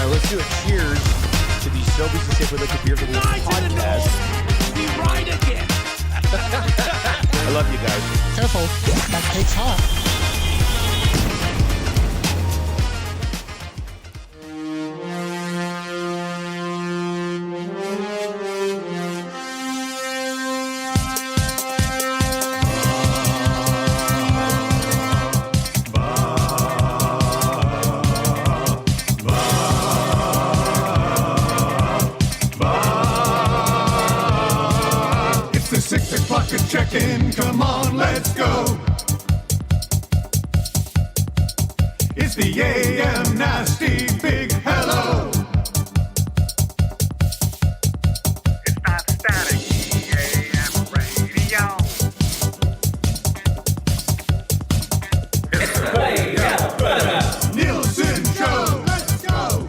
right, let's do a cheers to the Sobeys and Safeway Liquid Beer for the podcast. We ride again. I love you guys. Careful, that cake's hot. Check-in, come on, let's go. It's the AM Nasty Big Hello. It's not static, AM radio. It's the playback. Nielson Show, let's go.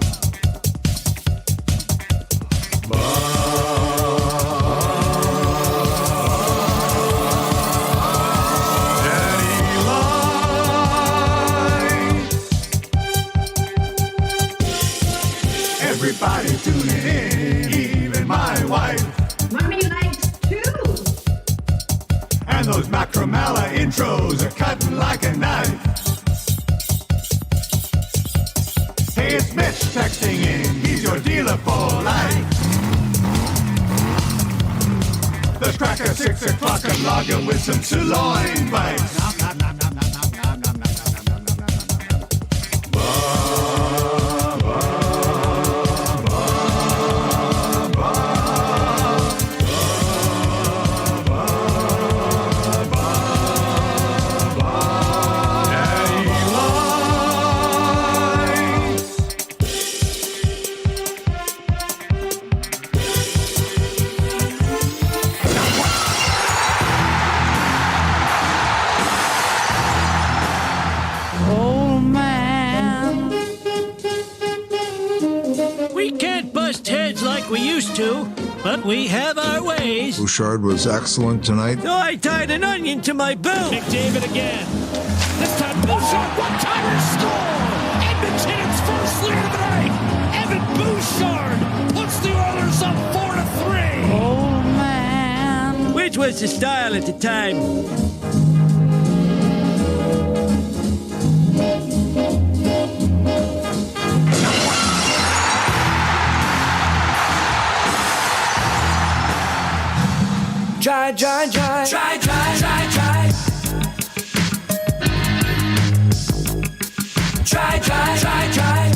Everybody tuning in, even my wife. Mommy likes too. And those Macromala intros are cutting like a knife. Hey, it's Mitch texting in, he's your dealer for life. Let's crack at 6 o'clock and log in with some sirloin bites. We used to, but we have our ways. Bouchard was excellent tonight. Oh, I tied an onion to my boot. McDavid again. This time Bouchard, one-timer score! Edmonton, its first lead of the night! Evan Bouchard puts the Oilers up 4-3! Oh, man. Which was the style at the time? Try, try, try. Try, try, try, try. Try, try, try, try.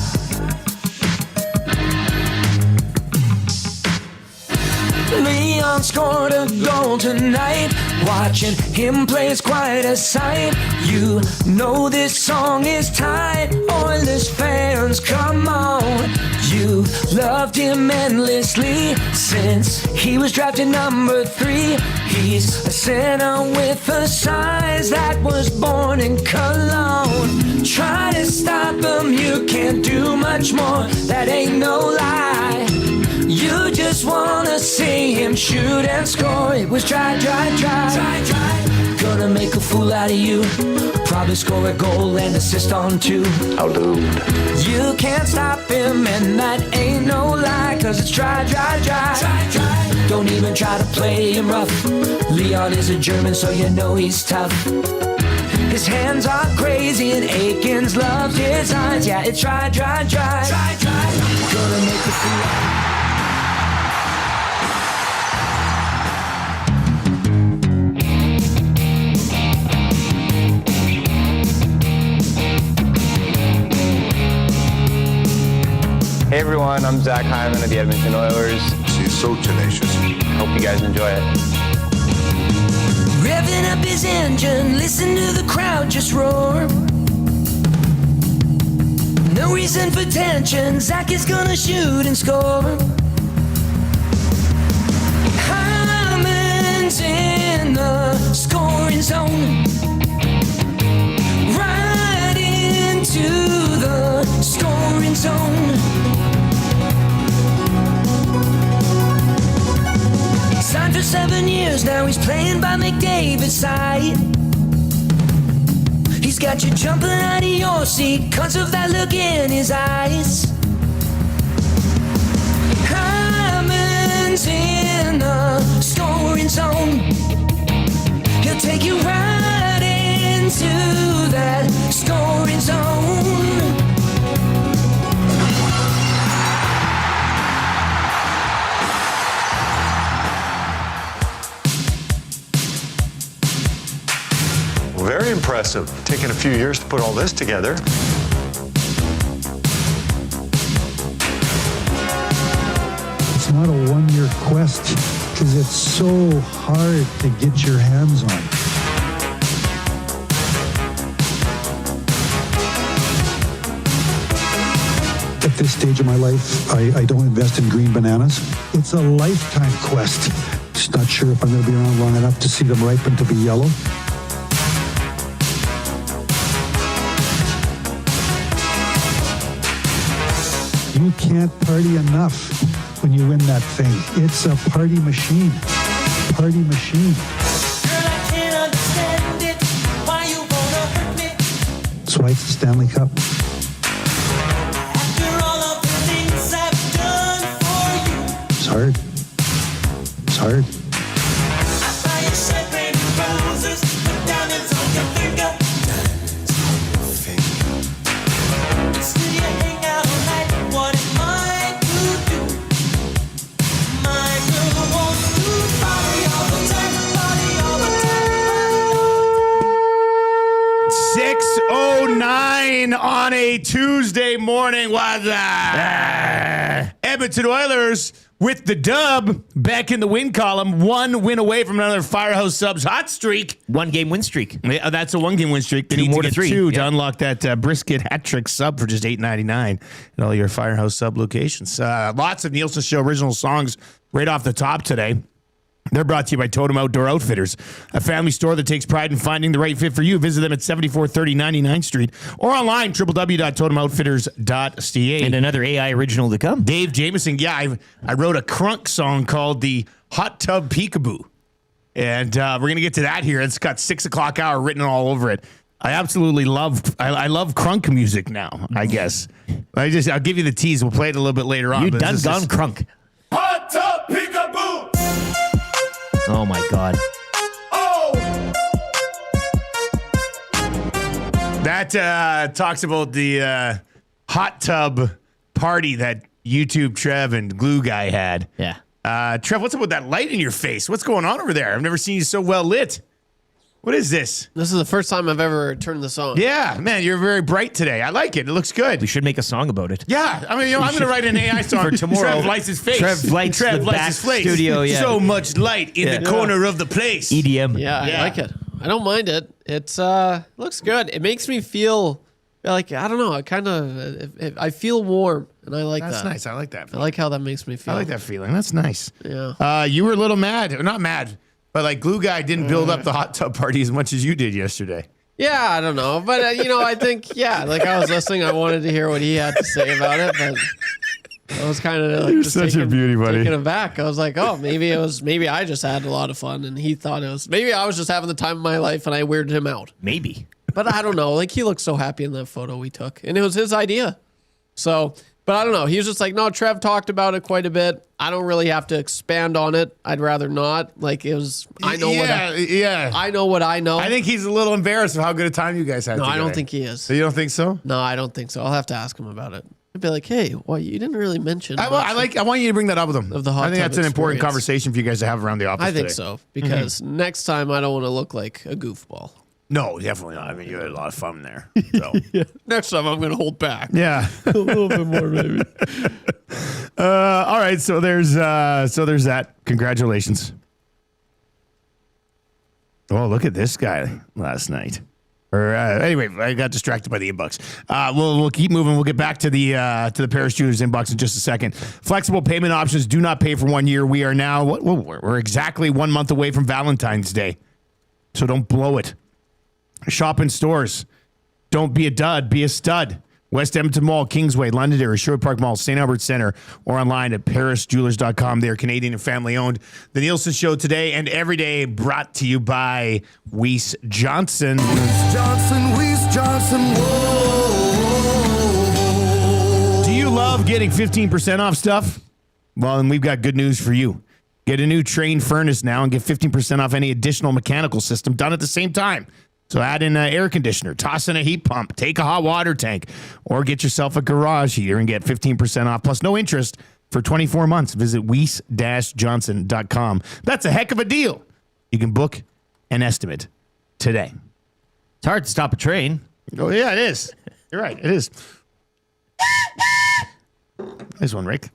Leon scored a goal tonight. Watching him play is quite a sight. You know this song is tight. Oilers fans, come on. You loved him endlessly since he was drafted number 3. He's a center with a size that was born in Cologne. Try to stop him, you can't do much more. That ain't no lie. You just wanna see him shoot and score. It was try, try, try. Try, try. Gonna make a fool out of you. Probably score a goal and assist on 2. Oh, dude. You can't stop him, and that ain't no lie. Cause it's try, try, try. Try, try. Don't even try to play him rough. Leon is a German, so you know he's tough. His hands are crazy and Aikens loves his eyes. Yeah, it's try, try, try. Try, try. Gonna make a fool out of you. Hey everyone, I'm Zach Hyman of the Edmonton Oilers. He's so tenacious. Hope you guys enjoy it. Revving up his engine, listen to the crowd just roar. No reason for tension, Zach is gonna shoot and score. Hyman's in the scoring zone. Right into the scoring zone. Signed for 7 years, now he's playing by McDavid's side. He's got you jumping out of your seat, cause of that look in his eyes. he's in the scoring zone. He'll take you right into that scoring zone. Very impressive. Taking a few years to put all this together. It's not a one-year quest because it's so hard to get your hands on. At this stage of my life, I don't invest in green bananas. It's a lifetime quest. Just not sure if I'm going to be around long enough to see them ripen to be yellow. You can't party enough when you win that thing. It's a party machine. Party machine. Girl, I can't understand it. Why you wanna hurt me? That's why it's the Stanley Cup. After all of the things I've done for you. It's hard. It's hard. I buy you champagne and roses, put diamonds on your finger. Still you hang out all night. What am I to do? My girl wants to party all the time, party all the time. 6:09 on a Tuesday morning. What's that? Edmonton Oilers with the dub back in the win column. One win away from another Firehouse Subs hot streak. 1 game win streak. Yeah, that's a 1 game win streak. They need more to to get 3. two to Yeah. unlock that brisket hat trick sub for just $8.99 at all your Firehouse Sub locations. Lots of Nielson Show original songs right off the top today. They're brought to you by Totem Outdoor Outfitters, a family store that takes pride in finding the right fit for you. Visit them at 7430 99th Street or online, www.totemoutfitters.ca. And another AI original to come. Dave Jameson, I wrote a crunk song called the Hot Tub Peekaboo. And we're going to get to that here. It's got 6 o'clock hour written all over it. I absolutely love crunk music now, I guess. I'll give you the tease. We'll play it a little bit later on. You done gone crunk. Hot Tub Peekaboo! Oh, my God. That talks about the hot tub party that YouTube Trev and Glue Guy had. Yeah. Trev, what's up with that light in your face? What's going on over there? I've never seen you so well lit. What is this? This is the first time I've ever turned this on. Yeah, man, you're very bright today. I like it. It looks good. We should make a song about it. Yeah, I mean, I'm going to write an AI song For tomorrow. Trev lights his face. Trev lights the back his face. studio, yeah. So much light in the corner of the place. EDM. Yeah, I like it. I don't mind it. It's looks good. It makes me feel like, I don't know, I feel warm, and I like that. That's nice. I like that. I like how that makes me feel. I like that feeling. That's nice. Yeah. You were a little mad. Not mad, but like Glue Guy didn't build up the hot tub party as much as you did yesterday. Yeah, I don't know. But, I think, like I was listening. I wanted to hear what he had to say about it. But I was kind of like, You're just such a beauty, buddy. taken aback. I was like, oh, maybe I just had a lot of fun. And he thought maybe I was just having the time of my life and I weirded him out. Maybe. But I don't know. Like, he looked so happy in that photo we took. And it was his idea. So, but I don't know. He was just like, no, Trev talked about it quite a bit. I don't really have to expand on it. I'd rather not. Like, it was, I know what I know. I think he's a little embarrassed of how good a time you guys had together. I don't think he is. So you don't think so? No, I don't think so. I'll have to ask him about it. I'd be like, hey, well, you didn't really mention. I want you to bring that up with him. Of the hot I think tub that's an important experience. conversation for you guys to have around the office I think today. so, because next time I don't want to look like a goofball. No, definitely not. I mean, you had a lot of fun there. So. Next time I'm going to hold back. Yeah. A little bit more, maybe. All right, so there's that. Congratulations. Oh, look at this guy last night. Anyway, I got distracted by the inbox. We'll keep moving. We'll get back to the Paris Juniors inbox in just a second. Flexible payment options do not pay for 1 year. We are now we're exactly 1 month away from Valentine's Day, so don't blow it. Shop in stores. Don't be a dud. Be a stud. West Edmonton Mall, Kingsway, Londonderry, Sherwood Park Mall, St. Albert Center, or online at parisjewelers.com. They are Canadian and family owned. The Nielsen Show today and every day brought to you by Weiss Johnson. Weiss Johnson, whoa. Do you love getting 15% off stuff? Well, then we've got good news for you. Get a new Train furnace now and get 15% off any additional mechanical system done at the same time. So add in an air conditioner, toss in a heat pump, take a hot water tank, or get yourself a garage heater and get 15% off plus no interest for 24 months. Visit Weiss-Johnson.com. That's a heck of a deal. You can book an estimate today. It's hard to stop a train. Oh, yeah, it is. You're right. It is. Nice one, Rick.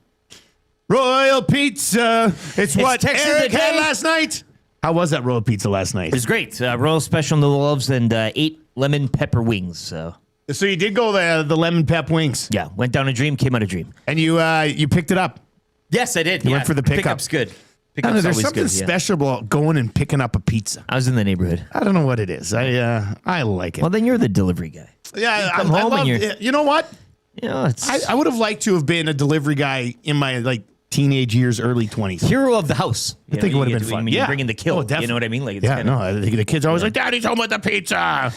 Royal Pizza. It's what Eric had last night. How was that Royal Pizza last night? It was great. Royal Special Noodle Loaves and 8 lemon pepper wings. So you did go the lemon pep wings. Yeah, went down a dream, came out a dream. And you picked it up. Yes, I did. You went for the pickup. Pickup's good. There's something special about going and picking up a pizza. I was in the neighborhood. I don't know what it is. I like it. Well, then you're the delivery guy. Yeah, you come home and you're. You know what? You know, I would have liked to have been a delivery guy in my teenage years, early 20s. Hero of the house. I think it would have been fun. You're bringing the kill. You know what I mean? Like, the kids are always like, Daddy's home with the pizza.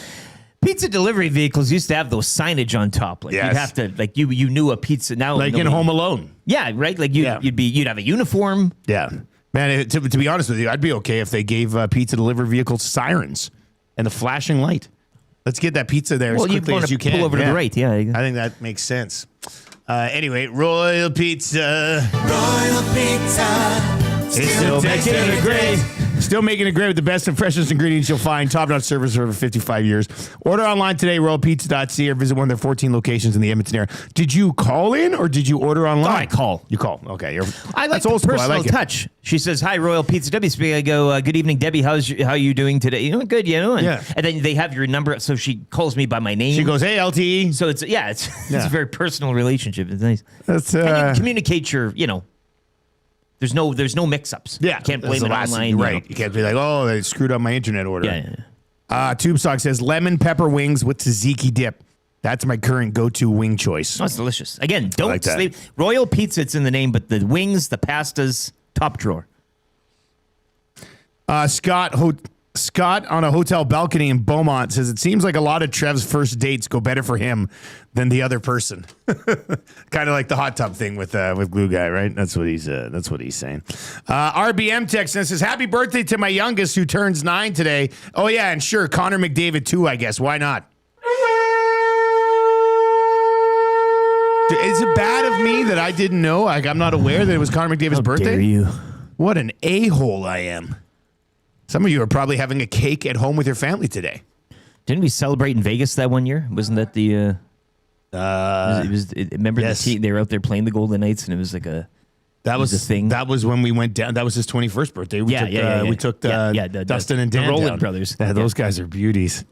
Pizza delivery vehicles used to have those signage on top. Like you'd have to, you knew a pizza now. Like in Home Alone. Yeah, right. Like you'd have a uniform. Yeah, man. To be honest with you, I'd be okay if they gave pizza delivery vehicles sirens and a flashing light. Let's get that pizza there as quickly as you can. Pull over to the right. Yeah, I think that makes sense. Anyway, Royal Pizza. Royal Pizza. Still making it great. Still making it great with the best and freshest ingredients you'll find. Top-notch service for over 55 years. Order online today, royalpizza.ca, or visit one of their 14 locations in the Edmonton area. Did you call in or did you order online? I call. You call. Okay. I like the personal touch. She says, "Hi, Royal Pizza Debbie speaking." I go, "Good evening, Debbie. How you doing today?" You know, good. You know, and then they have your number, so she calls me by my name. She goes, "Hey, LTE." So it's a very personal relationship. It's nice. That's and you communicate your, There's no mix-ups. Yeah. You can't blame it online. Right. You can't be like, oh, they screwed up my internet order. Yeah. Tube Sock says, lemon pepper wings with tzatziki dip. That's my current go-to wing choice. Oh, it's delicious. Again, don't sleep. Royal Pizza, it's in the name, but the wings, the pastas, top drawer. Scott on a hotel balcony in Beaumont says, it seems like a lot of Trev's first dates go better for him than the other person. Kind of like the hot tub thing with Glue Guy, right? That's what he's saying. RBM text says, happy birthday to my youngest who turns 9 today. Oh yeah, and sure, Connor McDavid too, I guess. Why not? Is it bad of me that I didn't know? Like, I'm not aware that it was Connor McDavid's birthday? Dare you? What an a-hole I am. Some of you are probably having a cake at home with your family today. Didn't we celebrate in Vegas that one year? Wasn't that the? Remember the team? They were out there playing the Golden Knights, and it was like a. That was the thing. That was when we went down. That was his 21st birthday. We took Dustin and Dan, the Rowland down. brothers. Yeah, those guys are beauties.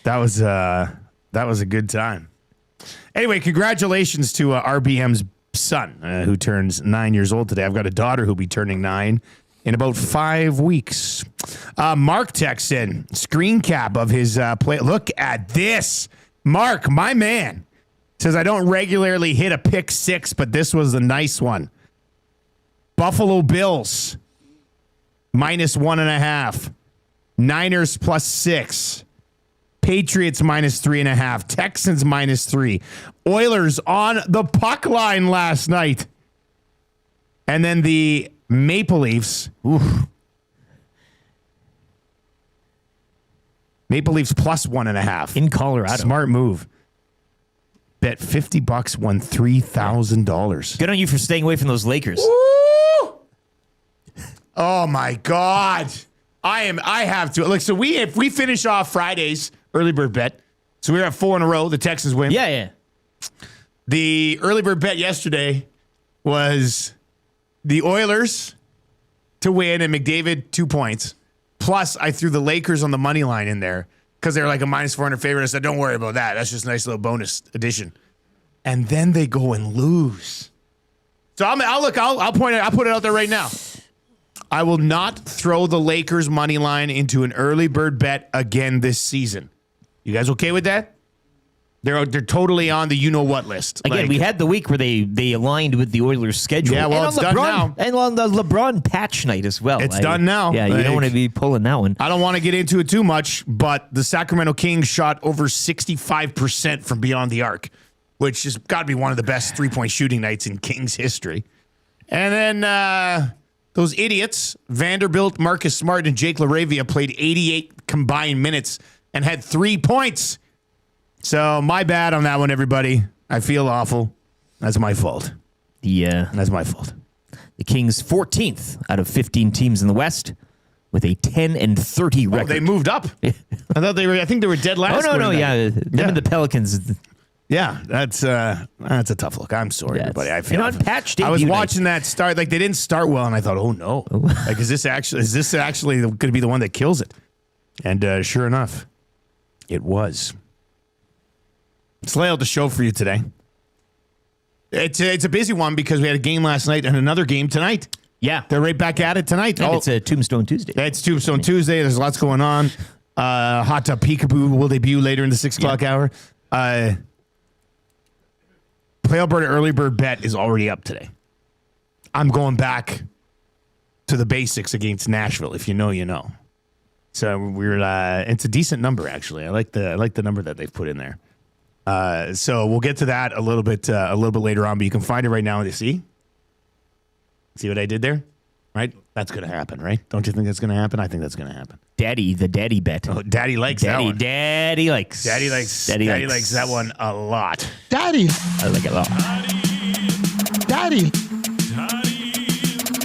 That was a good time. Anyway, congratulations to RBM's son, who turns 9 years old today. I've got a daughter who'll be turning 9 in about 5 weeks. Mark texts in screen cap of his play. Look at this. Mark, my man, says, I don't regularly hit a pick 6, but this was a nice one. Buffalo Bills, -1.5. Niners +6. Patriots -3.5. Texans -3. Oilers on the puck line last night. And then the Maple Leafs. Maple Leafs +1.5 in Colorado. Smart move. Bet $50, won $3,000. Good on you for staying away from those Lakers. Woo! Oh my God! I have to look. So if we finish off Friday's early bird bet, so we're at 4 in a row. The Texans win. Yeah. The early bird bet yesterday was the Oilers to win and McDavid 2 points. Plus, I threw the Lakers on the money line in there because they're like a -400 favorite. I said, don't worry about that. That's just a nice little bonus addition. And then they go and lose. So I'll point it. I'll put it out there right now. I will not throw the Lakers money line into an early bird bet again this season. You guys okay with that? They're totally on the you-know-what list. Again, we had the week where they aligned with the Oilers' schedule. Yeah, well, it's done now. And on the LeBron patch night as well. It's done now. Yeah, you don't want to be pulling that one. I don't want to get into it too much, but the Sacramento Kings shot over 65% from beyond the arc, which has got to be one of the best three-point shooting nights in Kings history. And then Those idiots, Vanderbilt, Marcus Smart, and Jake LaRavia played 88 combined minutes and had 3 points. So my bad on that one, everybody. I feel awful. That's my fault. That's my fault. The Kings 14th out of 15 teams in the West with a 10-30 record. They moved up. I think they were dead last. Them and the Pelicans. Yeah, that's a tough look. I'm sorry, everybody. I feel on patch I was watching that start. Like they didn't start well, and I thought, oh no, like is this actually going to be the one that kills it? And sure enough, it was. Let's lay out the show for you today. It's a busy one because we had a game last night and another game tonight. Yeah, they're right back at it tonight. And it's a Tombstone Tuesday. It's Tombstone Tuesday. There's lots going on. Hot Tub Peekaboo will debut later in the 6 o'clock hour. Play Alberta Early Bird Bet is already up today. I'm going back to the basics against Nashville. If you know, you know. So it's a decent number actually. I like the number that they've put in there. So we'll get to that a little bit later on, but you can find it right now. See what I did there? Right? That's going to happen, right? Don't you think that's going to happen? I think that's going to happen. The daddy bet. Oh, Daddy likes that one. Daddy likes that one a lot. Daddy. I like it a lot.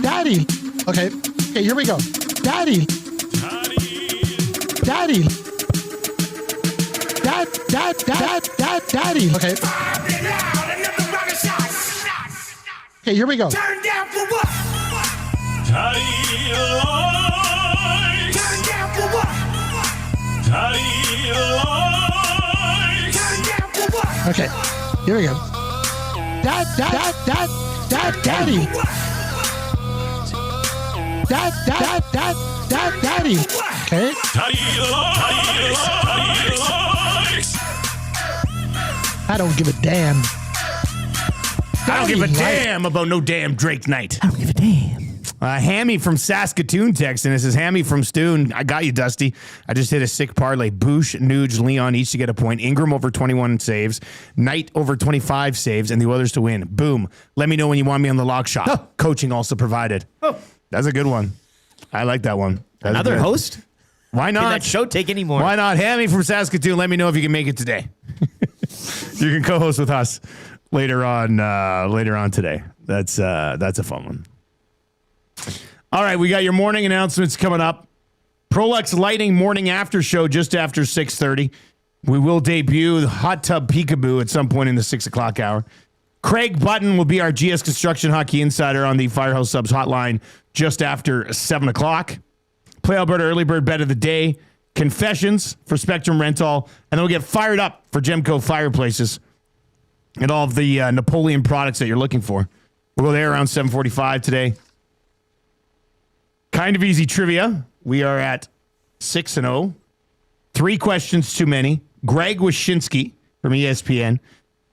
Daddy. Okay, here we go. Daddy. Daddy. Daddy. Okay, here we go. Turn down for what? Daddy likes. Turn down for what? Daddy likes. Turn down for what? Okay, here we go. Daddy. Daddy. Okay. Daddy likes. I don't give a damn. I don't give a damn about no damn Drake night. I don't give a damn. Hammy from Saskatoon texting. This is Hammy from Stoon. I got you, Dusty. I just hit a sick parlay. Boosh, Nuge, Leon each to get a point. Ingram over 21 saves. Knight over 25 saves. And the Oilers to win. Boom. Let me know when you want me on the lock shop. Oh. Coaching also provided. Oh. That's a good one. I like that one. That's another good. Host? Why not? Can that show take any more? Why not? Hammy from Saskatoon. Let me know if you can make it today. You can co-host with us later on today. That's a fun one. All right, we got your morning announcements coming up. Prolex Lighting morning after show just after 6:30. We will debut the Hot Tub Peekaboo at some point in the 6 o'clock hour. Craig Button will be our GS Construction Hockey Insider on the Firehouse Subs hotline just after 7 o'clock. Play Alberta Early Bird Bet of the Day. Confessions for Spectrum Rental. And then we'll get fired up for Gemco Fireplaces and all of the Napoleon products that you're looking for. We'll go there around 7:45 today. Kind of easy trivia. We are at 6-0. 3 questions too many. Greg Wyshynski from ESPN.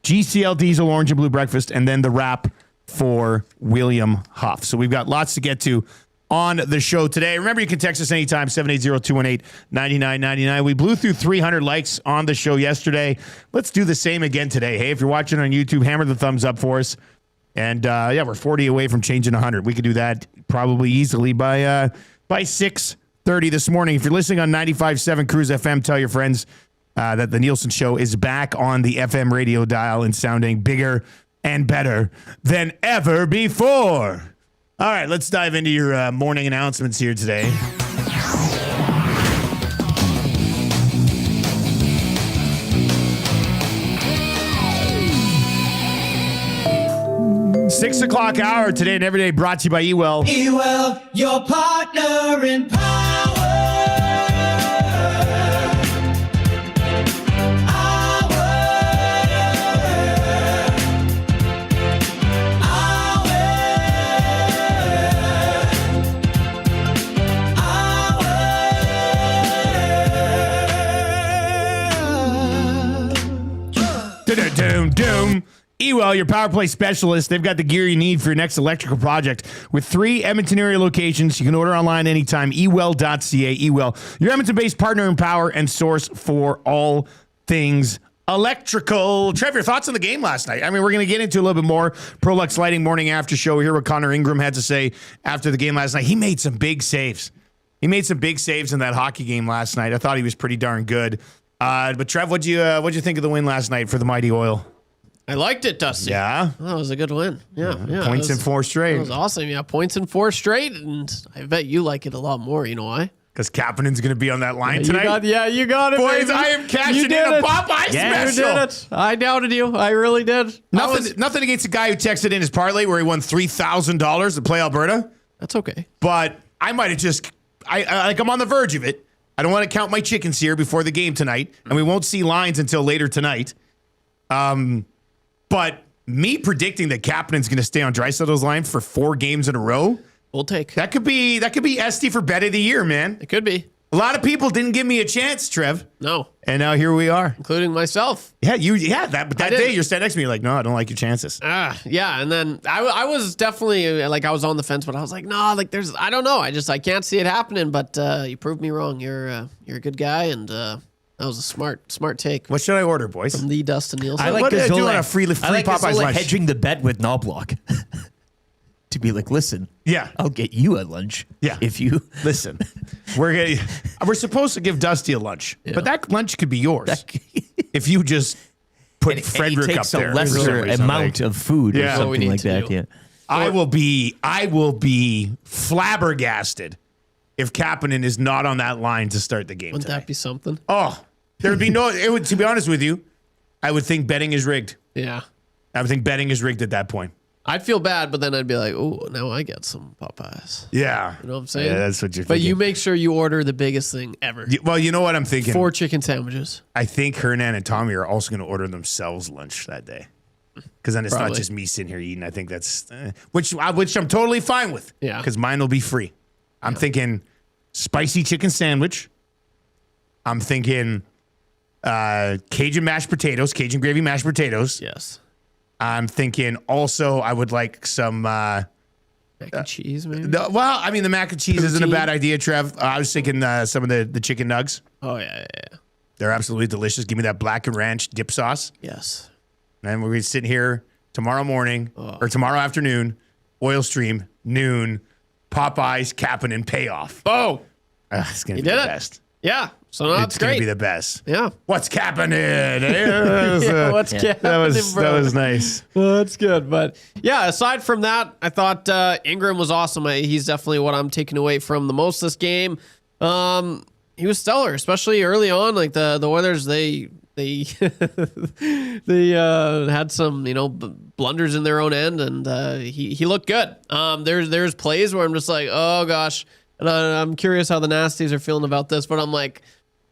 GCL Diesel Orange and Blue Breakfast. And then the wrap for William Huff. So we've got lots to get to on the show today. Remember, you can text us anytime, 780-218-9999. We blew through 300 likes on the show yesterday. Let's do the same again today. Hey, if you're watching on YouTube, hammer the thumbs up for us. And, we're 40 away from changing 100. We could do that probably easily by 6:30 this morning. If you're listening on 95.7 Cruise FM, tell your friends that the Nielson Show is back on the FM radio dial and sounding bigger and better than ever before. All right, let's dive into your morning announcements here today. Six o'clock hour today and every day brought to you by Ewell. Ewell, your partner in power. Doom. Ewell, your power play specialist. They've got the gear you need for your next electrical project. With 3 Edmonton area locations, you can order online anytime. Ewell.ca. Ewell, your Edmonton-based partner in power and source for all things electrical. Trev, your thoughts on the game last night? I mean, we're going to get into a little bit more. Prolux Lighting Morning After Show. We hear what Connor Ingram had to say after the game last night. He made some big saves. He made some big saves in that hockey game last night. I thought he was pretty darn good. But Trev, what'd you think of the win last night for the Mighty Oil? I liked it, Dusty. Yeah? That was a good win. Yeah. Points in 4 straight. It was awesome. Yeah, points in 4 straight. And I bet you like it a lot more. You know why? Because Kapanen's going to be on that line tonight. You got it, boys. baby. I am cashing in a Popeye special. You did it. I doubted you. I really did. Nothing against the guy who texted in his parlay where he won $3,000 to play Alberta. That's okay. But I might have just, I'm on the verge of it. I don't want to count my chickens here before the game tonight, and we won't see lines until later tonight. But me predicting that Kapanen's going to stay on Draisaitl's line for 4 games in a row. We'll take. That could be Esty for bet of the year, man. It could be. A lot of people didn't give me a chance, Trev. No. And now here we are. Including myself. Yeah, that day you're standing next to me, you're like, no, I don't like your chances. Yeah. And then I was definitely I was on the fence, but I was like, no, I don't know. I can't see it happening, but you proved me wrong. You're a good guy, and that was a smart take. What should I order, boys? From the Dustin Nielson. I like doing a free Popeyes lunch. Hedging the bet with Knobloch. To be like, listen, I'll get you a lunch. Yeah. If you listen, we're supposed to give Dusty a lunch, but that lunch could be yours if you just put Frederick up there. A lesser amount of food or something like that. Do. Yeah. I will be flabbergasted if Kapanen is not on that line to start the game. Wouldn't that be something? Oh, there would be to be honest with you, I would think betting is rigged. Yeah. I would think betting is rigged at that point. I'd feel bad, but then I'd be like, oh, now I get some Popeyes. Yeah. You know what I'm saying? Yeah, that's what you're But thinking. you make sure you order the biggest thing ever. Well, you know what I'm thinking? 4 chicken sandwiches. I think Hernan and Tommy are also going to order themselves lunch that day. Because then it's Probably. not just me sitting here eating. I think that's, which I'm totally fine with. Yeah. Because mine will be free. I'm thinking spicy chicken sandwich. I'm thinking Cajun gravy mashed potatoes. Yes. I'm thinking also I would like some mac and cheese, maybe. The mac and cheese isn't a bad idea, Trev. I was thinking some of the chicken nugs. Oh yeah. They're absolutely delicious. Give me that black and ranch dip sauce. Yes. And we're going to sit here tomorrow morning or tomorrow afternoon, oil stream, noon, Popeyes, Kapanen, payoff. Oh, it's going to be the best. Yeah. So no, it's going to be the best. Yeah. What's Kapanen? What's Kapanen, that was nice. Well, that's good. But yeah, aside from that, I thought Ingram was awesome. He's definitely what I'm taking away from the most this game. He was stellar, especially early on. Like the Oilers, they they had some blunders in their own end, and he looked good. There's plays where I'm just like, oh gosh, and I'm curious how the Nasties are feeling about this, but I'm like,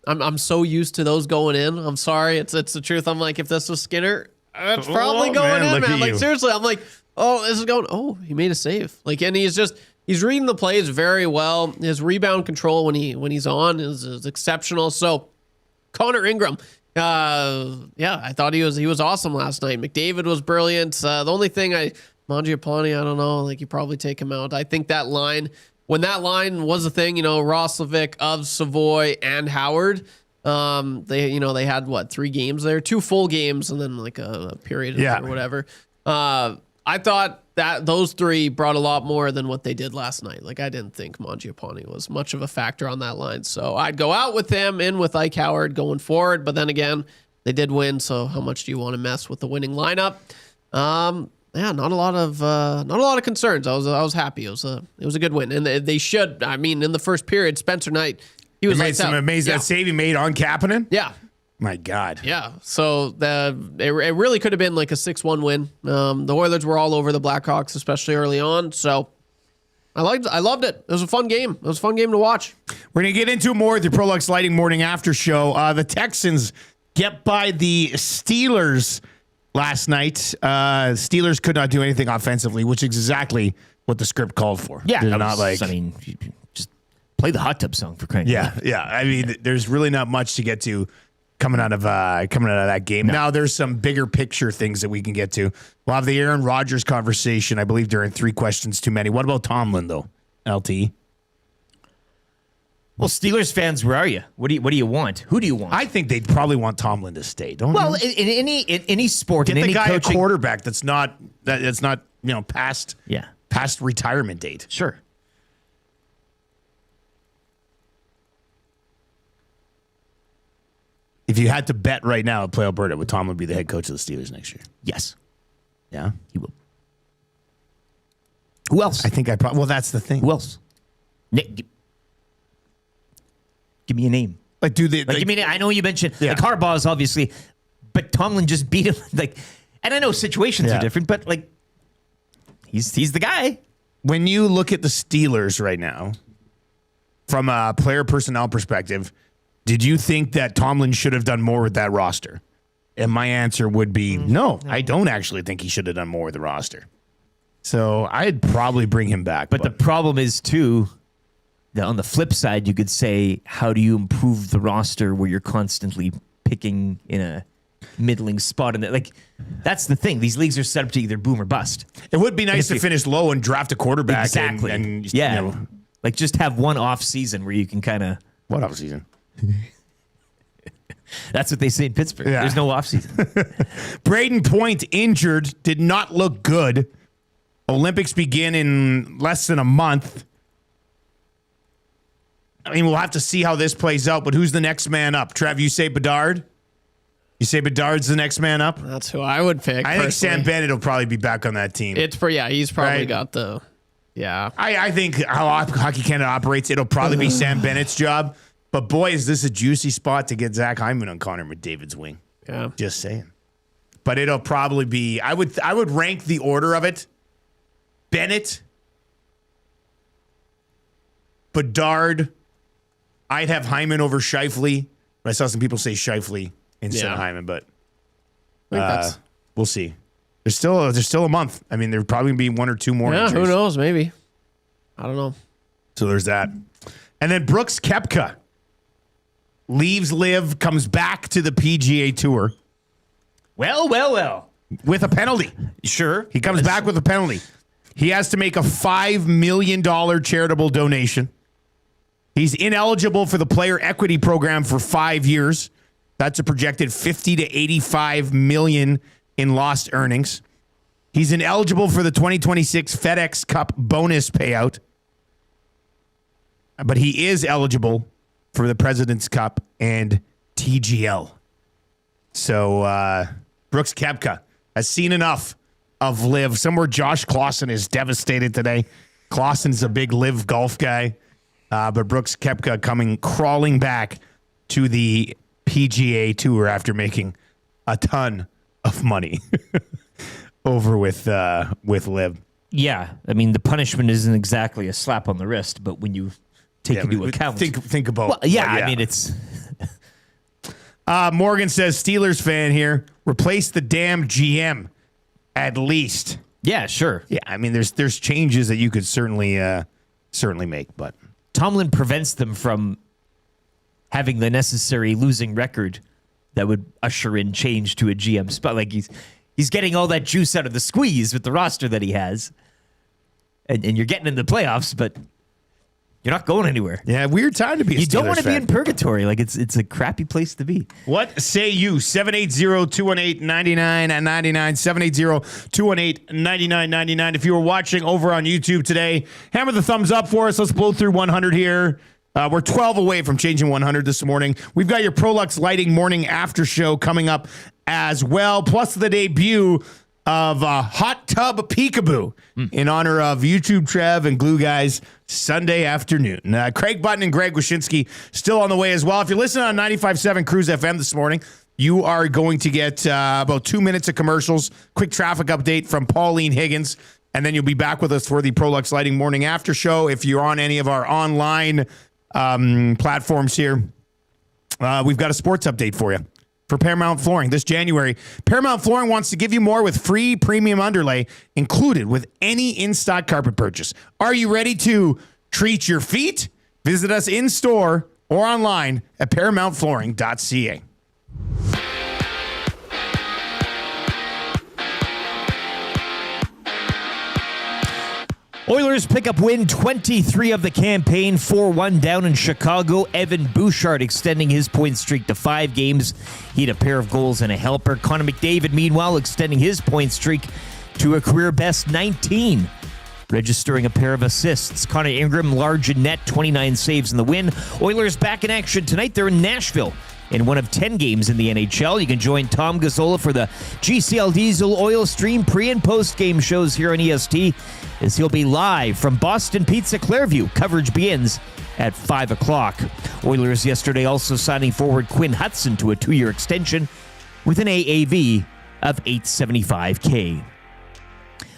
I'm so used to those going in. I'm sorry, it's the truth. I'm like, if this was Skinner, it's probably going in, man. Like seriously, I'm like, oh, this is going. Oh, he made a save. Like, and he's reading the plays very well. His rebound control when he's on is exceptional. So Connor Ingram, I thought he was awesome last night. McDavid was brilliant. The only thing Mangiapane, I don't know, like you probably take him out. I think that line, when that line was a thing, Roslovic, of Savoy, and Howard, they had 3 games there, 2 full games, and then like a period or whatever. I thought that those 3 brought a lot more than what they did last night. Like, I didn't think Mangiapane was much of a factor on that line. So I'd go out with him, in with Ike Howard going forward. But then again, they did win. So how much do you want to mess with the winning lineup? Not a lot of concerns. I was happy. It was a good win. And they should, in the first period, Spencer Knight, he was made some amazing that save he made on Kapanen. Yeah. My God. Yeah. So it really could have been like a 6-1 win. The Oilers were all over the Blackhawks, especially early on. So I loved it. It was a fun game. It was a fun game to watch. We're going to get into more of the Prolux Lighting Morning After Show. The Texans get by the Steelers last night. Steelers could not do anything offensively, which is exactly what the script called for. Yeah. Just play the hot tub song for crying out loud. Yeah. There's really not much to get to coming out of that game. No. Now there's some bigger picture things that we can get to. We'll have the Aaron Rodgers conversation, I believe, during 3 Questions Too Many. What about Tomlin though? LT. Well, Steelers fans, where are you? What do you want? Who do you want? I think they'd probably want Tomlin to stay. Don't Well, you? in any sport, Get in the any guy coaching, a quarterback that's not past retirement date. Sure. If you had to bet right now at Play Alberta, would Tomlin be the head coach of the Steelers next year? Yes. Yeah, he will. Who else? I think I probably. Well, that's the thing. Who else? Nick, give me a name. Like, do they? Give me a name. I know you mentioned like Harbaugh's obviously, but Tomlin just beat him. Like, and I know situations are different, but like, he's the guy. When you look at the Steelers right now, from a player personnel perspective, did you think that Tomlin should have done more with that roster? And my answer would be no. I don't actually think he should have done more with the roster. So I'd probably bring him back. But the problem is, too, that on the flip side, you could say, how do you improve the roster where you're constantly picking in a middling spot? And like, that's the thing. These leagues are set up to either boom or bust. It would be nice to finish low and draft a quarterback. Exactly. And yeah. Like, just have one off season where you can kind of... What off season? That's what they say in Pittsburgh. Yeah. There's no offseason. Braden Point injured, did not look good. Olympics begin in less than a month. I mean, we'll have to see how this plays out, but who's the next man up? Trev, you say Bedard? You say Bedard's the next man up? That's who I would pick. I think Sam Bennett will probably be back on that team. He's probably got the... Yeah. I think how Hockey Canada operates, it'll probably be Sam Bennett's job. But boy, is this a juicy spot to get Zach Hyman on Connor McDavid's wing. Yeah. Just saying. But it'll probably be, I would rank the order of it. Bennett, Bedard, I'd have Hyman over Scheifele. I saw some people say Scheifele instead of Hyman, but we'll see. There's still a month. I mean, there'd probably be one or two more. Yeah, injuries. who knows? Maybe. I don't know. So there's that. And then Brooks Koepka leaves LIV, comes back to the PGA Tour. Well. With a penalty. Sure. He comes back with a penalty. He has to make a $5 million charitable donation. He's ineligible for the player equity program for 5 years. That's a projected $50 to $85 million in lost earnings. He's ineligible for the 2026 FedEx Cup bonus payout. But he is eligible for the President's Cup and TGL. So Brooks Koepka has seen enough of LIV. Somewhere Josh Clausen is devastated today. Clausen's a big LIV golf guy. But Brooks Koepka crawling back to the PGA Tour after making a ton of money over with LIV. Yeah. I mean, the punishment isn't exactly a slap on the wrist, but when you take into account. Think about. Well, I mean, it's. Morgan says, Steelers fan here, replace the damn GM at least. Yeah, sure. Yeah, I mean, there's changes that you could certainly make, but Tomlin prevents them from having the necessary losing record that would usher in change to a GM spot. Like he's getting all that juice out of the squeeze with the roster that he has, and you're getting in the playoffs, but you're not going anywhere. Yeah, weird time to be a You don't Steelers want to be fan. in purgatory. Like it's a crappy place to be. What say you? 780-218-9999. 780-218-9999. If you were watching over on YouTube today, hammer the thumbs up for us. Let's blow through 100 here. We're 12 away from changing 100 this morning. We've got your Prolux Lighting morning after show coming up as well, plus the debut of Hot Tub Peekaboo in honor of YouTube Trev and Glue Guys Sunday afternoon. Craig Button and Greg Wyshynski still on the way as well. If you're listening on 95.7 Cruise FM this morning, you are going to get about 2 minutes of commercials, quick traffic update from Pauline Higgins, and then you'll be back with us for the Prolux Lighting morning after show. If you're on any of our online platforms here, we've got a sports update for you. For Paramount Flooring this January, Paramount Flooring wants to give you more with free premium underlay included with any in-stock carpet purchase. Are you ready to treat your feet? Visit us in-store or online at ParamountFlooring.ca. Oilers pick up win 23 of the campaign, 4-1 down in Chicago. Evan Bouchard extending his point streak to 5 games. He had a pair of goals and a helper. Connor McDavid, meanwhile, extending his point streak to a career best 19, registering a pair of assists. Connor Ingram, large in net, 29 saves in the win. Oilers back in action tonight. They're in Nashville in one of 10 games in the NHL. You can join Tom Gazzola for the GCL Diesel Oil Stream pre- and post-game shows here on EST, as he'll be live from Boston Pizza Clairview. Coverage begins at 5 o'clock. Oilers yesterday also signing forward Quinn Hudson to a 2-year extension with an AAV of $875K.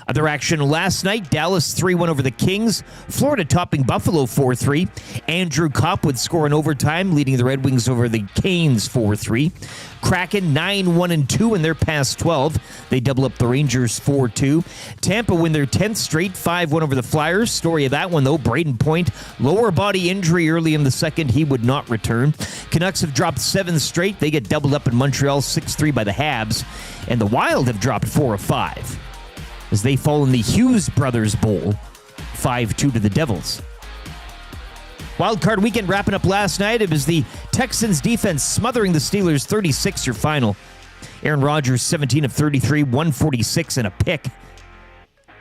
Other action last night, Dallas 3-1 over the Kings. Florida topping Buffalo 4-3. Andrew Kopp would score in overtime, leading the Red Wings over the Canes 4-3. Kraken 9-1-2 in their past 12. They double up the Rangers 4-2. Tampa win their 10th straight, 5-1 over the Flyers. Story of that one, though, Braden Point, lower body injury early in the second. He would not return. Canucks have dropped 7 straight. They get doubled up in Montreal 6-3 by the Habs. And the Wild have dropped 4 of 5. As they fall in the Hughes Brothers Bowl, 5-2 to the Devils. Wildcard weekend wrapping up last night. It was the Texans defense smothering the Steelers 36 your final. Aaron Rodgers 17 of 33, 146 and a pick.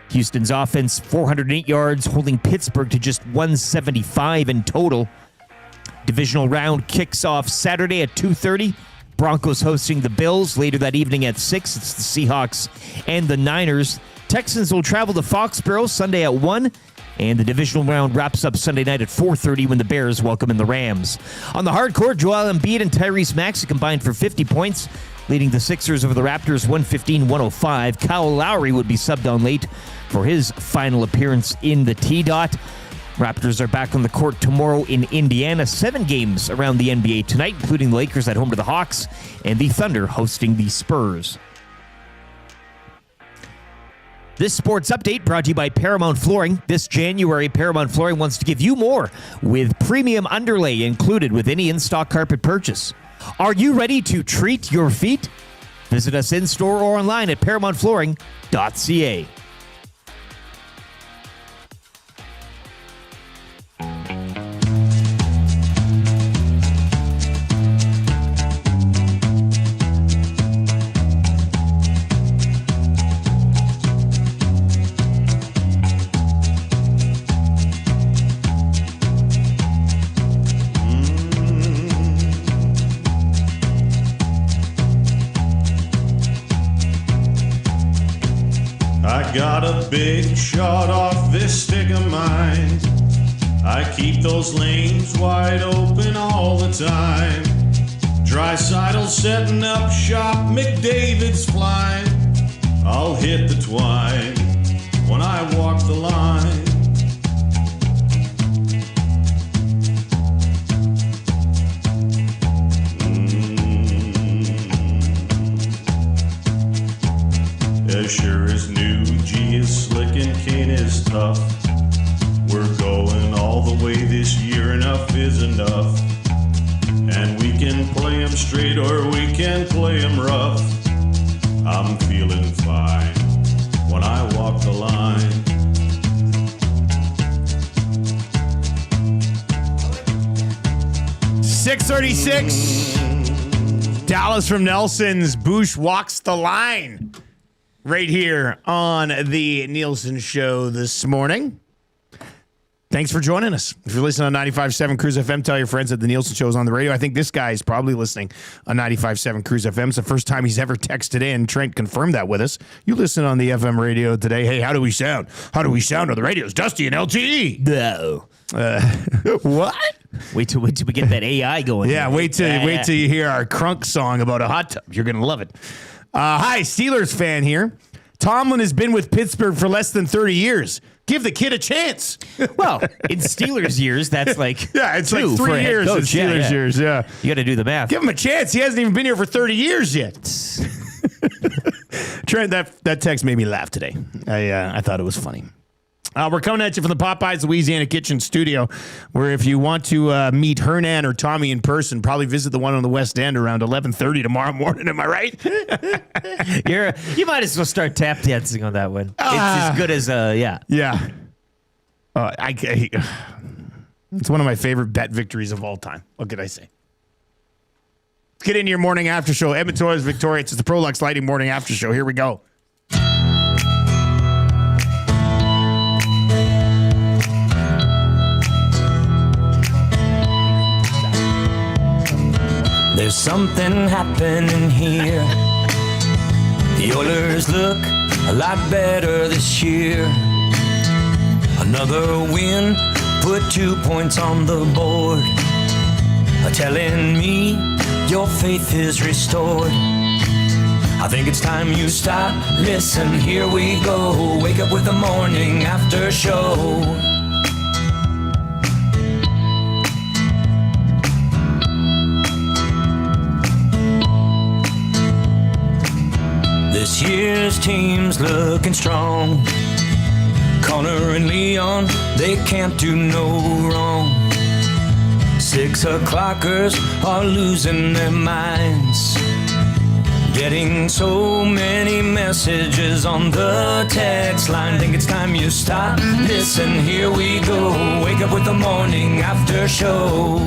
Houston's offense 408 yards, holding Pittsburgh to just 175 in total. Divisional round kicks off Saturday at 2:30. Broncos hosting the Bills later that evening at 6. It's the Seahawks and the Niners. Texans will travel to Foxborough Sunday at 1. And the divisional round wraps up Sunday night at 4:30 when the Bears welcome in the Rams. On the hardcourt, Joel Embiid and Tyrese Maxey combined for 50 points, leading the Sixers over the Raptors 115-105. Kyle Lowry would be subbed on late for his final appearance in the T-Dot. Raptors are back on the court tomorrow in Indiana. 7 games around the NBA tonight, including the Lakers at home to the Hawks and the Thunder hosting the Spurs. This sports update brought to you by Paramount Flooring. This January, Paramount Flooring wants to give you more with premium underlay included with any in-stock carpet purchase. Are you ready to treat your feet? Visit us in-store or online at ParamountFlooring.ca. Got a big shot off this stick of mine. I keep those lanes wide open all the time. Drysidle setting up shop, McDavid's flying. I'll hit the twine when I walk the line. As sure as new G is slick and Kane is tough. We're going all the way this year, enough is enough. And we can play 'em straight or we can play 'em rough. I'm feeling fine when I walk the line. .636. Dallas from Nelson's. Boosh walks the line. Right here on the Nielson Show this morning. Thanks for joining us. If you're listening on 95.7 Cruise FM, tell your friends that the Nielsen Show is on the radio. I think this guy is probably listening on 95.7 Cruise FM. It's the first time he's ever texted in. Trent confirmed that with us. You listen on the FM radio today. Hey, how do we sound? How do we sound on the radio? It's Dusty and LTE. No. What? Wait till we get that AI going. Yeah, wait till you hear our crunk song about a hot tub. You're going to love it. Hi, Steelers fan here. Tomlin has been with Pittsburgh for less than 30 years. Give the kid a chance. Well, in Steelers years, that's like it's like 3 years in Steelers years. Yeah, you got to do the math. Give him a chance. He hasn't even been here for 30 years yet. Trent, that text made me laugh today. I thought it was funny. We're coming at you from the Popeyes Louisiana Kitchen Studio, where if you want to meet Hernan or Tommy in person, probably visit the one on the West End around 11:30 tomorrow morning. Am I right? You might as well start tap dancing on that one. It's as good as, yeah. Yeah. It's one of my favorite bet victories of all time. What could I say? Let's get into your morning after show. Edmonton Oilers victorious. It's the Prolux Lighting morning after show. Here we go. There's something happening here. The Oilers look a lot better this year. Another win, put 2 points on the board. Telling me your faith is restored. I think it's time you stop. Listen, here we go. Wake up with the morning after show. This year's team's looking strong. Connor and Leon, they can't do no wrong. 6 o'clockers are losing their minds. Getting so many messages on the text line. Think it's time you stop. Listen, here we go. Wake up with the morning after show.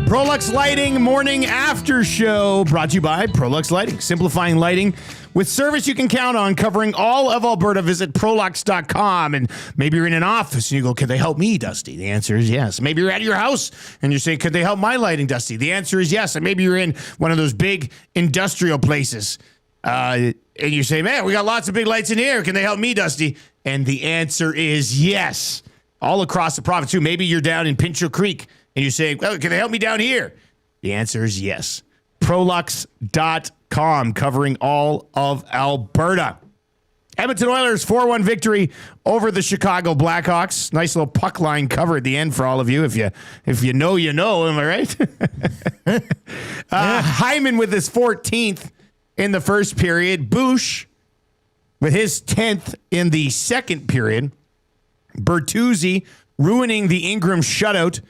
Prolux Lighting morning after show brought to you by Prolux Lighting. Simplifying lighting with service you can count on, covering all of Alberta. Visit Prolux.com. And maybe you're in an office and you go, could they help me, Dusty? The answer is yes. Maybe you're at your house and you're saying, could they help my lighting, Dusty? The answer is yes. And maybe you're in one of those big industrial places and you say, man, we got lots of big lights in here. Can they help me, Dusty? And the answer is yes. All across the province too. Maybe you're down in Pinchot Creek and you say, well, can they help me down here? The answer is yes. Prolux.com, covering all of Alberta. Edmonton Oilers 4-1 victory over the Chicago Blackhawks. Nice little puck line cover at the end for all of you. If you know, you know. Am I right? Hyman with his 14th in the first period. Bush with his 10th in the second period. Bertuzzi ruining the Ingram shutout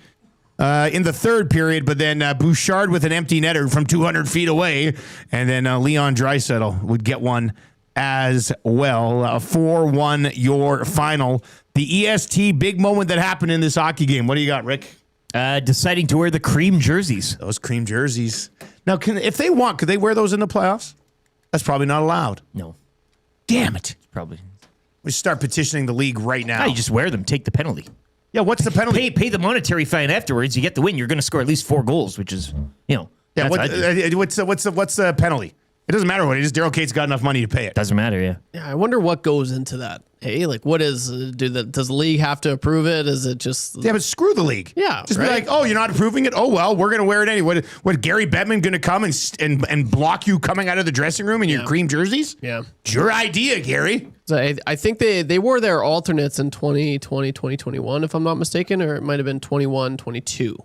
in the third period, but then Bouchard with an empty netter from 200 feet away, and then Leon Draisaitl would get one as well. 4-1 your final. The EST big moment that happened in this hockey game. What do you got, Rick? Deciding to wear the cream jerseys. Those cream jerseys. Now, if they want, could they wear those in the playoffs? That's probably not allowed. No. Damn it. Probably. We should start petitioning the league right now. No, you just wear them. Take the penalty. Yeah, what's the penalty? Pay the monetary fine afterwards. You get the win. You're going to score at least 4 goals, which is, Yeah, what's the penalty? It doesn't matter what it is. Daryl Cate's got enough money to pay it. Doesn't matter, yeah. Yeah, I wonder what goes into that. Hey, like, what is, does the league have to approve it? Is it just... Yeah, but screw the league. Yeah, just be like, oh, you're not approving it? Oh, well, we're going to wear it anyway. What Gary Bettman going to come and block you coming out of the dressing room in your cream jerseys? Yeah. It's your idea, Gary. So I think they wore their alternates in 2020, 2021, if I'm not mistaken, or it might have been 21, 22.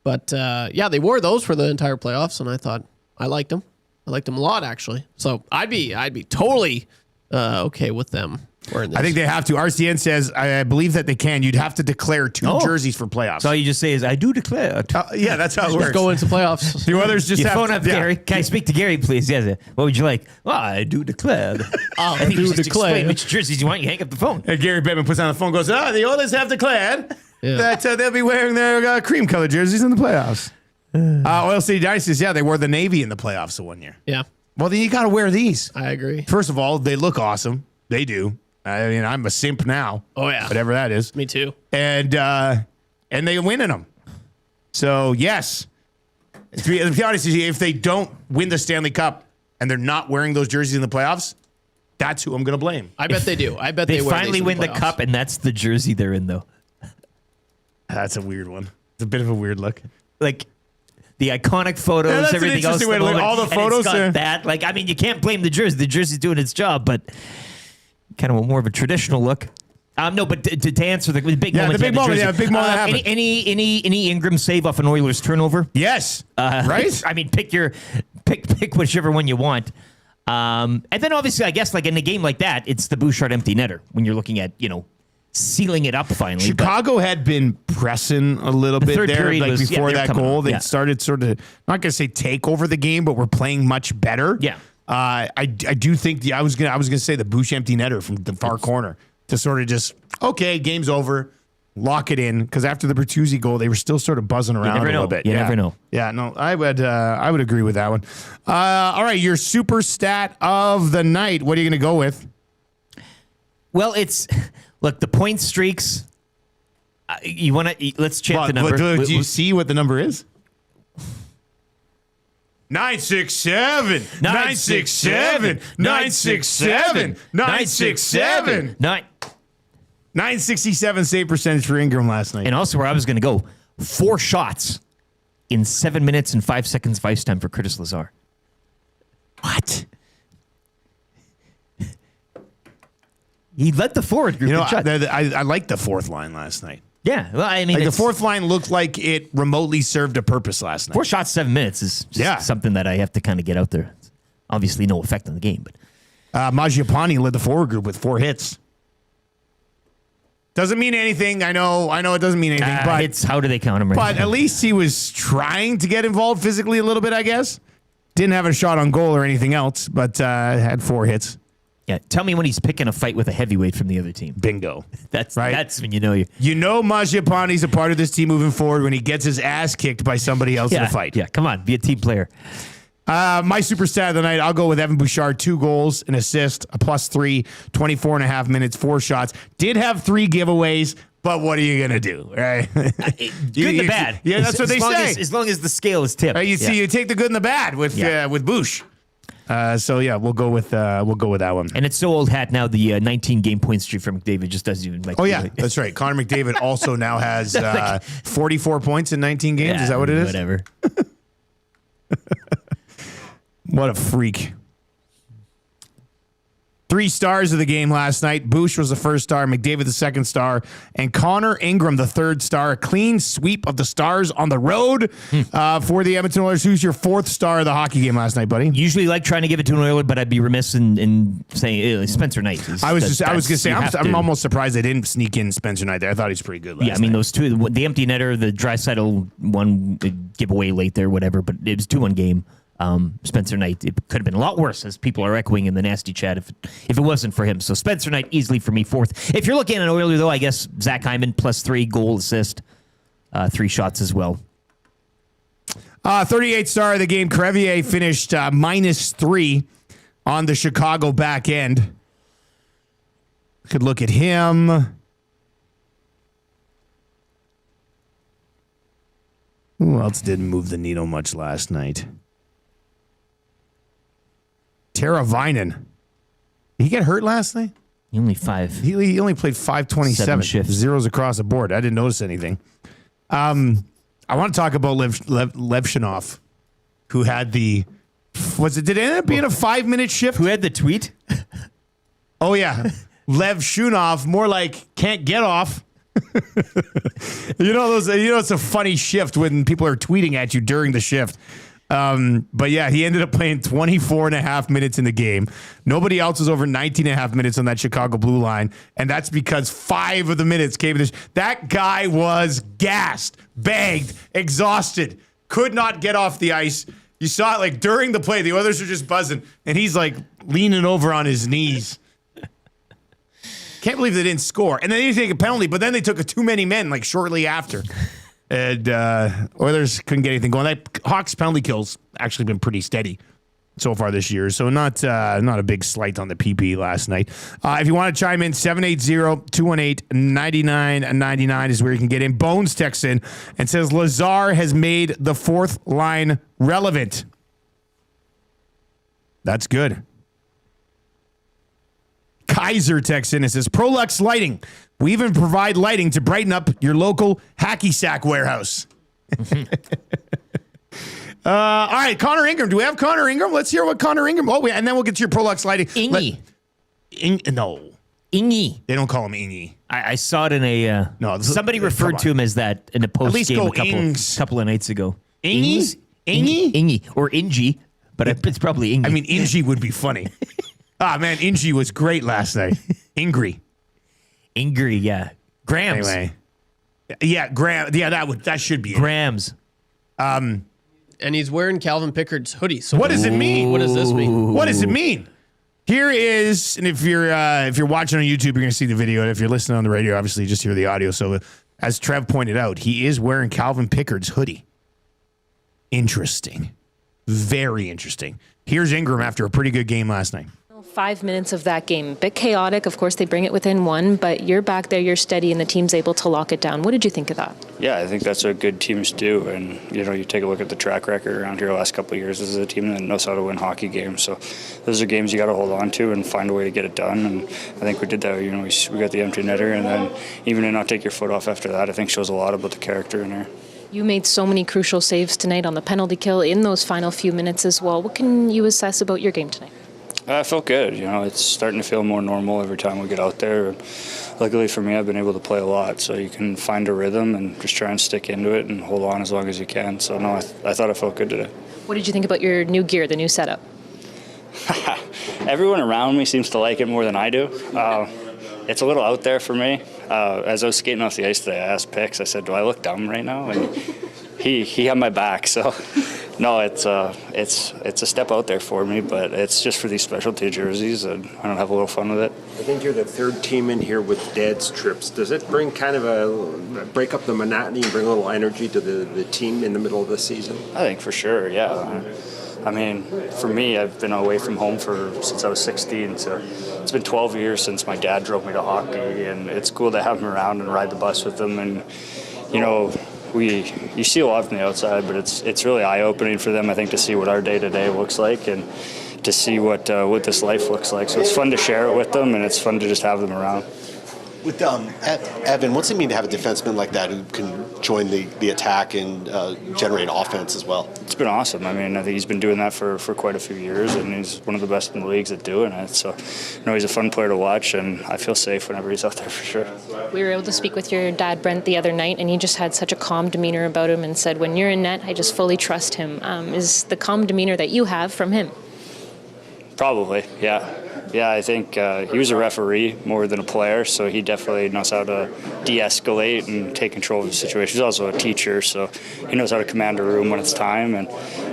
But, yeah, they wore those for the entire playoffs, and I thought I liked them. I liked them a lot, actually. So I'd be totally okay with them wearing this. I think they have to. RCN says, I believe that they can. You'd have to declare 2 jerseys for playoffs. So all you just say is, I do declare. Yeah, that's how it works. Go into playoffs. Do others just have phone up, Gary? Can I speak to Gary, please? Yes. What would you like? Well, I do declare. I do declare. Which jerseys you want. You hang up the phone. And Gary Bettman puts on the phone and goes, the Oilers have declared that they'll be wearing their cream-colored jerseys in the playoffs. Oil City Dynasty says, they wore the Navy in the playoffs the one year. Yeah. Well, then you got to wear these. I agree. First of all, they look awesome. They do. I mean, I'm a simp now. Oh, yeah. Whatever that is. Me too. And they win in them. So, yes. To be honest with you, if they don't win the Stanley Cup and they're not wearing those jerseys in the playoffs, that's who I'm going to blame. I bet they do. I bet they finally win the cup, and that's the jersey they're in, though. That's a weird one. It's a bit of a weird look. Like... The iconic photos, everything else. Way to look. All the photos there. That, like, I mean, you can't blame the jersey. The jersey's doing its job, but kind of more of a traditional look. No, but to answer the big moment, big moment that happened. Any Ingram save off an Oilers turnover? Yes, right. I mean, pick whichever one you want. And then obviously, I guess like in a game like that, it's the Bouchard empty netter when you're looking at sealing it up finally. Chicago had been pressing a little bit third there, period like was- before they were that coming goal. on. They Yeah. started sort of, not going to say take over the game, but we're playing much better. Yeah. I do think I was gonna say the Bush empty netter from the far corner to sort of just, okay, game's over, lock it in, because after the Bertuzzi goal, they were still sort of buzzing around never a little know. bit. You never know. Yeah, no, I would agree with that one. All right, your super stat of the night. What are you going to go with? Well, look, the point streaks. You want to? Let's check the number. Do you see what the number is? 967 967 967 967 967 save percentage for Ingram last night. And also where I was going to go, 4 shots in 7 minutes and 5 seconds of ice time for Curtis Lazar. What? He led the forward group. You know, in shots. I liked the fourth line last night. Yeah, well, I mean, Like the fourth line looked like it remotely served a purpose last night. 4 shots, 7 minutes is just something that I have to kind of get out there. Obviously, no effect on the game, but Mangiapane led the forward group with 4 hits. Doesn't mean anything. I know it doesn't mean anything. But it's how do they count him? Right But now? at least he was trying to get involved physically a little bit, I guess. Didn't have a shot on goal or anything else, but had 4 hits. Yeah, tell me when he's picking a fight with a heavyweight from the other team. Bingo. That's right. That's when you know you. You know Mangiapane's a part of this team moving forward when he gets his ass kicked by somebody else in a fight. Yeah, come on, be a team player. My super stat of the night, I'll go with Evan Bouchard, 2 goals, an assist, a +3, 24 and a half minutes, 4 shots. Did have 3 giveaways, but what are you going to do, right? Good and the bad. Yeah, that's what they say. As long as the scale is tipped. You take the good and the bad with Bouch. So yeah, we'll go with that one. And it's so old hat now. The 19 game point streak for McDavid just doesn't even make. Oh yeah, that's right. Connor McDavid also now has 44 points in 19 games. Yeah, is that what it is? Whatever. What a freak. 3 stars of the game last night. Bush was the first star, McDavid the second star, and Connor Ingram the third star. A clean sweep of the stars on the road for the Edmonton Oilers. Who's your 4th star of the hockey game last night, buddy? Usually like trying to give it to an Oiler, but I'd be remiss in saying Spencer Knight. I was going to say, I'm almost surprised they didn't sneak in Spencer Knight there. I thought he was pretty good last night. I mean, those 2, the empty netter, the Draisaitl one giveaway late there, whatever, but it was 2-1 game. Spencer Knight, it could have been a lot worse, as people are echoing in the nasty chat if it wasn't for him. So Spencer Knight easily for me 4th. If you're looking at an Oiler, though, I guess Zach Hyman +3, goal, assist, 3 shots as well. 38th star of the game, Crevier finished -3 on the Chicago back end. Could look at him. Who else didn't move the needle much last night? Tara Vinen. Did he get hurt last night? He only 5. He only played 527 shifts. Zeros across the board. I didn't notice anything. I want to talk about Levshinov, who had did it end up being a 5-minute shift? Who had the tweet? Oh, yeah. Lev Shunov, more like can't get off. It's a funny shift when people are tweeting at you during the shift. But yeah, he ended up playing 24 and a half minutes in the game. Nobody else was over 19 and a half minutes on that Chicago blue line. And that's because 5 of the minutes came in. That guy was gassed, bagged, exhausted, could not get off the ice. You saw it like during the play, the others were just buzzing and he's like leaning over on his knees. Can't believe they didn't score. And then they didn't take a penalty, but then they took a too many men like shortly after. And Oilers couldn't get anything going. That Hawks penalty kills actually been pretty steady so far this year. So not a big slight on the PP last night. If you want to chime in, 780-218-9999 is where you can get in. Bones texts in and says Lazar has made the 4th line relevant. That's good. Kaiser texts in and says, Prolux Lighting. We even provide lighting to brighten up your local hacky sack warehouse. All right, Connor Ingram. Do we have Connor Ingram? Let's hear what Connor Ingram. And then we'll get to your Prolux Lighting. Ingy. No. Ingy. They don't call him Ingy. I saw it in a... no, somebody referred to him as that in a post game a couple of nights ago. Ingy? Ingy. Or Ingy, but it's probably Ingy. I mean, Ingy would be funny. Man, Ingy was great last night. Ingry. Ingrid, yeah. Grams. Anyway. Yeah, that should be it. Grams. And he's wearing Calvin Pickard's hoodie. So what does it mean? What does this mean? What does it mean? Here is, and if you're watching on YouTube, you're going to see the video. And if you're listening on the radio, obviously you just hear the audio. So as Trev pointed out, he is wearing Calvin Pickard's hoodie. Interesting. Very interesting. Here's Ingram after a pretty good game last night. 5 minutes of that game, a bit chaotic. Of course, they bring it within one, but you're back there, you're steady, and the team's able to lock it down. What did you think of that? Yeah, I think that's what good teams do. And, you take a look at the track record around here the last couple of years. This is a team that knows how to win hockey games. So those are games you got to hold on to and find a way to get it done. And I think we did that. We got the empty netter, and then even to not take your foot off after that, I think shows a lot about the character in there. You made so many crucial saves tonight on the penalty kill in those final few minutes as well. What can you assess about your game tonight? I felt good. It's starting to feel more normal every time we get out there. Luckily for me, I've been able to play a lot, so you can find a rhythm and just try and stick into it and hold on as long as you can. So, no, I thought I felt good today. What did you think about your new gear, the new setup? Everyone around me seems to like it more than I do. It's a little out there for me. As I was skating off the ice today, I asked Pix, I said, do I look dumb right now? And he had my back, so... No, it's a step out there for me, but it's just for these specialty jerseys, and I don't have a little fun with it. I think you're the third team in here with dad's trips. Does it bring kind of break up the monotony and bring a little energy to the team in the middle of the season? I think for sure, yeah. I mean, for me, I've been away from home since I was 16, so it's been 12 years since my dad drove me to hockey, and it's cool to have him around and ride the bus with him, and you see a lot from the outside, but it's really eye-opening for them, I think, to see what our day-to-day looks like and to see what this life looks like. So it's fun to share it with them, and it's fun to just have them around. With Evan, what's it mean to have a defenseman like that who can join the attack and generate offense as well? It's been awesome. I mean, I think he's been doing that for quite a few years, and he's one of the best in the leagues at doing it. So, he's a fun player to watch, and I feel safe whenever he's out there for sure. We were able to speak with your dad, Brent, the other night, and he just had such a calm demeanor about him and said, when you're in net, I just fully trust him. Is the calm demeanor that you have from him? Probably, yeah. Yeah, I think he was a referee more than a player, so he definitely knows how to de-escalate and take control of the situation. He's also a teacher, so he knows how to command a room when it's time. And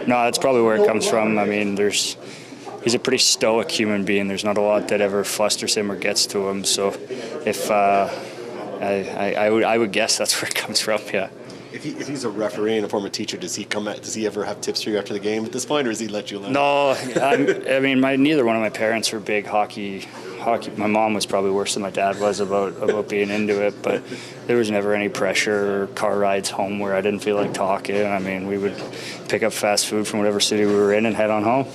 no, that's probably where it comes from. I mean, he's a pretty stoic human being. There's not a lot that ever flusters him or gets to him. So if I would guess that's where it comes from, yeah. If he's a referee and a former teacher, does he ever have tips for you after the game at this point, or does he let you learn? No, I mean, neither one of my parents were big hockey. My mom was probably worse than my dad was about being into it, but there was never any pressure or car rides home where I didn't feel like talking. I mean, we would pick up fast food from whatever city we were in and head on home.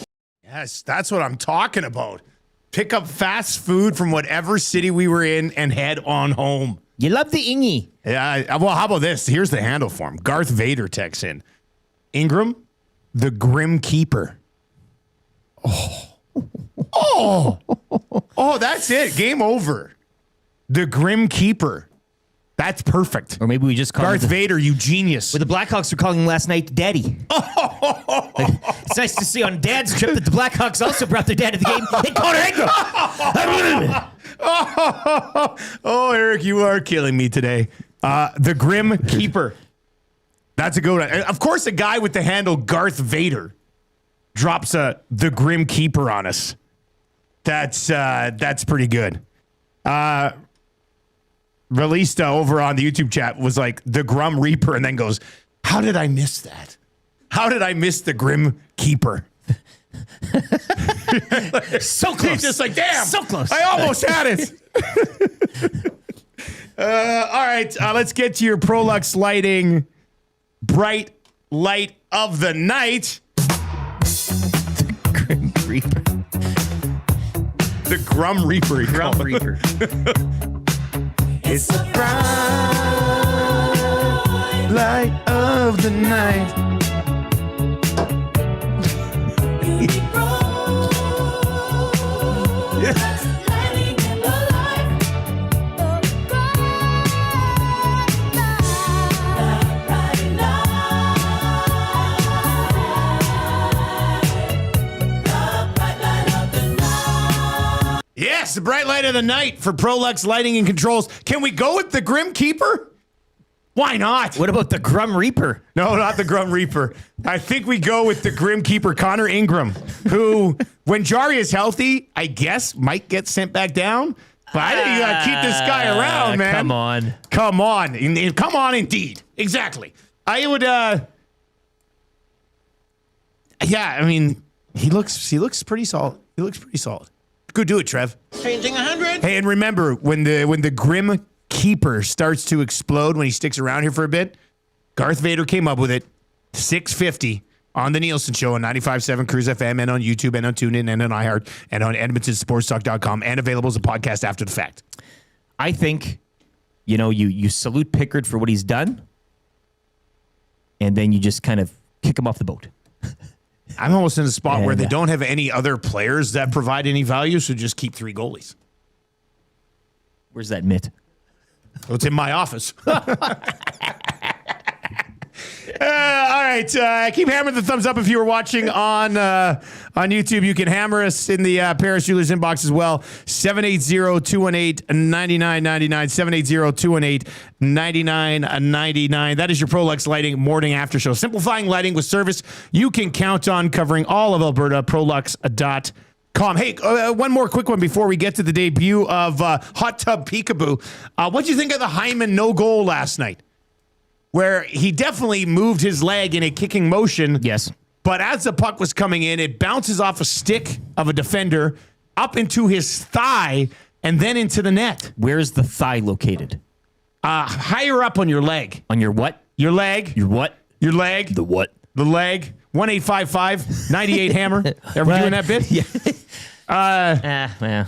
Yes, that's what I'm talking about. Pick up fast food from whatever city we were in and head on home. You love the Ingy. Yeah. Well, how about this? Here's the handle for him. Garth Vader texts in. Ingram, the Grim Keeper. Oh, that's it. Game over. The Grim Keeper. That's perfect. Or maybe we just call Garth Vader, you genius. Well, the Blackhawks were calling him last night Daddy. It's nice to see on Dad's trip that the Blackhawks also brought their dad to the game. They called her Ingram. Oh, Eric, you are killing me today. The Grim Keeper. That's a good one. Of course, a guy with the handle Garth Vader drops the Grim Keeper on us. That's pretty good. Released over on the YouTube chat was like the Grum Reaper, and then goes, "How did I miss that? How did I miss the Grim Keeper?" So close. He's just like, damn, so close. I almost had it. All right, let's get to your Prolux Lighting bright light of the night. The Grim Reaper. The Grum Reaper. Grum Reaper. It's a bright light of the night. Yes, the bright light of the night for Prolux Lighting and Controls. Can we go with the Grim Keeper? Why not? What about the Grum Reaper? No, not the Grum Reaper. I think we go with the Grim Keeper, Connor Ingram, who, when Jari is healthy, I guess might get sent back down. But I think you got to keep this guy around, man. Come on. Come on. Come on, indeed. Exactly. I would, yeah, I mean, he looks pretty solid. He looks pretty solid. Go do it, Trev. Changing 100. Hey, and remember, when the Grim Keeper starts to explode when he sticks around here for a bit, Garth Vader came up with it. 6:50 on the Nielson Show on 95.7 Cruise FM and on YouTube and on TuneIn and on iHeart and on EdmontonSportsTalk.com and available as a podcast after the fact. I think, you salute Pickard for what he's done, and then you just kind of kick him off the boat. I'm almost in a spot where they don't have any other players that provide any value, so just keep 3 goalies. Where's that mitt? Well, it's in my office. All right. Keep hammering the thumbs up if you were watching on YouTube. You can hammer us in the Paris Jewelers inbox as well. 780-218-9999. 780-218-9999. That is your Prolux Lighting morning after show. Simplifying lighting with service you can count on, covering all of Alberta. Prolux.com. Hey, one more quick one before we get to the debut of Hot Tub Peekaboo. What do you think of the Hyman no goal last night? Where he definitely moved his leg in a kicking motion. Yes. But as the puck was coming in, it bounces off a stick of a defender up into his thigh and then into the net. Where's the thigh located? Higher up on your leg. On your what? Your leg. Your what? Your leg. The what? The leg. 1-855-98 hammer. Ever doing that bit? Yeah. Yeah.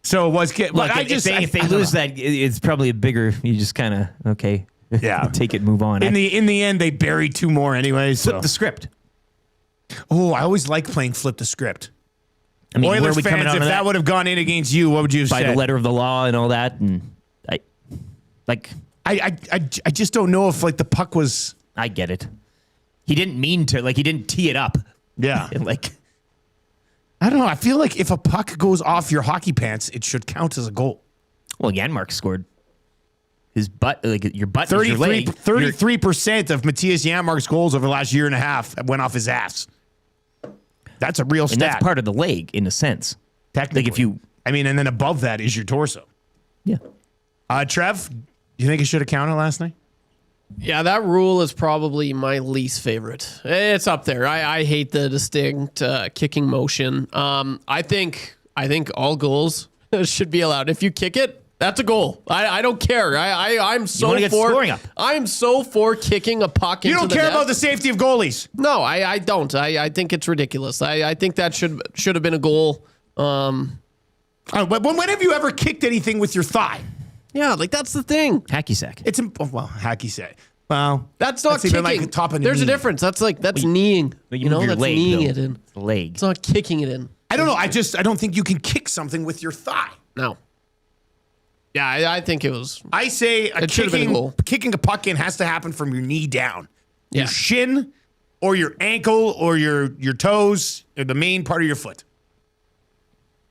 So it was. Look, if they lose that, it's probably a bigger. You just kind of okay. Yeah. Take it, move on. In the end, they buried 2 more anyways. Flip the script. Oh, I always like playing flip the script. I mean, Oilers fans, if that would have gone in against you, what would you have said? By the letter of the law and all that, and I just don't know if the puck was. I get it. He didn't mean to. He didn't tee it up. Yeah. I don't know. I feel like if a puck goes off your hockey pants, it should count as a goal. Well, Janmark scored. His butt, your butt, 33% of Matthias Janmark's goals over the last year and a half went off his ass. That's a real stat. And that's part of the leg, in a sense. Technically. And then above that is your torso. Yeah. Trev, do you think it should have counted last night? Yeah, that rule is probably my least favorite. It's up there. I hate the distinct kicking motion. I think all goals should be allowed. If you kick it, that's a goal. I don't care. I'm so for scoring up. I'm so for kicking a puck into the net. You don't care about the safety of goalies. No, I don't. I think it's ridiculous. I think that should have been a goal. When have you ever kicked anything with your thigh? Yeah, that's the thing. Hacky sack. It's hacky sack. Well, that's not kicking. Top of There's knee. a difference. That's kneeing. That's kneeing it in. The leg. It's not kicking it in. I don't know. I don't think you can kick something with your thigh. No. Yeah, I think it was. I say kicking a puck in has to happen from your knee down. Yeah. Your shin or your ankle or your toes or the main part of your foot.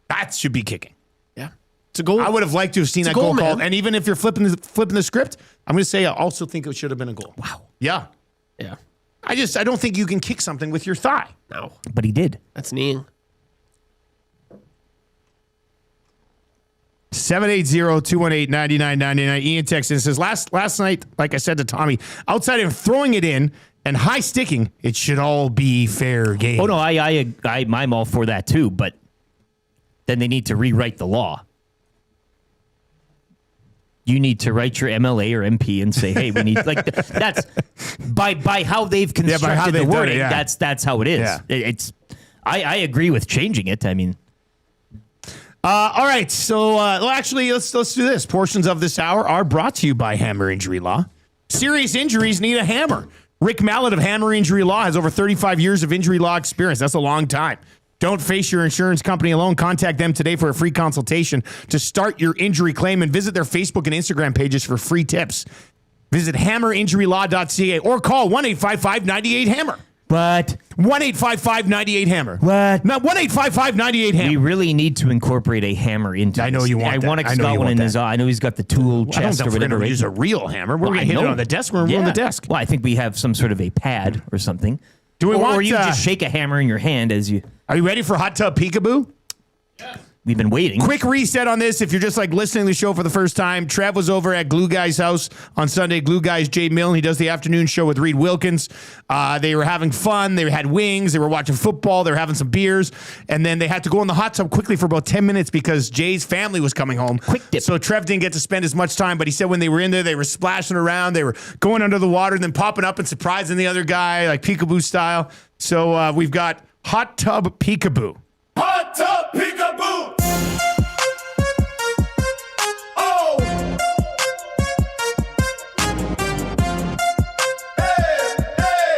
That should be kicking. Yeah. It's a goal. I would have liked to have seen that goal called. Man. And even if you're flipping the script, I'm going to say I also think it should have been a goal. Wow. Yeah. Yeah. I don't think you can kick something with your thigh. No. But he did. That's kneeing. 780-218-9999. Ian texts and says, last night, like I said to Tommy, outside of throwing it in and high sticking, it should all be fair game. Oh, no, I'm all for that too, but then they need to rewrite the law. You need to write your MLA or MP and say, hey, we need, that's by how they've constructed the wording, that's how it is. Yeah. I agree with changing it. All right, so actually, let's do this. Portions of this hour are brought to you by Hammer Injury Law. Serious injuries need a hammer. Rick Mallett of Hammer Injury Law has over 35 years of injury law experience. That's a long time. Don't face your insurance company alone. Contact them today for a free consultation to start your injury claim and visit their Facebook and Instagram pages for free tips. Visit hammerinjurylaw.ca or call 1-855-98-HAMMER. But 1-855-98-HAMMER. What? No, 1-855-98-HAMMER. We really need to incorporate a hammer into I know this. you want that. Ironic I know you got one want in that. his eye. I know he's got the tool I don't chest know or if we're whatever. going to right? use a real hammer. We're going to hit it on the desk. We're on the desk. Well, I think we have some sort of a pad or something. Do we want? Or you just shake a hammer in your hand as you. Are you ready for Hot Tub Peekaboo? We've been waiting. Quick reset on this. If you're just like listening to the show for the first time, Trev was over at Glue Guy's house on Sunday. Glue Guy's Jay Milne. He does the afternoon show with Reed Wilkins. They were having fun. They had wings. They were watching football. They were having some beers. And then they had to go in the hot tub quickly for about 10 minutes because Jay's family was coming home. Quick dip. So Trev didn't get to spend as much time, but he said when they were in there, they were splashing around. They were going under the water and then popping up and surprising the other guy, like peekaboo style. So we've got Hot Tub Peekaboo. Hot Tub Peekaboo! Oh! Hey, hey!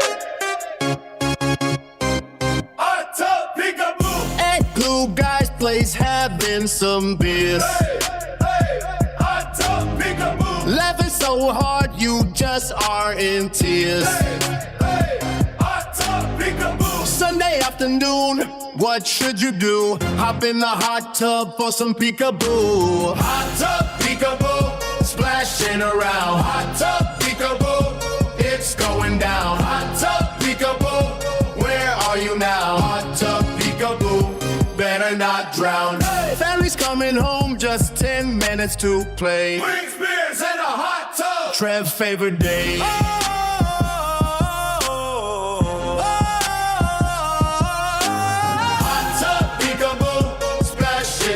Hot Tub Peekaboo! At Glue Guy's place having some beers. Hey, hey! Hot Tub Peekaboo! Laughing so hard you just are in tears. Hey, hey! Hot Tub Peekaboo! Sunday afternoon, what should you do? Hop in the hot tub for some peekaboo. Hot Tub Peekaboo! Splashing around. Hot Tub Peekaboo! It's going down. Hot Tub Peekaboo! Where are you now? Hot Tub Peekaboo! Better not drown. Hey! Family's coming home, just 10 minutes to play. Wings, beers, and a hot tub! Trev's favorite day.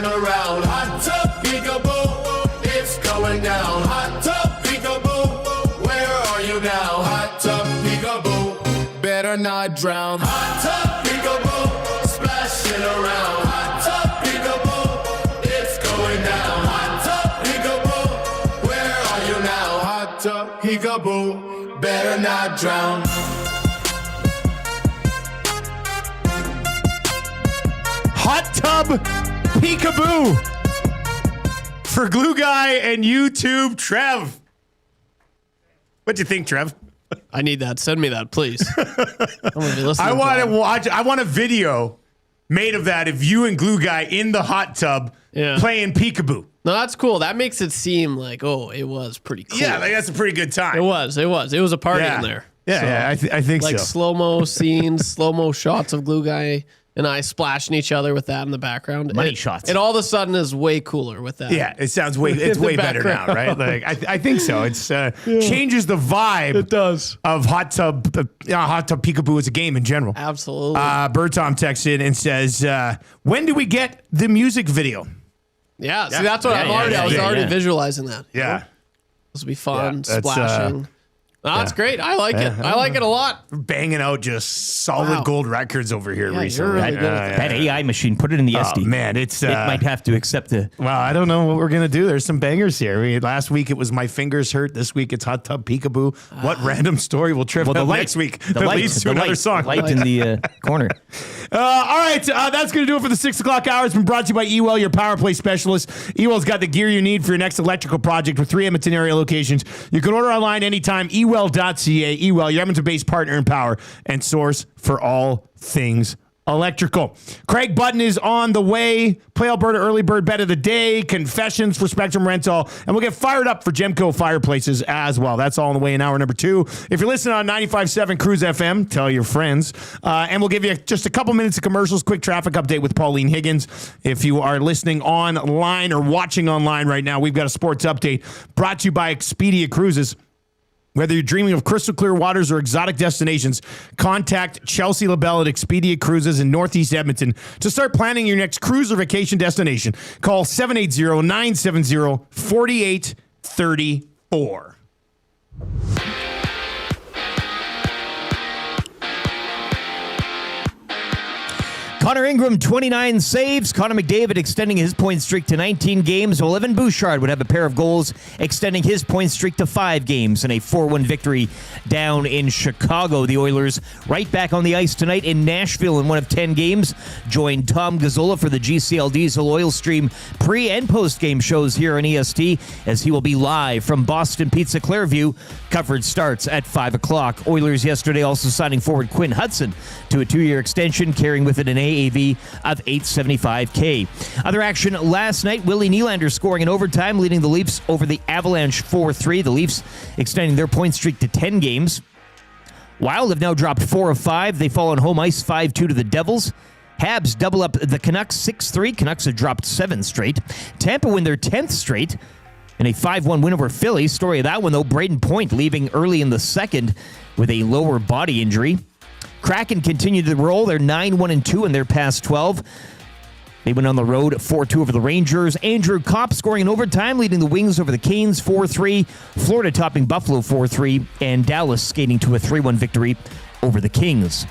Around. Hot Tub Peekaboo, It's going down. Hot Tub Peekaboo, Where are you now? Hot Tub Peekaboo, Better not drown. Hot Tub Peekaboo, Splashing around. Hot Tub Peekaboo, It's going down. Hot Tub Peekaboo, Where are you now? Hot Tub Peekaboo, Better not drown. Hot Tub Peekaboo for Glue Guy and YouTube Trev. What'd you think, Trev? I need that. Send me that, please. I'm gonna be listening I to want that. to watch. I want a video made of that of you and Glue Guy in the hot tub playing peekaboo. No, that's cool. That makes it seem like, oh, it was pretty cool. Yeah, like that's a pretty good time. It was. It was a party in there. Yeah, So, I think like so. slow-mo scenes, slow-mo shots of Glue Guy and I splashing each other with that in the background. Money shots. It all of a sudden is way cooler with that. Yeah, it sounds way. It's In the way better now, right? background. Like I think so. It's changes the vibe. It does. Of hot tub peekaboo as a game in general. Absolutely. Bird Tom texts in and says, "When do we get the music video?" Yeah, see, that's what I was already visualizing that. Yeah. This will be fun, Yeah, that's, splashing. That's great. I like it. I like it a lot. Banging out just solid gold records over here Yeah, recently. you're really good at That AI machine, put it in the SD. Man, it's it might have to accept the. Well, I don't know what we're gonna do. There's some bangers here. Last week it was My Fingers Hurt. This week it's Hot Tub Peekaboo. What random story will Trev have next week that leads to another song? Light in the corner. All right, that's going to do it for the 6 o'clock hour. It's been brought to you by Ewell, your power play specialist. Ewell's got the gear you need for your next electrical project with 3 Edmonton area locations. You can order online anytime, ewell.ca. Ewell, your Edmonton-based partner in power and source for all things electrical. Craig Button is on the way. Play Alberta Early Bird Bet of the Day, confessions for Spectrum Rental, and we'll get fired up for Gemco Fireplaces as well. That's all on the way in hour number 2. If you're listening on 95.7 Cruise FM, tell your friends. And we'll give you just a couple minutes of commercials, quick traffic update with Pauline Higgins. If you are listening online or watching online right now, we've got a sports update brought to you by Expedia Cruises. Whether you're dreaming of crystal clear waters or exotic destinations, contact Chelsea LaBelle at Expedia Cruises in Northeast Edmonton to start planning your next cruise or vacation destination. Call 780-970-4834. Connor Ingram, 29 saves. Connor McDavid extending his point streak to 19 games, while Evan Bouchard would have a pair of goals, extending his point streak to 5 games in a 4-1 victory down in Chicago. The Oilers right back on the ice tonight in Nashville in one of 10 games. Join Tom Gazzola for the GCL Diesel Oil Stream pre- and post-game shows here on EST, as he will be live from Boston Pizza Clairview. Coverage starts at 5 o'clock. Oilers yesterday also signing forward Quinn Hudson to a 2-year extension, carrying with it an AAV of $875K. Other action last night, Willie Nylander scoring in overtime, leading the Leafs over the Avalanche 4-3. The Leafs extending their point streak to 10 games. Wild have now dropped 4 of 5. They fall on home ice 5-2 to the Devils. Habs double up the Canucks 6-3. Canucks have dropped 7 straight. Tampa win their 10th straight in a 5-1 win over Philly. Story of that one, though, Braden Point leaving early in the second with a lower body injury. Kraken continued to roll. They're 9-1-2 in their past 12. They went on the road 4-2 over the Rangers. Andrew Kopp scoring in overtime, leading the Wings over the Canes 4-3. Florida topping Buffalo 4-3. And Dallas skating to a 3-1 victory over the Kings.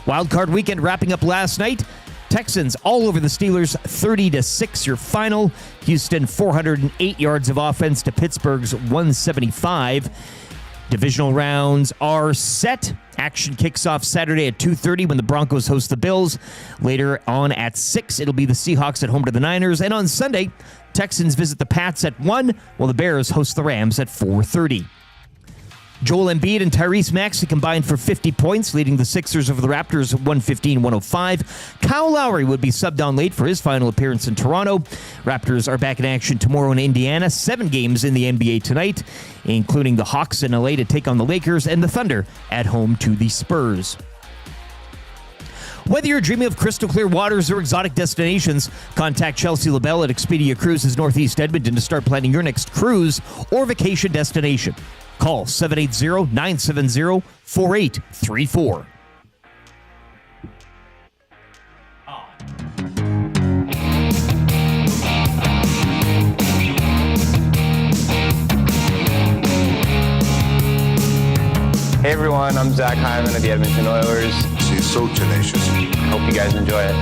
Wildcard weekend wrapping up last night. Texans all over the Steelers, 30-6 your final. Houston 408 yards of offense to Pittsburgh's 175. Divisional rounds are set. Action kicks off Saturday at 2:30 when the Broncos host the Bills. Later on at 6, it'll be the Seahawks at home to the Niners. And on Sunday, Texans visit the Pats at 1, while the Bears host the Rams at 4:30. Joel Embiid and Tyrese Maxey combined for 50 points, leading the Sixers over the Raptors 115-105. Kyle Lowry would be subbed on late for his final appearance in Toronto. Raptors are back in action tomorrow in Indiana. 7 games in the NBA tonight, including the Hawks in LA to take on the Lakers and the Thunder at home to the Spurs. Whether you're dreaming of crystal clear waters or exotic destinations, contact Chelsea LaBelle at Expedia Cruises Northeast Edmonton to start planning your next cruise or vacation destination. Call 780-970-4834. Hey everyone, I'm Zach Hyman of the Edmonton Oilers. She's so tenacious. Hope you guys enjoy it.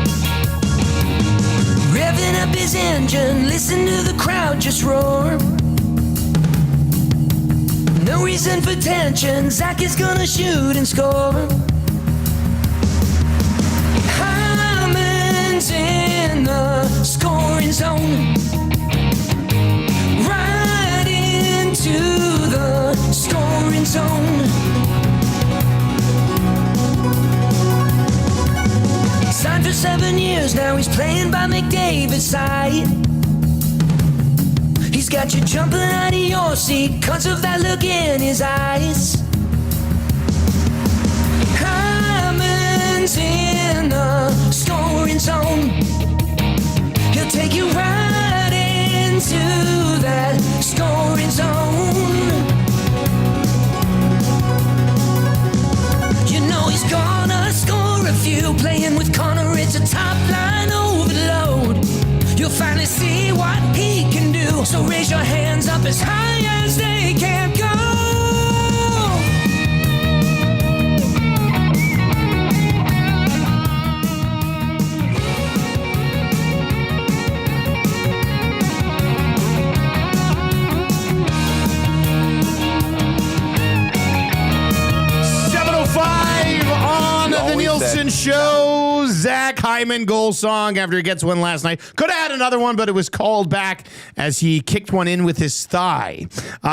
Revving up his engine, listen to the crowd just roar. No reason for tension, Zach is gonna shoot and score. Hyman's in the scoring zone. Right into the scoring zone. Signed for 7 years, now he's playing by McDavid's side. He's got you jumping out of your seat 'cause of that look in his eyes. Hyman's in the scoring zone. He'll take you right into that scoring zone. You know he's gonna score a few. Playing with Connor, it's a top line overload. You'll finally see what he can do. So raise your hands up as high as they can go. 7:05 on the Nielson Show. Zach Hyman goal song after he gets one last night. Could have had another one, but it was called back as he kicked one in with his thigh.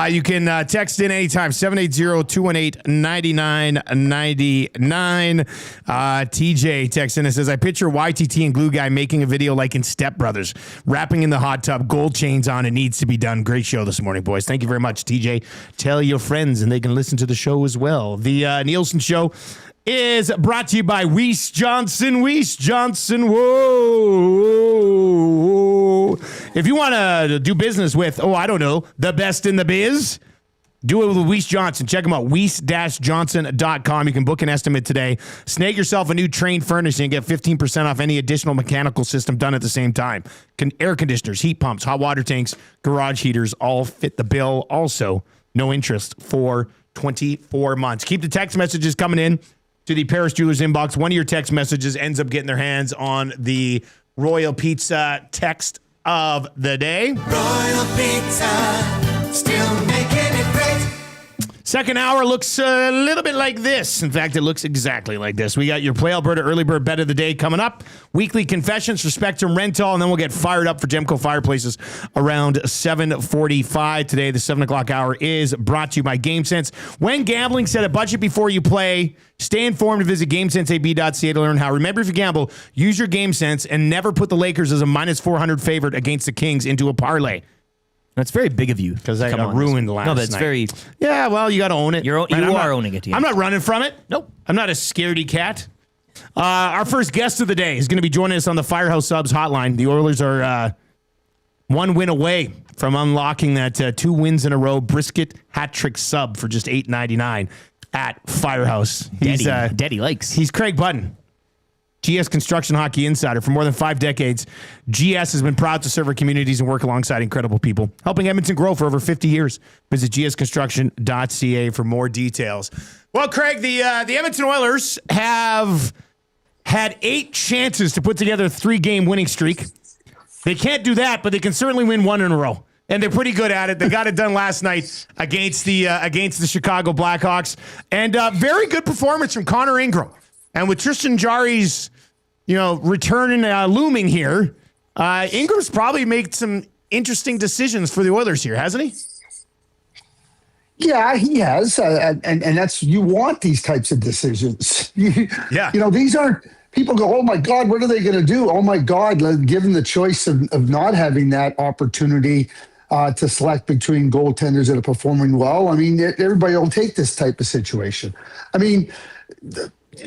You can text in anytime, 780-218-9999. TJ texts in and says, I picture YTT and Glue Guy making a video like in Step Brothers, rapping in the hot tub, gold chains on. It needs to be done. Great show this morning, boys. Thank you very much, TJ. Tell your friends and they can listen to the show as well. The Nielson Show is brought to you by Weiss Johnson. Weiss Johnson. Whoa. If you want to do business with, I don't know, the best in the biz, do it with Weiss Johnson. Check them out, weiss-johnson.com. You can book an estimate today. Snag yourself a new Train furnishing and get 15% off any additional mechanical system done at the same time. Air conditioners, heat pumps, hot water tanks, garage heaters, all fit the bill. Also, no interest for 24 months. Keep the text messages coming in. to the Paris Jewelers inbox. One of your text messages ends up getting their hands on the Royal Pizza text of the day. Royal Pizza, still making it great. Second hour looks a little bit like this. In fact, it looks exactly like this. We got your Play Alberta Early Bird Bet of the Day coming up. Weekly confessions for Spectrum Rental, and then we'll get fired up for Gemco Fireplaces around 7:45 today. The 7 o'clock hour is brought to you by GameSense. When gambling, set a budget before you play. Stay informed and visit GameSenseAB.ca to learn how. Remember, if you gamble, use your GameSense and never put the Lakers as a minus 400 favorite against the Kings into a parlay. That's very big of you. Because I got ruined last night. No, that's very... Yeah, well, you got to own it. You are owning it. Yeah. I'm not running from it. Nope. I'm not a scaredy cat. Our first guest of the day is going to be joining us on the Firehouse Subs hotline. The Oilers are one win away from unlocking that 2 wins in a row brisket hat trick sub for just $8.99 at Firehouse. Daddy likes. He's Craig Button, GS Construction Hockey Insider. For more than 5 decades, GS has been proud to serve our communities and work alongside incredible people, helping Edmonton grow for over 50 years. Visit gsconstruction.ca for more details. Well, Craig, the Edmonton Oilers have had 8 chances to put together a 3-game winning streak. They can't do that, but they can certainly win 1 in a row. And they're pretty good at it. They got it done last night against the Chicago Blackhawks. And very good performance from Connor Ingram. And with Tristan Jarry's return and looming here, Ingram's probably made some interesting decisions for the Oilers here, hasn't he? Yeah, he has. And that's, you want these types of decisions. Yeah. These aren't, people go, oh my God, what are they going to do? Oh my God, give them the choice of not having that opportunity to select between goaltenders that are performing well. I mean, everybody will take this type of situation. I mean,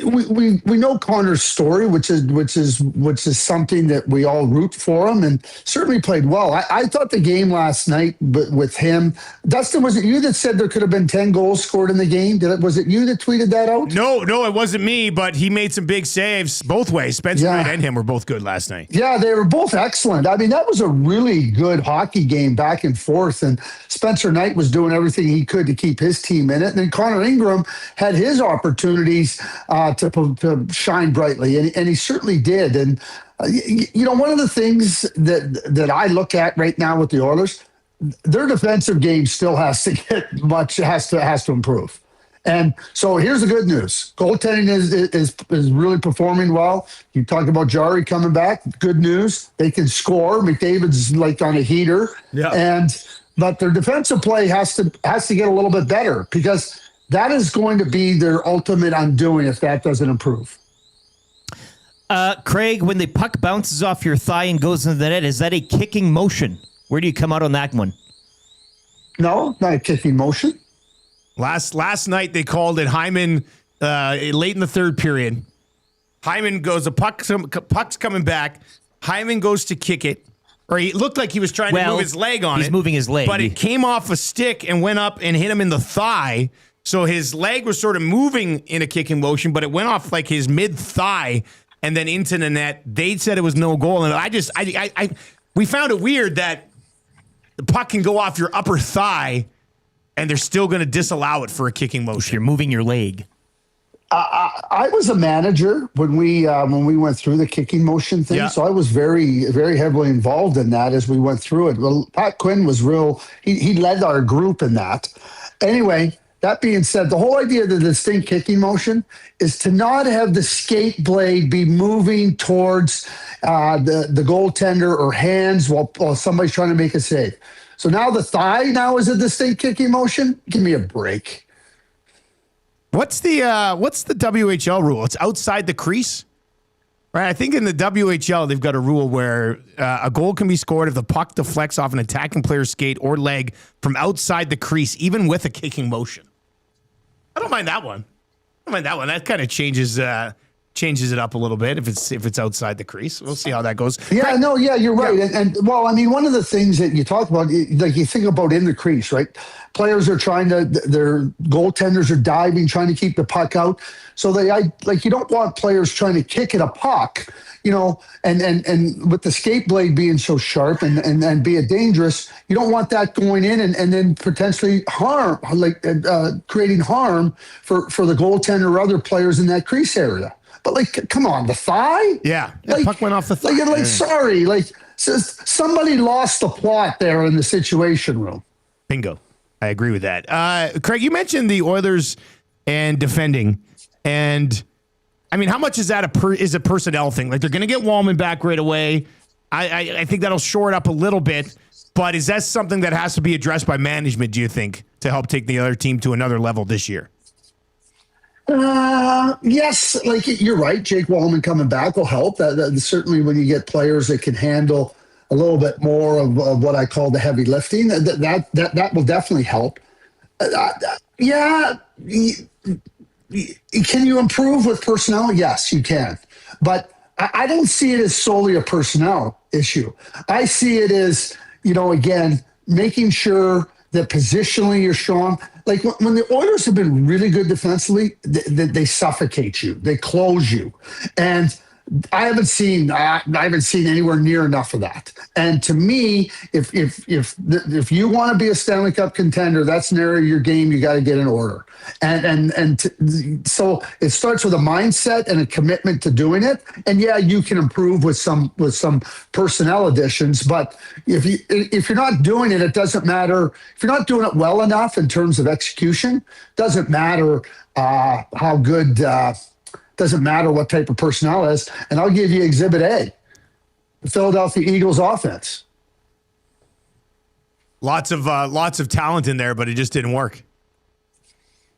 we know Connor's story, which is something that we all root for him, and certainly played well. I thought the game last night, but with him, Dustin, was it you that said there could have been 10 goals scored in the game? Was it you that tweeted that out? No, it wasn't me, but he made some big saves both ways. Spencer Knight and him were both good last night. Yeah, they were both excellent. I mean, that was a really good hockey game back and forth, and Spencer Knight was doing everything he could to keep his team in it. And then Connor Ingram had his opportunities to shine brightly, and he certainly did. And one of the things that I look at right now with the Oilers, their defensive game still has to improve. And so here's the good news: goaltending is really performing well. You talked about Jarry coming back. Good news: they can score. McDavid's like on a heater. Yeah. But their defensive play has to get a little bit better, because that is going to be their ultimate undoing if that doesn't improve. Craig, when the puck bounces off your thigh and goes into the net, is that a kicking motion? Where do you come out on that one? No, not a kicking motion. Last night they called it. Hyman, late in the third period, Hyman goes, puck's coming back. Hyman goes to kick it. Or he looked like he was trying to move his leg on it. He's moving his leg. But it came off a stick and went up and hit him in the thigh. So his leg was sort of moving in a kicking motion, but it went off like his mid-thigh and then into the net. They said it was no goal. And we found it weird that the puck can go off your upper thigh and they're still going to disallow it for a kicking motion. If you're moving your leg. I was a manager when we went through the kicking motion thing, so I was very, very heavily involved in that as we went through it. Well, Pat Quinn was he led our group in that. Anyway, that being said, the whole idea of the distinct kicking motion is to not have the skate blade be moving towards the goaltender or hands while somebody's trying to make a save. So now the thigh is a distinct kicking motion? Give me a break. What's the WHL rule? It's outside the crease, right? I think in the WHL they've got a rule where a goal can be scored if the puck deflects off an attacking player's skate or leg from outside the crease, even with a kicking motion. I don't mind that one. That kind of changes changes it up a little bit if it's outside the crease. We'll see how that goes. Yeah, you're right. And well, I mean, one of the things that you talk about, like you think about in the crease, right? Players are their goaltenders are diving, trying to keep the puck out. So you don't want players trying to kick at a puck, and with the skate blade being so sharp and being dangerous, you don't want that going in and then potentially creating harm for the goaltender or other players in that crease area. But come on, the thigh? Yeah, puck went off the thigh. Sorry, somebody lost the plot there in the Situation Room. Bingo. I agree with that. Craig, you mentioned the Oilers and defending, and I mean, how much is that is a personnel thing? Like they're going to get Wallman back right away. I think that'll shore it up a little bit, but is that something that has to be addressed by management, do you think, to help take the other team to another level this year? Yes, you're right. Jake Wallman coming back will help. That certainly when you get players that can handle a little bit more of what I call the heavy lifting, that will definitely help. Can you improve with personnel? Yes, you can. But I don't see it as solely a personnel issue. I see it as, again, making sure that positionally you're strong. Like when the Oilers have been really good defensively, they suffocate you. They close you. And I haven't seen anywhere near enough of that. And to me, if you want to be a Stanley Cup contender, that's an area of your game you got to get in order. So it starts with a mindset and a commitment to doing it. And yeah, you can improve with some personnel additions. But if you're not doing it, it doesn't matter. If you're not doing it well enough in terms of execution, doesn't matter how good. Doesn't matter what type of personnel it is. And I'll give you Exhibit A, the Philadelphia Eagles offense. Lots of talent in there, but it just didn't work.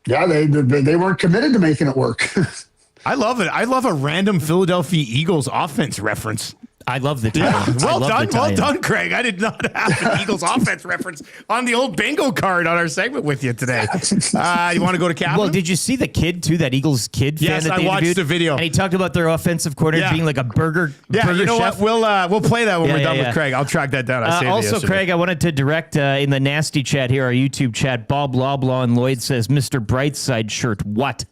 Yeah, they weren't committed to making it work. I love it. I love a random Philadelphia Eagles offense reference. I love the tie-in. Well done, Craig. I did not have the Eagles offense reference on the old bingo card on our segment with you today. You want to go to Captain? Well, did you see the kid too? That Eagles kid fan yes, that they I watched interviewed? the video, and he talked about their offensive coordinator being like a burger. Yeah, burger you know chef. what? We'll play that when we're done with Craig. I'll track that down. Also, Craig, I wanted to direct in the nasty chat here, our YouTube chat. Bob Loblaw and Lloyd says, "Mr. Brightside shirt, what?"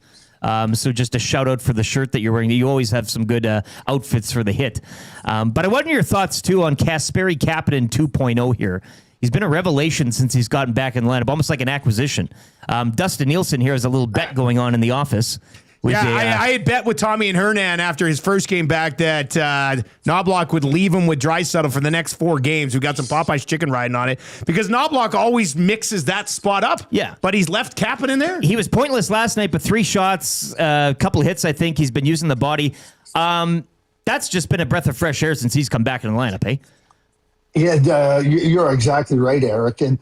So just a shout out for the shirt that you're wearing. You always have some good outfits for the hit. But I want your thoughts too on Kasperi Kapanen 2.0 here. He's been a revelation since he's gotten back in the lineup, almost like an acquisition. Dustin Nielsen here has a little bet going on in the office. I had bet with Tommy and Hernan after his first game back that Knobloch would leave him with Draisaitl for the next 4 games. We got some Popeye's chicken riding on it because Knobloch always mixes that spot up. Yeah. But he's left Kapanen in there. He was pointless last night, but 3 shots, a couple of hits, I think. He's been using the body. That's just been a breath of fresh air since he's come back in the lineup, eh? Yeah, you're exactly right, Eric. And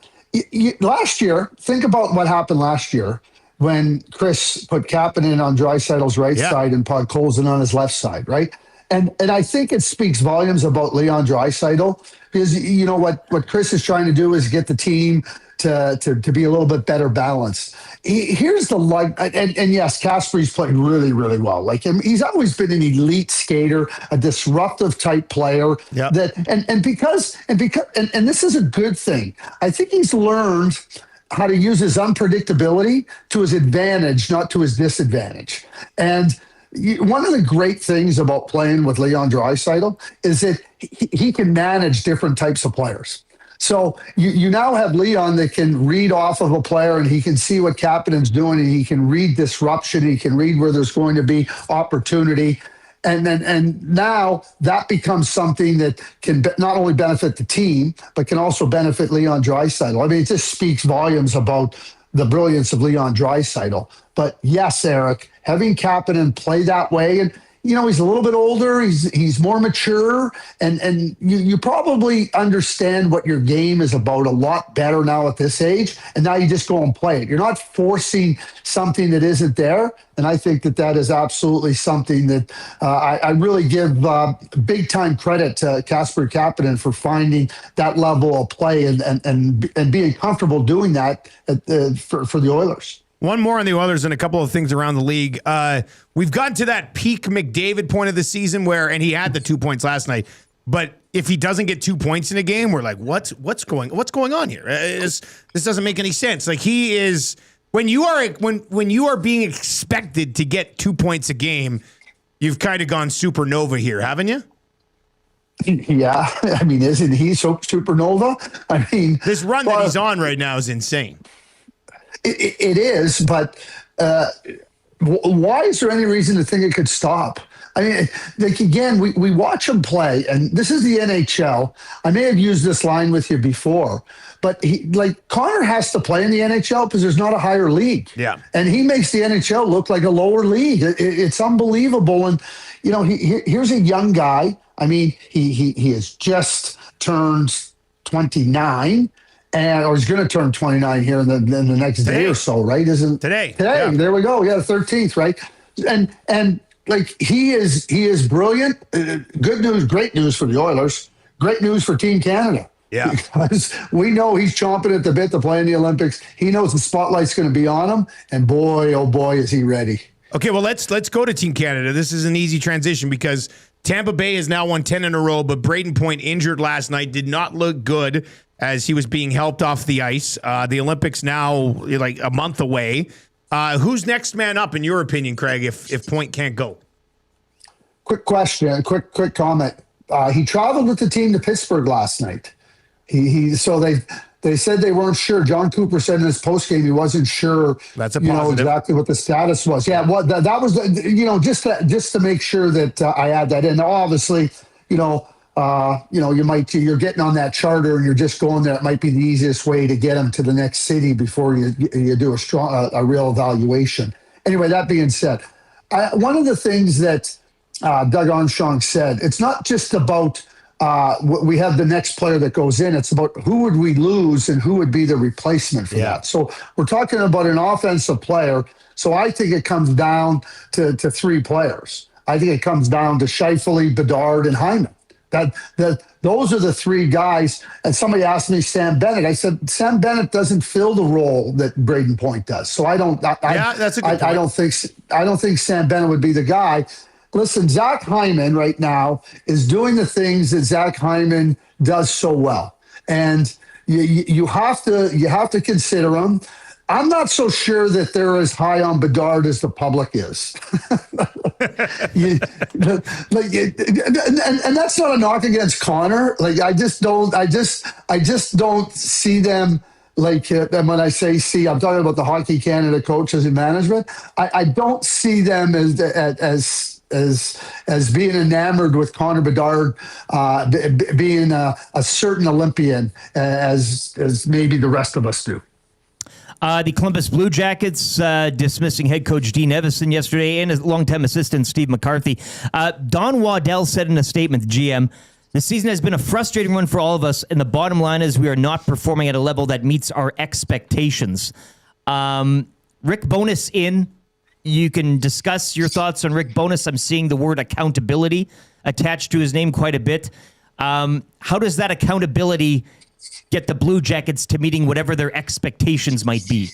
last year, think about what happened last year when Chris put Kapanen on Draisaitl's right side and Podkolzin on his left side, right? And I think it speaks volumes about Leon Draisaitl because you know what Chris is trying to do is get the team to be a little bit better balanced. Here's the and yes, Kasperi's played really, really well. Like him, he's always been an elite skater, a disruptive type player. Yep. And this is a good thing. I think he's learned how to use his unpredictability to his advantage, not to his disadvantage. And one of the great things about playing with Leon Draisaitl is that he can manage different types of players. So you now have Leon that can read off of a player and he can see what Kapanen's doing and he can read disruption. He can read where there's going to be opportunity. And now that becomes something that can not only benefit the team, but can also benefit Leon Draisaitl. I mean, it just speaks volumes about the brilliance of Leon Draisaitl. But yes, Eric, having Kapanen play that way, and he's a little bit older, he's more mature, and you probably understand what your game is about a lot better now at this age, and now you just go and play it. You're not forcing something that isn't there, and I think that is absolutely something that I really give big-time credit to Kasperi Kapanen for finding that level of play and being comfortable doing that for the Oilers. One more on the Oilers and a couple of things around the league. We've gotten to that peak McDavid point of the season and he had the 2 points last night, but if he doesn't get 2 points in a game, we're like, what's going on here? This doesn't make any sense. Like he is, when you are being expected to get 2 points a game, you've kind of gone supernova here, haven't you? Yeah, I mean, isn't he so supernova? I mean, this run that he's on right now is insane. It is, but why is there any reason to think it could stop? I mean, like again, we watch him play, and this is the NHL. I may have used this line with you before, but Connor has to play in the NHL because there's not a higher league. Yeah, and he makes the NHL look like a lower league. It's unbelievable, and here's a young guy. I mean, he has just turned 29. Or he's going to turn 29 here in the next day or so, right? Isn't today? Yeah. There we go. Yeah, 13th, right? And like he is brilliant. Good news, great news for the Oilers. Great news for Team Canada. Yeah, because we know he's chomping at the bit to play in the Olympics. He knows the spotlight's going to be on him, and boy, oh boy, is he ready. Okay, well let's go to Team Canada. This is an easy transition because Tampa Bay has now won 10 in a row, but Braden Point injured last night, did not look good as he was being helped off the ice. The Olympics now like a month away. Who's next man up in your opinion, Craig, if Point can't go? Quick question, quick comment. He traveled with the team to Pittsburgh last night. So they said they weren't sure. John Cooper said in his postgame he wasn't sure. That's a positive. Exactly what the status was. Yeah, well, that was just to make sure that I add that in. Now, obviously, you're getting on that charter and you're just going there. It might be the easiest way to get them to the next city before you do a real evaluation. Anyway, that being said, one of the things that Doug Armstrong said, it's not just about we have the next player that goes in. It's about who would we lose and who would be the replacement for that. So we're talking about an offensive player. So I think it comes down to three players. I think it comes down to Scheifele, Bedard, and Hyman. Those are the three guys. And somebody asked me Sam Bennett. I said Sam Bennett doesn't fill the role that Braden Point does. So that's a good point. I don't think Sam Bennett would be the guy. Listen, Zach Hyman right now is doing the things that Zach Hyman does so well, and you have to consider him. I'm not so sure that they're as high on Bedard as the public is. And that's not a knock against Connor. Like I just don't see them. Like, and when I say see, I'm talking about the Hockey Canada coaches and management. I don't see them as being enamored with Connor Bedard being a certain Olympian as maybe the rest of us do. The Columbus Blue Jackets dismissing head coach Dean Evison yesterday and his longtime assistant Steve McCarthy. Don Waddell said in a statement, the GM, "The season has been a frustrating one for all of us, and the bottom line is we are not performing at a level that meets our expectations." Rick Bowness in. You can discuss your thoughts on Rick Bowness. I'm seeing the word accountability attached to his name quite a bit. How does that accountability get the Blue Jackets to meeting whatever their expectations might be?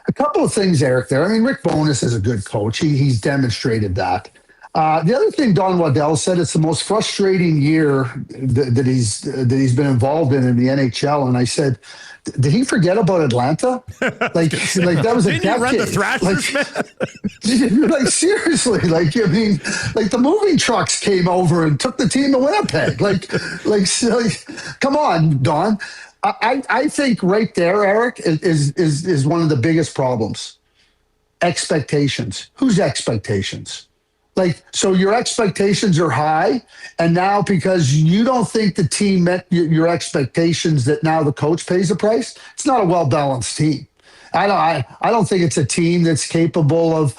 A couple of things, Eric, there. I mean, Rick Bowness is a good coach. He's demonstrated that. The other thing Don Waddell said, it's the most frustrating year that he's been involved in the NHL. And I said, did he forget about Atlanta? Like that was a decade. Didn't you run the Thrashers, man? Like seriously, like I mean, like the moving trucks came over and took the team to Winnipeg. Like, come on, Don. I think right there, Eric, is one of the biggest problems. Expectations. Whose expectations? Like, so your expectations are high, and now because you don't think the team met your expectations, that now the coach pays the price. It's not a well-balanced team. I don't think it's a team that's capable of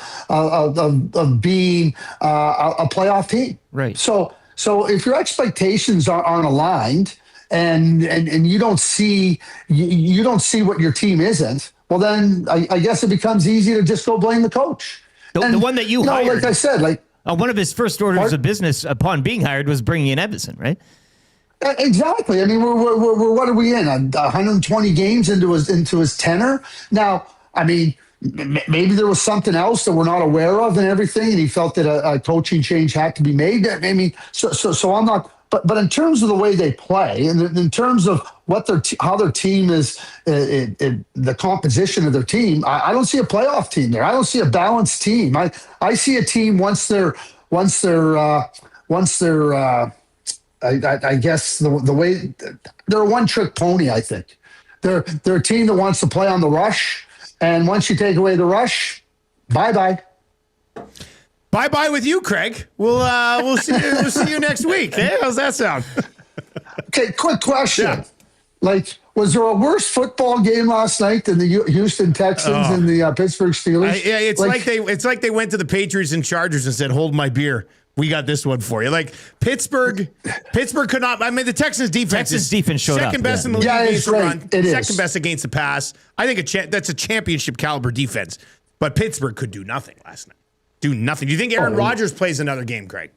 being a playoff team. Right. So if your expectations aren't aligned, and you don't see what your team isn't, well then I guess it becomes easy to just go blame the coach. The one that you hired, like I said, one of his first orders of business upon being hired was bringing in Evison, right? Exactly. I mean, we're what are we in? 120 games into his tenure. Now, I mean, maybe there was something else that we're not aware of and everything, and he felt that a coaching change had to be made. I mean, so I'm not. But in terms of the way they play, and in terms of what how their team is, the composition of their team, I don't see a playoff team there. I don't see a balanced team. I see a team once they're I guess the way they're a one-trick pony. I think they're a team that wants to play on the rush, and once you take away the rush, bye. Bye with you, Craig. We'll see you next week. Hey, how's that sound? Okay, quick question. Yeah. Like, was there a worse football game last night than the Houston Texans and the Pittsburgh Steelers? Yeah, it's like they went to the Patriots and Chargers and said, "Hold my beer. We got this one for you." Like Pittsburgh could not. I mean, the Texans defense showed second up, best in the league Yeah, against it's the right. run. It is. Second best against the pass. I think that's a championship caliber defense. But Pittsburgh could do nothing last night. Do nothing. Do you think Aaron Rodgers plays another game, Craig?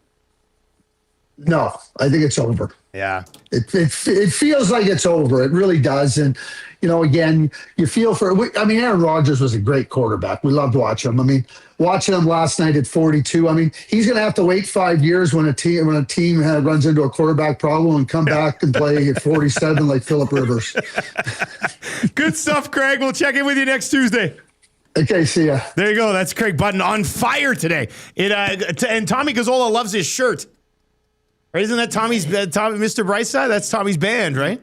No, I think it's over. Yeah. It feels like it's over. It really does. And, again, you feel Aaron Rodgers was a great quarterback. We loved watching him. I mean, watching him last night at 42, I mean, he's going to have to wait 5 years when a team runs into a quarterback problem and come back and play at 47 like Phillip Rivers. Good stuff, Craig. We'll check in with you next Tuesday. Okay, see ya. There you go. That's Craig Button on fire today. And Tommy Gazzola loves his shirt. Right? Isn't that Tommy's Mr. Brightside? That's Tommy's band, right?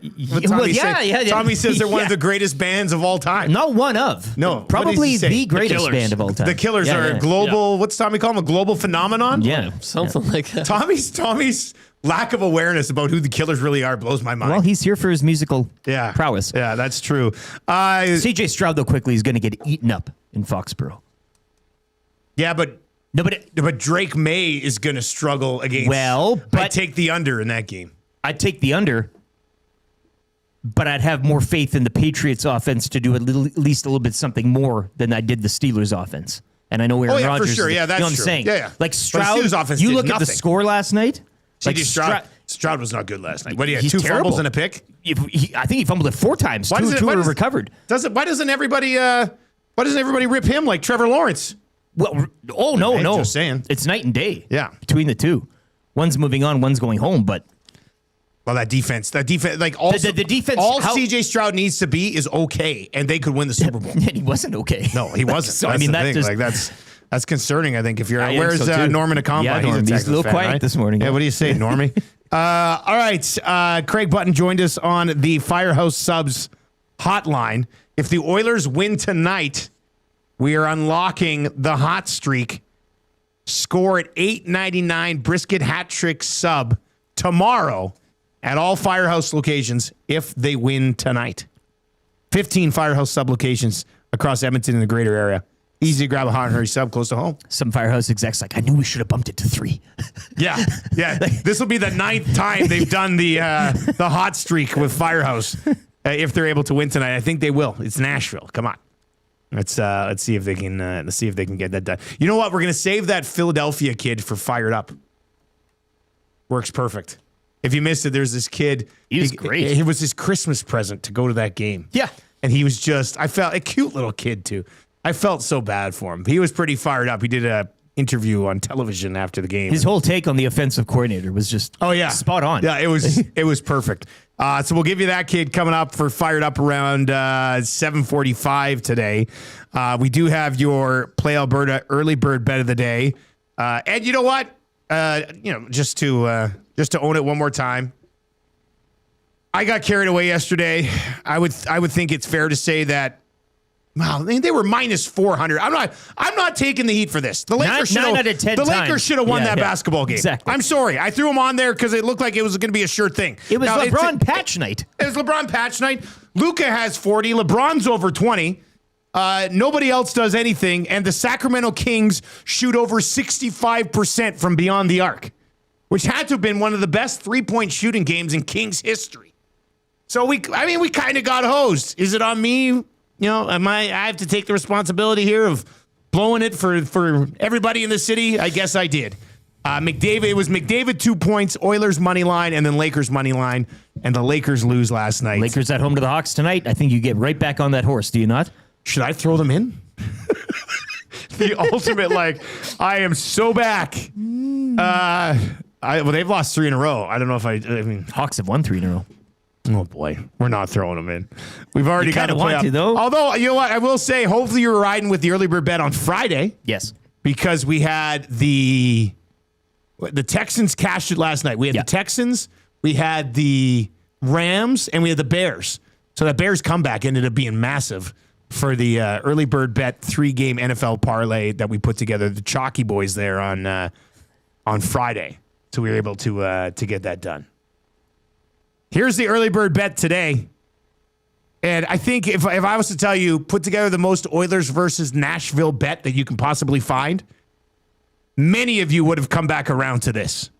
Tommy says they're one of the greatest bands of all time. Not one of. No, probably the greatest band of all time. The Killers are a global. What's Tommy call them? A global phenomenon? Yeah, something like that. Tommy's lack of awareness about who the Killers really are blows my mind. Well, he's here for his musical prowess. Yeah, that's true. CJ Stroud, though, quickly is going to get eaten up in Foxborough. Yeah, but Drake May is going to struggle against. Well, but I'd take the under in that game. I'd take the under, but I'd have more faith in the Patriots offense to do at least a little bit something more than I did the Steelers offense. And I know Aaron Rodgers. For sure. Yeah, that's you know what I'm true. saying. Yeah. Like Stroud, Steelers offense you did look at the nothing. score last night. Like Stroud was not good last night. What do you have? He's 2 terrible. fumbles and a pick? I think he fumbled it 4 times. Two were recovered. Why doesn't everybody rip him like Trevor Lawrence? Well, no. Just saying. It's night and day. Yeah. Between the two. One's moving on, one's going home, but well, that defense, like also, the defense. All CJ Stroud needs to be is okay, and they could win the Super Bowl. And he wasn't okay. No, he wasn't. So that's I mean, that's concerning. I think if you're where's Norman Acomba? Yeah, he's a little quiet this morning. Yeah, what do you say, Normie? All right, Craig Button joined us on the Firehouse Subs hotline. If the Oilers win tonight, we are unlocking the hot streak. Score at $8.99 brisket hat trick sub tomorrow at all Firehouse locations if they win tonight. 15 Firehouse sub locations across Edmonton and the greater area. Easy to grab a hot and hurry sub close to home. Some Firehouse execs like, I knew we should have bumped it to 3. Yeah. This will be the 9th time they've done the hot streak with Firehouse. If they're able to win tonight, I think they will. It's Nashville. Come on. Let's see if they can get that done. You know what? We're gonna save that Philadelphia kid for Fired Up. Works perfect. If you missed it, there's this kid. He was great. It was his Christmas present to go to that game. Yeah, and he was I felt a cute little kid too. I felt so bad for him. He was pretty fired up. He did a interview on television after the game. His whole take on the offensive coordinator was just spot on. Yeah, it was perfect. So we'll give you that kid coming up for Fired Up around 7:45 today. We do have your Play Alberta early bird bet of the day. And you know what? Just to own it one more time. I got carried away yesterday. I would think it's fair to say that. Wow, I mean, they were minus 400. I'm not taking the heat for this. The Lakers should have won that basketball game. Exactly. I'm sorry. I threw them on there because it looked like it was going to be a sure thing. It was LeBron patch night. It was LeBron patch night. Luka has 40. LeBron's over 20. Nobody else does anything. And the Sacramento Kings shoot over 65% from beyond the arc, which had to have been one of the best three-point shooting games in Kings history. So we kind of got hosed. Is it on me? I have to take the responsibility here of blowing it for everybody in the city? I guess I did. It was McDavid 2 points, Oilers money line, and then Lakers money line, and the Lakers lose last night. Lakers at home to the Hawks tonight. I think you get right back on that horse, do you not? should I throw them in? The ultimate, I am so back. Well, they've lost 3 in a row. I don't know if I mean, Hawks have won 3 in a row. Oh boy, we're not throwing them in. We've already got to want to, though. Although, you know what? I will say, hopefully you're riding with the early bird bet on Friday. Yes. Because we had the Texans cashed it last night. We had the Texans, we had the Rams, and we had the Bears. So that Bears comeback ended up being massive for the early bird bet 3-game NFL parlay that we put together. The Chalky Boys there on Friday. So we were able to get that done. Here's the early bird bet today. And I think if I was to tell you, put together the most Oilers versus Nashville bet that you can possibly find, many of you would have come back around to this.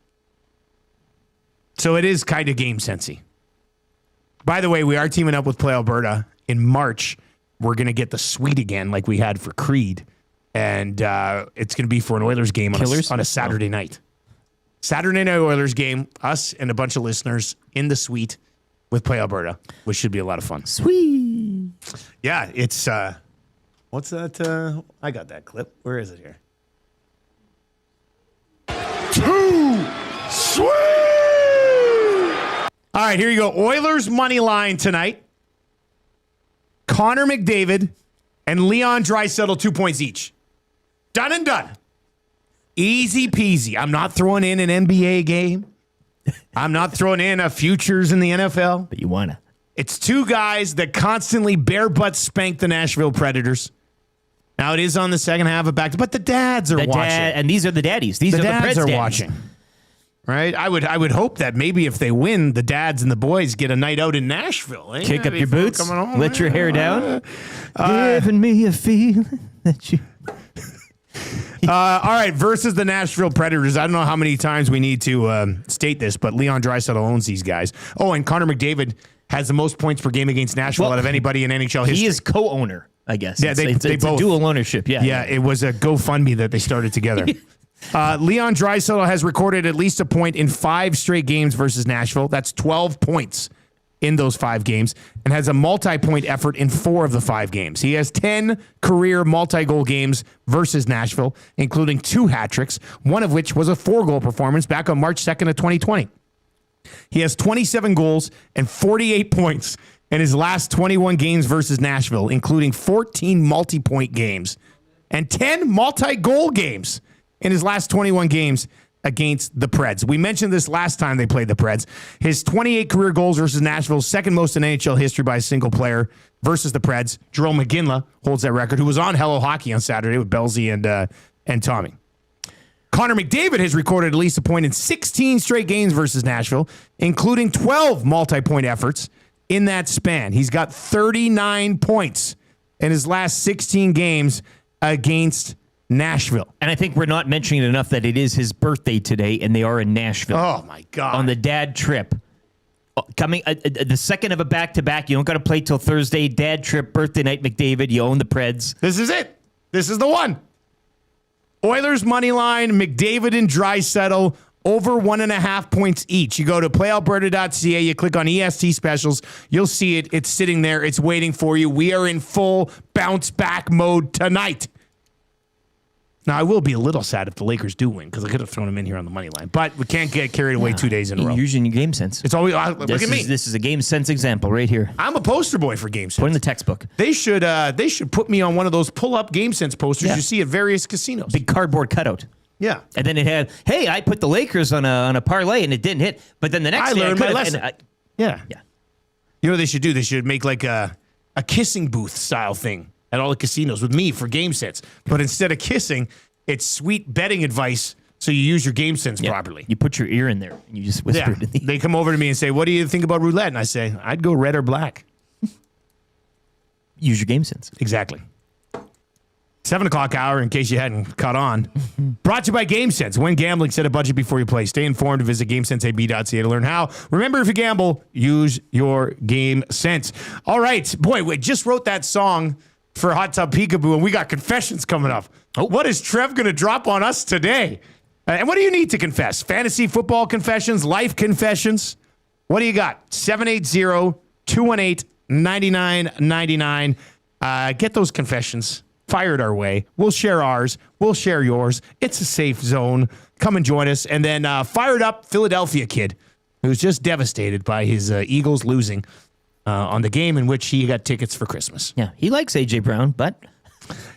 So it is kind of game sensey. By the way, we are teaming up with Play Alberta. In March, we're going to get the suite again like we had for Creed. And it's going to be for an Oilers game on a Saturday night. Saturday night Oilers game, us and a bunch of listeners in the suite with Play Alberta, which should be a lot of fun. Sweet. Yeah, it's, what's that? I got that clip. Where is it here? 2 sweet. All right, here you go. Oilers money line tonight. Connor McDavid and Leon Draisaitl 2 points each. Done and done. Easy peasy. I'm not throwing in an NBA game. I'm not throwing in a futures in the NFL. But you want to. It's 2 guys that constantly bare butt spank the Nashville Predators. Now it is on the second half of back, but the dads are watching. And these are the daddies. These are the dads Preds are daddies. watching. Right? I would hope that maybe if they win, the dads and the boys get a night out in Nashville. Eh? Kick up your boots, home, let your hair down. Giving me a feeling that you... all right, versus the Nashville Predators. I don't know how many times we need to state this, but Leon Draisaitl owns these guys. Oh, and Connor McDavid has the most points per game against Nashville out of anybody in NHL history. He is co-owner, I guess. Yeah, it's both. a dual ownership. Yeah, it was a GoFundMe that they started together. Leon Draisaitl has recorded at least a point in 5 straight games versus Nashville. That's 12 points in those 5 games and has a multi-point effort in 4 of the 5 games. He has 10 career multi-goal games versus Nashville, including 2 hat-tricks, one of which was a 4-goal performance back on March 2nd of 2020. He has 27 goals and 48 points in his last 21 games versus Nashville, including 14 multi-point games and 10 multi-goal games in his last 21 games against the Preds. We mentioned this last time they played the Preds. His 28 career goals versus Nashville, second most in NHL history by a single player versus the Preds. Jerome McGinley holds that record, who was on Hello Hockey on Saturday with Belzy and Tommy. Connor McDavid has recorded at least a point in 16 straight games versus Nashville, including 12 multi-point efforts in that span. He's got 39 points in his last 16 games against Nashville. And I think we're not mentioning it enough that it is his birthday today, and they are in Nashville. Oh, my God. On the dad trip. Coming the second of a back-to-back. You don't got to play till Thursday. Dad trip, birthday night, McDavid. You own the Preds. This is it. This is the one. Oilers money line, McDavid and Draisaitl, over 1.5 points each. You go to playalberta.ca, you click on EST specials, you'll see it. It's sitting there. It's waiting for you. We are in full bounce back mode tonight. Now, I will be a little sad if the Lakers do win because I could have thrown them in here on the money line. But we can't get carried away 2 days in a row. You're using your game sense. It's always look at me. This is a game sense example right here. I'm a poster boy for game sense. Put in the textbook. They should put me on one of those pull-up game sense posters you see at various casinos. Big cardboard cutout. Yeah. And then it had, hey, I put the Lakers on a parlay and it didn't hit. But then the next day learned my I lesson. Yeah. You know what they should do? They should make like a kissing booth style thing at all the casinos with me for game sets. But instead of kissing, it's sweet betting advice so you use your game sense properly. You put your ear in there and you just whisper it in the ear. They come over to me and say, what do you think about roulette? And I say, I'd go red or black. Use your game sense. Exactly. 7 o'clock hour, in case you hadn't caught on. Brought to you by GameSense. When gambling, set a budget before you play. Stay informed and visit GameSenseAB.ca to learn how. Remember, if you gamble, use your game sense. All right. Boy, we just wrote that song for Hot Tub Peekaboo, and we got confessions coming up. Oh. What is Trev going to drop on us today? And what do you need to confess? Fantasy football confessions? Life confessions? What do you got? 780-218-9999. Get those confessions fired our way. We'll share ours. We'll share yours. It's a safe zone. Come and join us. And then fired up Philadelphia kid who's just devastated by his Eagles losing on the game in which he got tickets for Christmas. Yeah, he likes A.J. Brown, but...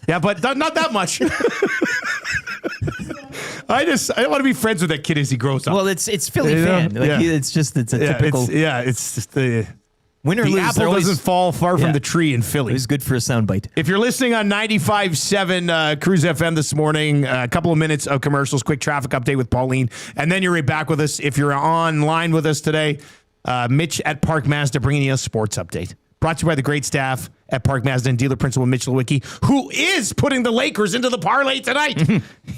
Yeah, but not that much. I want to be friends with that kid as he grows up. Well, it's Philly fan. Like, it's a typical... It's just the... Win or the lose, apple doesn't fall far from the tree in Philly. It was good for a soundbite. If you're listening on 95.7 Cruise FM this morning, a couple of minutes of commercials, quick traffic update with Pauline, and then you're right back with us. If you're online with us today, Mitch at Park Mazda bringing you a sports update. Brought to you by the great staff at Park Mazda and dealer principal Mitch Lewicki, who is putting the Lakers into the parlay tonight.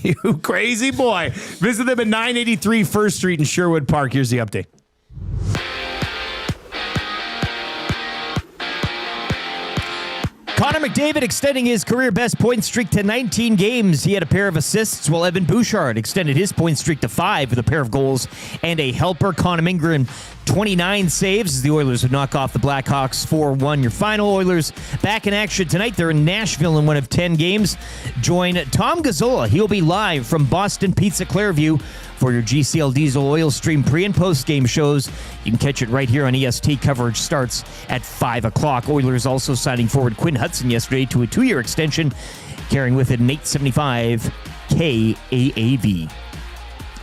You crazy boy. Visit them at 983 First Street in Sherwood Park. Here's the update. Connor McDavid extending his career best point streak to 19 games. He had a pair of assists, while Evan Bouchard extended his point streak to 5 with a pair of goals and a helper. Connor Ingram, 29 saves as the Oilers would knock off the Blackhawks 4-1. Your final Oilers back in action tonight. They're in Nashville in one of 10 games. Join Tom Gazzola. He'll be live from Boston Pizza Clairview for your GCL Diesel Oil Stream pre- and post-game shows. You can catch it right here on EST. Coverage starts at 5 o'clock. Oilers also signing forward Quinn Hudson yesterday to a 2-year extension, carrying with it an $875K AAV.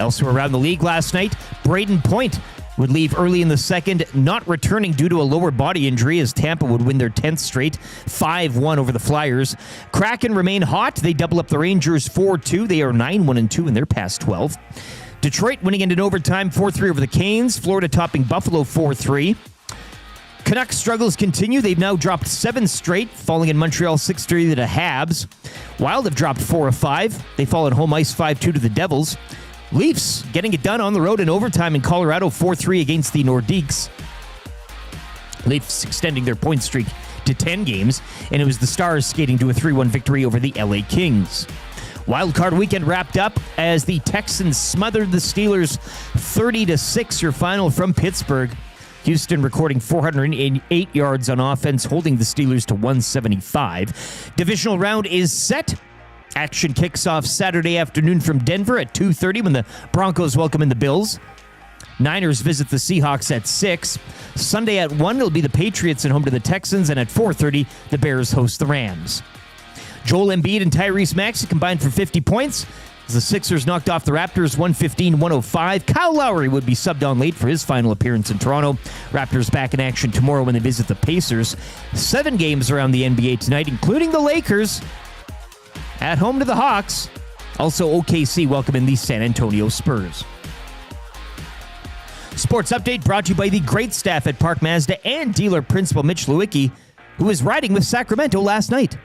Elsewhere around the league last night, Braden Point would leave early in the second, not returning due to a lower body injury as Tampa would win their 10th straight, 5-1 over the Flyers. Kraken remain hot. They double up the Rangers 4-2. They are 9-1-2 in their past 12. Detroit winning into overtime 4-3 over the Canes. Florida topping Buffalo 4-3. Canucks struggles continue. They've now dropped 7 straight, falling in Montreal 6-3 to the Habs. Wild have dropped 4 of 5. They fall at home ice 5-2 to the Devils. Leafs getting it done on the road in overtime in Colorado 4-3 against the Nordiques. Leafs extending their point streak to 10 games, and it was the Stars skating to a 3-1 victory over the LA Kings. Wildcard weekend wrapped up as the Texans smothered the Steelers 30-6, your final from Pittsburgh. Houston recording 488 yards on offense, holding the Steelers to 175. Divisional round is set. Action kicks off Saturday afternoon from Denver at 2:30 when the Broncos welcome in the Bills. Niners visit the Seahawks at 6. Sunday at 1, it'll be the Patriots at home to the Texans, and at 4:30, the Bears host the Rams. Joel Embiid and Tyrese Maxey combined for 50 points as the Sixers knocked off the Raptors 115-105. Kyle Lowry would be subbed on late for his final appearance in Toronto. Raptors back in action tomorrow when they visit the Pacers. 7 games around the NBA tonight, including the Lakers at home to the Hawks. Also, OKC welcoming the San Antonio Spurs. Sports update brought to you by the great staff at Park Mazda and dealer principal Mitch Lewicki, who was riding with Sacramento last night.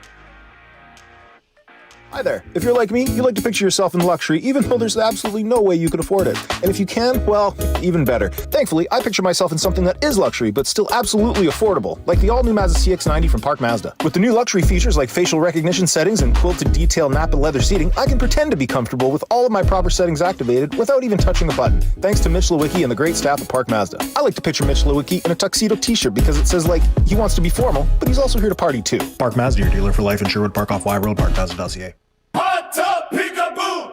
Hi there. If you're like me, you like to picture yourself in luxury, even though there's absolutely no way you could afford it. And if you can, well, even better. Thankfully, I picture myself in something that is luxury, but still absolutely affordable, like the all-new Mazda CX-90 from Park Mazda. With the new luxury features like facial recognition settings and quilted detail Napa leather seating, I can pretend to be comfortable with all of my proper settings activated without even touching a button. Thanks to Mitch Lewicki and the great staff at Park Mazda. I like to picture Mitch Lewicki in a tuxedo t-shirt because it says, like, he wants to be formal, but he's also here to party too. Park Mazda, your dealer for life in Sherwood Park off Y Road, parkmazda.ca. Hot Tub Peekaboo!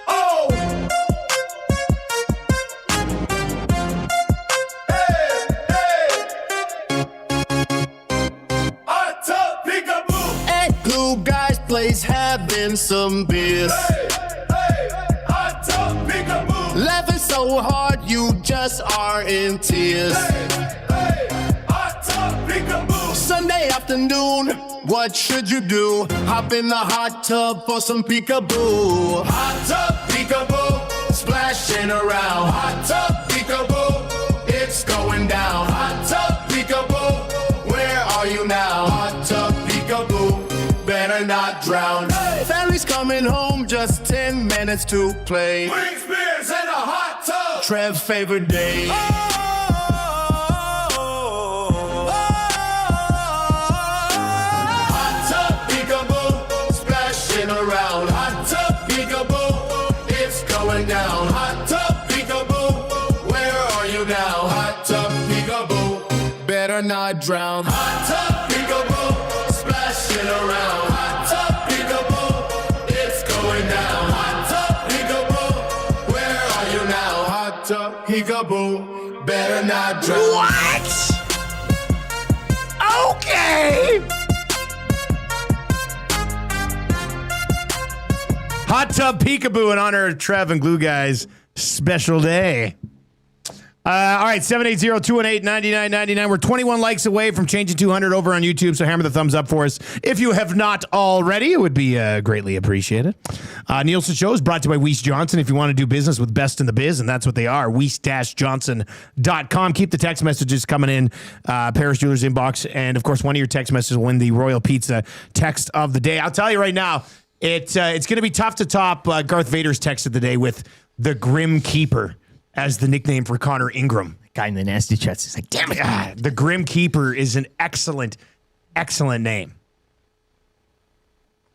Oh! Hey, hey! Hot Tub Peekaboo! At Glue Guy's place having some beers. Hey, hey! Hot Tub Peekaboo! Laughing so hard you just are in tears. Hey, hey! Hot Tub Peekaboo! Sunday afternoon, what should you do? Hop in the hot tub for some peekaboo. Hot Tub Peekaboo! Splashing around. Hot Tub Peekaboo! It's going down. Hot Tub Peekaboo! Where are you now? Hot Tub Peekaboo! Better not drown. Hey! Family's coming home, just 10 minutes to play. Wings, beers, and a hot tub! Trev's favorite day. Around. Hot Tub Peekaboo, it's going down. Hot Tub Peekaboo, where are you now? Hot Tub Peekaboo, better not drown. Hot tub peekaboo, splashing around. Hot tub peekaboo, it's going down. Hot tub peekaboo, where are you now? Hot tub peekaboo, better not drown. What? Okay. Hot Tub Peekaboo in honor of Trev and Glue Guy's special day. All right, 780-218-9999. We're 21 likes away from changing 200 over on YouTube, so hammer the thumbs up for us. If you have not already, it would be greatly appreciated. Nielson Show is brought to you by Weiss Johnson. If you want to do business with best in the biz, and that's what they are, weiss-johnson.com. Keep the text messages coming in, Paris Jewelers inbox, and, of course, one of your text messages will win the Royal Pizza text of the day. I'll tell you right now, it's going to be tough to top Garth Vader's text of the day with the Grim Keeper as the nickname for Connor Ingram. Guy in the nasty chats is like, damn it. The Grim Keeper is an excellent, excellent name.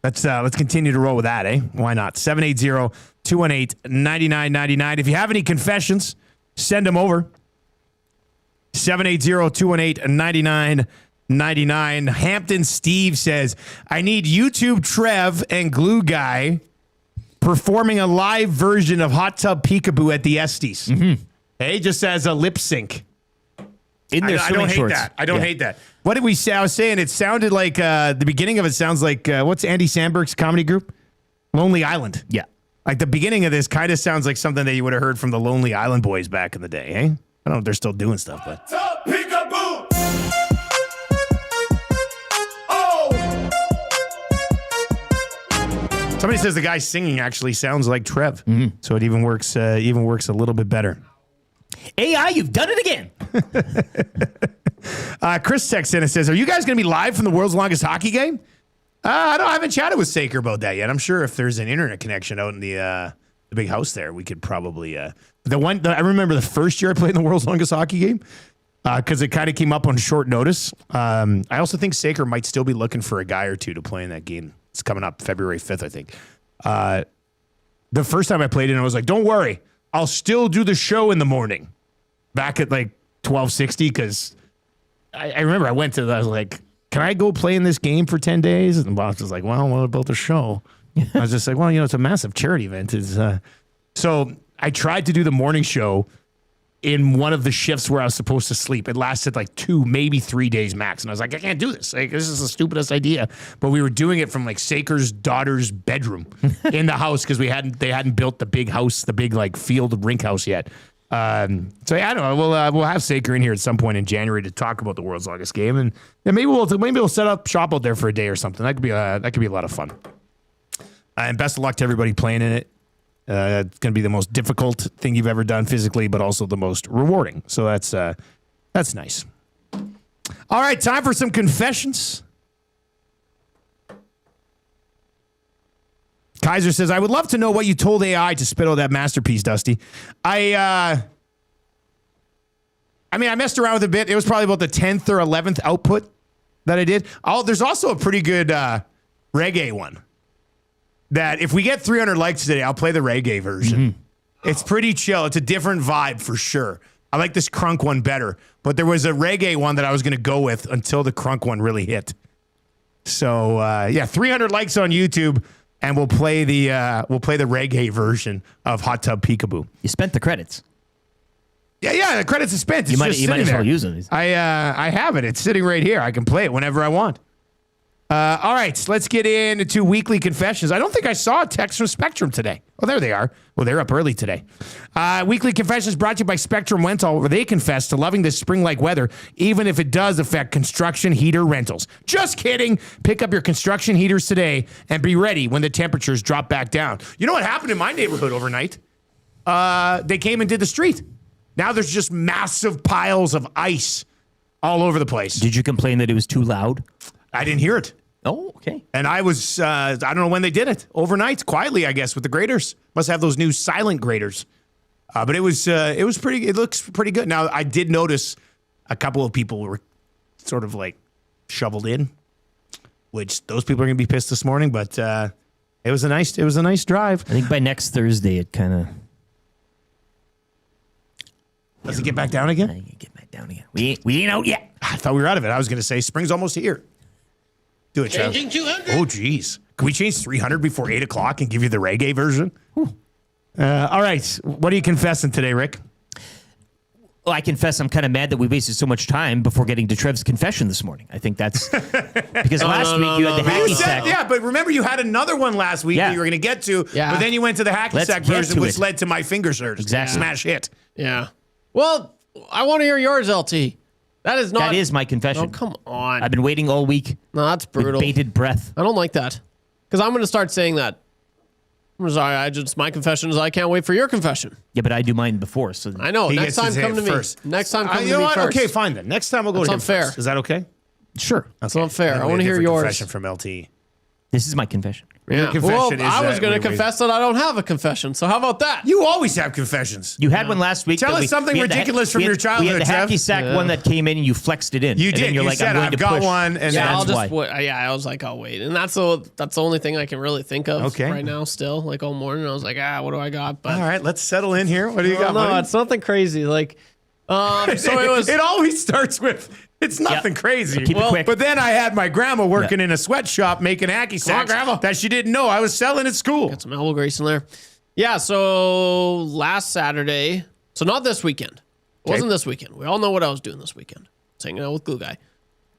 Let's continue to roll with that, eh? Why not? 780-218-9999. If you have any confessions, send them over. 780-218-9999. Hampton Steve says, I need YouTube Trev and Glue Guy performing a live version of Hot Tub Peekaboo at the Estes. Mm-hmm. Hey, just as a lip sync. In their I don't hate shorts. that. I don't hate that. What did we say? I was saying it sounded like the beginning of it sounds like what's Andy Samberg's comedy group? Lonely Island. Yeah. Like the beginning of this kind of sounds like something that you would have heard from the Lonely Island Boys back in the day, eh? I don't know if they're still doing stuff, but. Tub peekaboo. Somebody says the guy singing actually sounds like Trev, so it even works a little bit better. AI, you've done it again. Chris texts in and says, "Are you guys going to be live from the world's longest hockey game?" I haven't chatted with Saker about that yet. I'm sure if there's an internet connection out in the big house there, we could probably. I remember the first year I played in the world's longest hockey game because it kind of came up on short notice. I also think Saker might still be looking for a guy or two to play in that game. It's coming up February 5th, I think. The first time I played it, I was like, don't worry. I'll still do the show in the morning. Back at like 12:60, because I remember I was like, can I go play in this game for 10 days? And the boss was like, well, what about the show? I was just like, well, it's a massive charity event. So I tried to do the morning show in one of the shifts where I was supposed to sleep. It lasted like 2, maybe 3 days max. And I was like, I can't do this. Like, this is the stupidest idea. But we were doing it from like Saker's daughter's bedroom in the house because they hadn't built the big house, the big like field rink house yet. So yeah, I don't know. We'll have Saker in here at some point in January to talk about the world's longest game, and maybe we'll set up shop out there for a day or something. That could be a lot of fun. And best of luck to everybody playing in it. It's going to be the most difficult thing you've ever done physically, but also the most rewarding. So that's nice. All right, time for some confessions. Kaiser says, I would love to know what you told AI to spit out that masterpiece, Dusty. I messed around with it a bit. It was probably about the 10th or 11th output that I did. There's also a pretty good reggae one that if we get 300 likes today, I'll play the reggae version. Mm-hmm. It's pretty chill. It's a different vibe for sure. I like this crunk one better, but there was a reggae one that I was going to go with until the crunk one really hit. So 300 likes on YouTube. And we'll play the reggae version of Hot Tub Peekaboo. You spent the credits. Yeah, the credits are spent. It's you might as well use them. I have it. It's sitting right here. I can play it whenever I want. All right, let's get into weekly confessions. I don't think I saw a text from Spectrum today. Oh, there they are. Well, they're up early today. Weekly confessions brought to you by Spectrum Rental, where they confess to loving this spring-like weather, even if it does affect construction heater rentals. Just kidding. Pick up your construction heaters today and be ready when the temperatures drop back down. You know what happened in my neighborhood overnight? They came and did the street. Now there's just massive piles of ice all over the place. Did you complain that it was too loud? I didn't hear it. Oh, okay. And I was, I don't know when they did it. Overnight, quietly, I guess, with the graders. Must have those new silent graders. But it was pretty, it looks pretty good. Now, I did notice a couple of people were sort of like shoveled in, which those people are going to be pissed this morning, but it was a nice drive. I think by next Thursday, it kind of. Does it get back down again? Get back down again. We ain't out yet. I thought we were out of it. I was going to say spring's almost here. Do it, Trev. Changing 200. Oh, geez. Can we change 300 before 8 o'clock and give you the reggae version? All right. What are you confessing today, Rick? Well, I confess I'm kind of mad that we wasted so much time before getting to Trev's confession this morning. I think that's because last week you had the hacky sack. Yeah, but remember you had another one last week that you were going to get to, but then you went to the hacky sack version, which led to my finger surge. Exactly. Smash hit. Yeah. Well, I want to hear yours, LT. That is my confession. Oh, come on. I've been waiting all week. No, that's brutal. With bated breath. I don't like that. Because I'm going to start saying that. I'm sorry, my confession is I can't wait for your confession. Yeah, but I do mine before. So I know. Next time, come to me. Next time, come to me first. Okay, fine then. Next time we'll go to him unfair. first. Is that okay? Sure. That's unfair. I want to hear yours. Confession from LT. This is my confession. Yeah. Well, I was going to confess that I don't have a confession. So how about that? You always have confessions. You had one last week. Tell us something ridiculous from your childhood. We had the hacky sack one that came in and you flexed it in. You and did. Then you're you like, said, I'm going I've to got push. one. And Yeah, that's why. I was like, I'll wait. And that's the only thing I can really think of right now still. Like all morning, I was like, what do I got? But all right, let's settle in here. What do you got, No, buddy? it's nothing crazy. Like, so it was. It always starts with, it's nothing crazy. Keep it quick. But then I had my grandma working in a sweatshop making hacky sacks Grandma. that she didn't know I was selling at school. Got some elbow grease in there. Yeah, so last Saturday, so not this weekend. It wasn't this weekend. We all know what I was doing this weekend. I was hanging out with Glue Guy.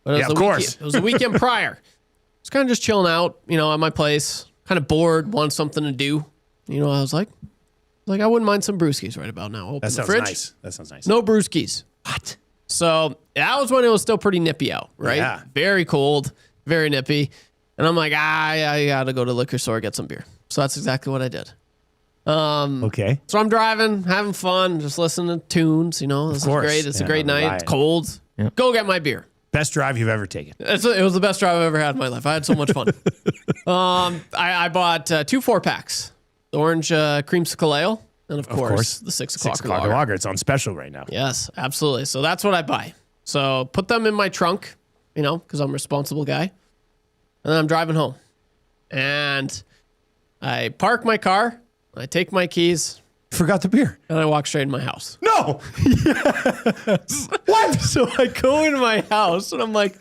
But Yeah, of course. It was the weekend prior. I was kind of just chilling out, at my place. Kind of bored, wanted something to do. I was like, I wouldn't mind some brewskis right about now. Open That the sounds fridge. nice. That sounds nice. No brewskis. What? So that was when it was still pretty nippy out, right? Yeah. Very cold, very nippy. And I'm like, I got to go to the liquor store, get some beer. So that's exactly what I did. Okay. So I'm driving, having fun, just listening to tunes. This is great. It's a great night. It's cold. Yeah. Go get my beer. Best drive you've ever taken. It was the best drive I've ever had in my life. I had so much fun. I bought 2 4-packs. The orange creamsicle ale. And of course, the 6 o'clock lager. It's on special right now. Yes, absolutely. So that's what I buy. So put them in my trunk, because I'm a responsible guy. And then I'm driving home. And I park my car. I take my keys. Forgot the beer. And I walk straight in my house. No. What? So I go into my house and I'm like,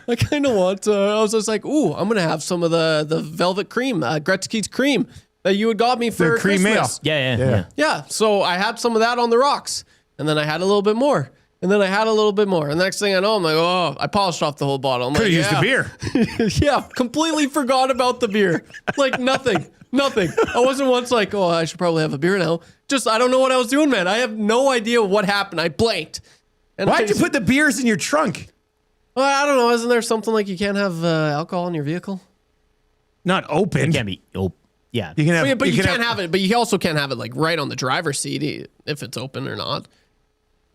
I kind of want to. I was just like, ooh, I'm going to have some of the velvet cream, Gretzky's cream that you had got me for The cream Christmas. ale. Yeah. Yeah. So I had some of that on the rocks. And then I had a little bit more. And then I had a little bit more. And the next thing I know, I'm like, I polished off the whole bottle. I'm Could have like, used the beer. Yeah, completely forgot about the beer. Like nothing. I wasn't once like, I should probably have a beer now. Just, I don't know what I was doing, man. I have no idea what happened. I blanked. And Why'd you put the beers in your trunk? Well, I don't know. Isn't there something like you can't have alcohol in your vehicle? Not open. It can't be open. Yeah. You can have, But you can't have it. But you also can't have it like right on the driver's seat if it's open or not.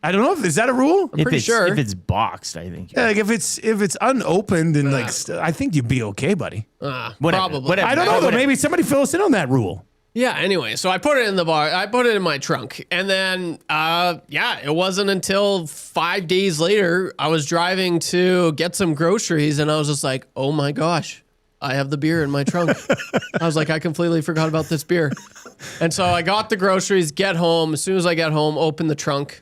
I don't know. Is that a rule? I'm pretty sure. If it's boxed, I think. Yeah, like if it's unopened, then I think you'd be okay, buddy. Probably. I don't know though. Maybe somebody fill us in on that rule. Yeah. Anyway, so I put it in the bar. I put it in my trunk, and then it wasn't until 5 days later I was driving to get some groceries, and I was just like, oh my gosh, I have the beer in my trunk. I was like, I completely forgot about this beer, and so I got the groceries. Get home. As soon as I get home, open the trunk.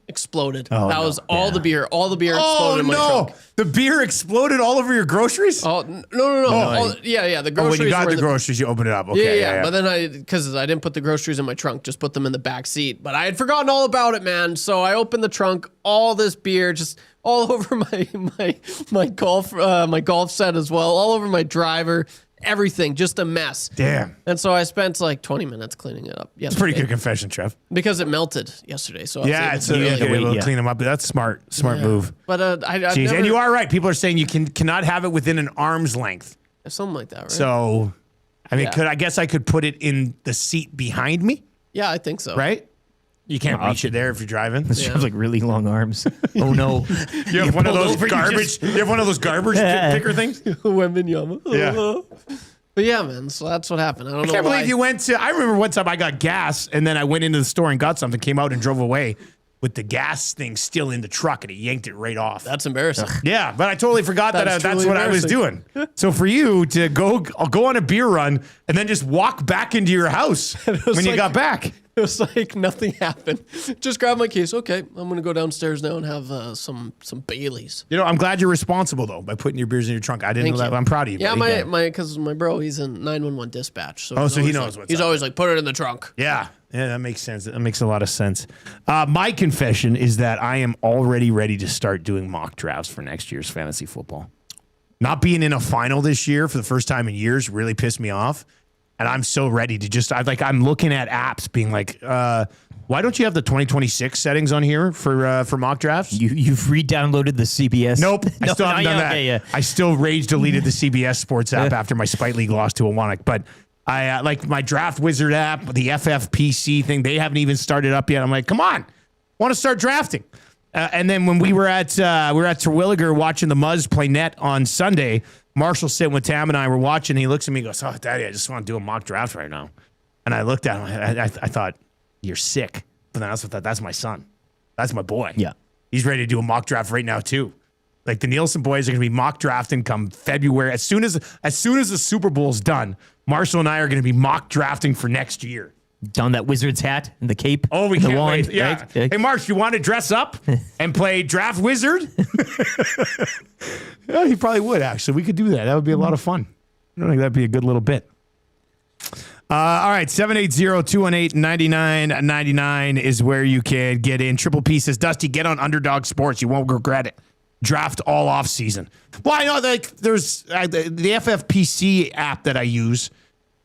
Exploded. That was all the beer. All the beer exploded in my trunk. The beer exploded all over your groceries? Oh, no. The groceries. When you got were the groceries, you opened it up. Okay. Yeah. But then because I didn't put the groceries in my trunk, just put them in the back seat. But I had forgotten all about it, man. So I opened the trunk, all this beer just all over my golf set as well, all over my driver. Everything, just a mess. Damn. And so I spent like 20 minutes cleaning it up. It's a pretty good confession, Trev. Because it melted yesterday. So it's able to clean them up. That's smart move. But and you are right. People are saying you cannot have it within an arm's length. Something like that, right? So, I mean, I guess I could put it in the seat behind me? Yeah, I think so. Right? You can't reach it there if you're driving. This has like really long arms. Oh no! You have one of those garbage. You have one of those garbage picker things. Wembenyama. Yeah. But yeah, man. So that's what happened. I can't believe you went to. I remember one time I got gas, and then I went into the store and got something. Came out and drove away with the gas thing still in the truck, and it yanked it right off. That's embarrassing. Yeah, but I totally forgot that's what I was doing. So for you to go on a beer run and then just walk back into your house when you got back. It was like nothing happened. Just grab my keys. Okay, I'm gonna go downstairs now and have some Baileys. You know, I'm glad you're responsible though by putting your beers in your trunk. I didn't know that. I'm proud of you. Yeah, buddy. because my bro, he's in 911 dispatch. So so he knows what's He's up. always like, put it in the trunk. Yeah, that makes sense. That makes a lot of sense. My confession is that I am already ready to start doing mock drafts for next year's fantasy football. Not being in a final this year for the first time in years really pissed me off. And I'm so ready to I'm looking at apps being like, why don't you have the 2026 settings on here for mock drafts? You've re-downloaded the CBS. Nope, I still haven't done that. Yeah. I still rage deleted the CBS Sports app after my Spite League loss to Awanak. But I like my Draft Wizard app, the FFPC thing. They haven't even started up yet. I'm like, come on, want to start drafting. And then when we were at Terwilliger watching the Muzz play net on Sunday, Marshall sitting with Tam and I were watching. And he looks at me and goes, "Oh, Daddy, I just want to do a mock draft right now." And I looked at him. I thought, "You're sick." But then I also thought, "That's my son. That's my boy. Yeah, he's ready to do a mock draft right now too." Like the Nielsen boys are going to be mock drafting come February. As soon as the Super Bowl's done, Marshall and I are going to be mock drafting for next year. Don that Wizard's hat and the cape. Oh, we can't wait. Yeah. Right? Hey, Marsh, you want to dress up and play Draft Wizard? Yeah, he probably would, actually. We could do that. That would be a lot of fun. I think that'd be a good little bit. All right, 780-218-9999 is where you can get in. Triple P says, Dusty, get on Underdog Sports. You won't regret it. Draft all off season. Well, I know there's the FFPC app that I use.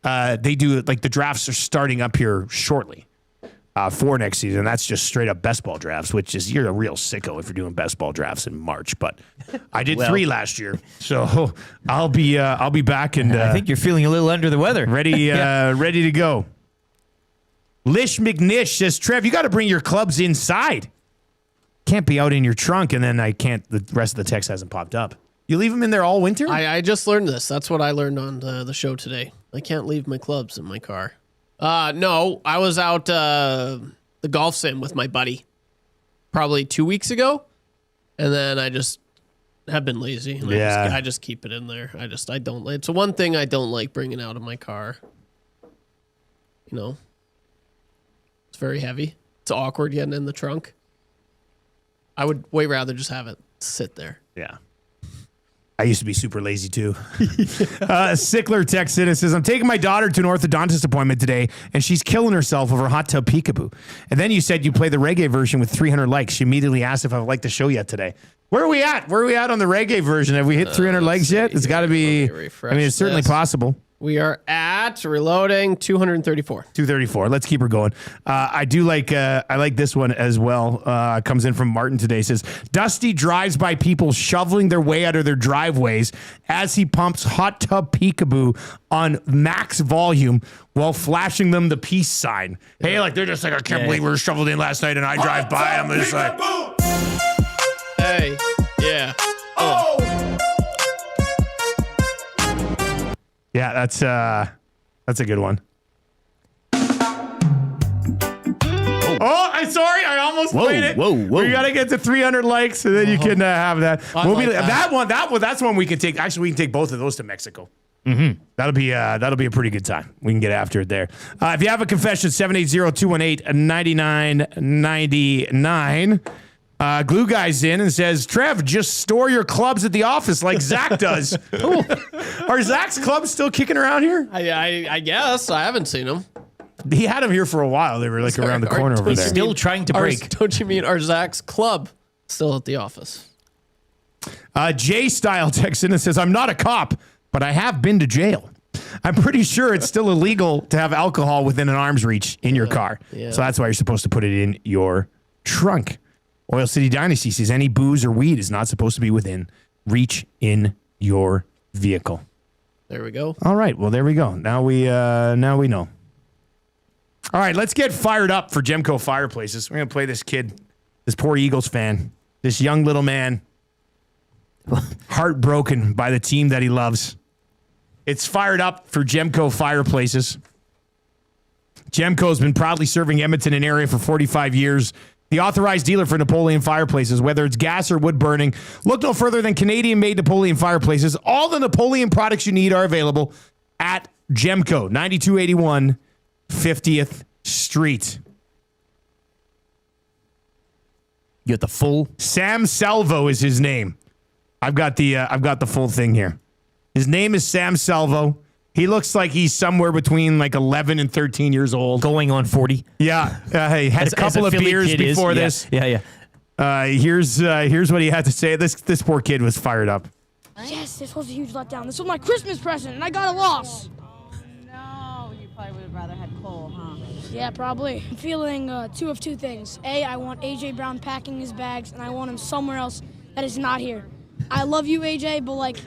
They do like the drafts are starting up here shortly for next season. That's just straight up best ball drafts, which is you're a real sicko if you're doing best ball drafts in March. But I did 3 last year, so I'll be back and I think you're feeling a little under the weather. Ready to go. Lish McNish says, Trev, you got to bring your clubs inside. Can't be out in your trunk, and then I can't. The rest of the text hasn't popped up. You leave them in there all winter? I just learned this. That's what I learned on the show today. I can't leave my clubs in my car. No, I was out the golf sim with my buddy probably 2 weeks ago, and then I just have been lazy. And I just keep it in there. I don't. It's one thing I don't like bringing out of my car. You know, it's very heavy. It's awkward getting in the trunk. I would way rather just have it sit there. Yeah. I used to be super lazy too. Sickler texts in and says, I'm taking my daughter to an orthodontist appointment today, and she's killing herself over hot tub peekaboo. And then you said you play the reggae version with 300 likes. She immediately asked if I would like the show yet today. Where are we at? Where are we at on the reggae version? Have we hit 300 likes yet? It's got to be. I mean, it's certainly possible. We are at reloading 234. 234. Let's keep her going. I do like. I like this one as well. Comes in from Martin today. Says Dusty drives by people shoveling their way out of their driveways as he pumps hot tub peekaboo on max volume while flashing them the peace sign. Hey, like they're just like, I can't believe we were shoveled in last night, and I drive by. I'm just like, hey, yeah. Yeah, that's a good one. Oh, I'm sorry. I almost played it. Whoa. We got to get to 300 likes, and then you can have that. That's one we can take. Actually, we can take both of those to Mexico. Mm-hmm. That'll be a pretty good time. We can get after it there. If you have a confession, 780-218-9999. Glue Guy's in and says, Trev, just store your clubs at the office like Zach does. Are Zach's clubs still kicking around here? I guess. I haven't seen them. He had them here for a while. They were like around the corner over there. Still trying to break. Don't you mean our Zach's club still at the office? Jay Style texts in and says, I'm not a cop, but I have been to jail. I'm pretty sure it's still illegal to have alcohol within an arm's reach in your car. Yeah. So that's why you're supposed to put it in your trunk. Oil City Dynasty says any booze or weed is not supposed to be within reach in your vehicle. There we go. All right. Well, there we go. Now we know. All right. Let's get fired up for Gemco Fireplaces. We're going to play this kid, this poor Eagles fan, this young little man, heartbroken by the team that he loves. It's fired up for Gemco Fireplaces. Gemco's been proudly serving Edmonton and area for 45 years. The authorized dealer for Napoleon Fireplaces, whether it's gas or wood burning. Look no further than Canadian-made Napoleon Fireplaces. All the Napoleon products you need are available at Gemco, 9281 50th Street. You got the full? Sam Salvo is his name. I've got the full thing here. His name is Sam Salvo. He looks like he's somewhere between like 11 and 13 years old. Going on 40. Yeah. He had a couple of beers before this. Yeah. Here's what he had to say. This poor kid was fired up. Yes, this was a huge letdown. This was my Christmas present, and I got a loss. Oh, no. You probably would have rather had Cole, huh? Yeah, probably. I'm feeling two of two things. A, I want A.J. Brown packing his bags, and I want him somewhere else that is not here. I love you, A.J., but, like,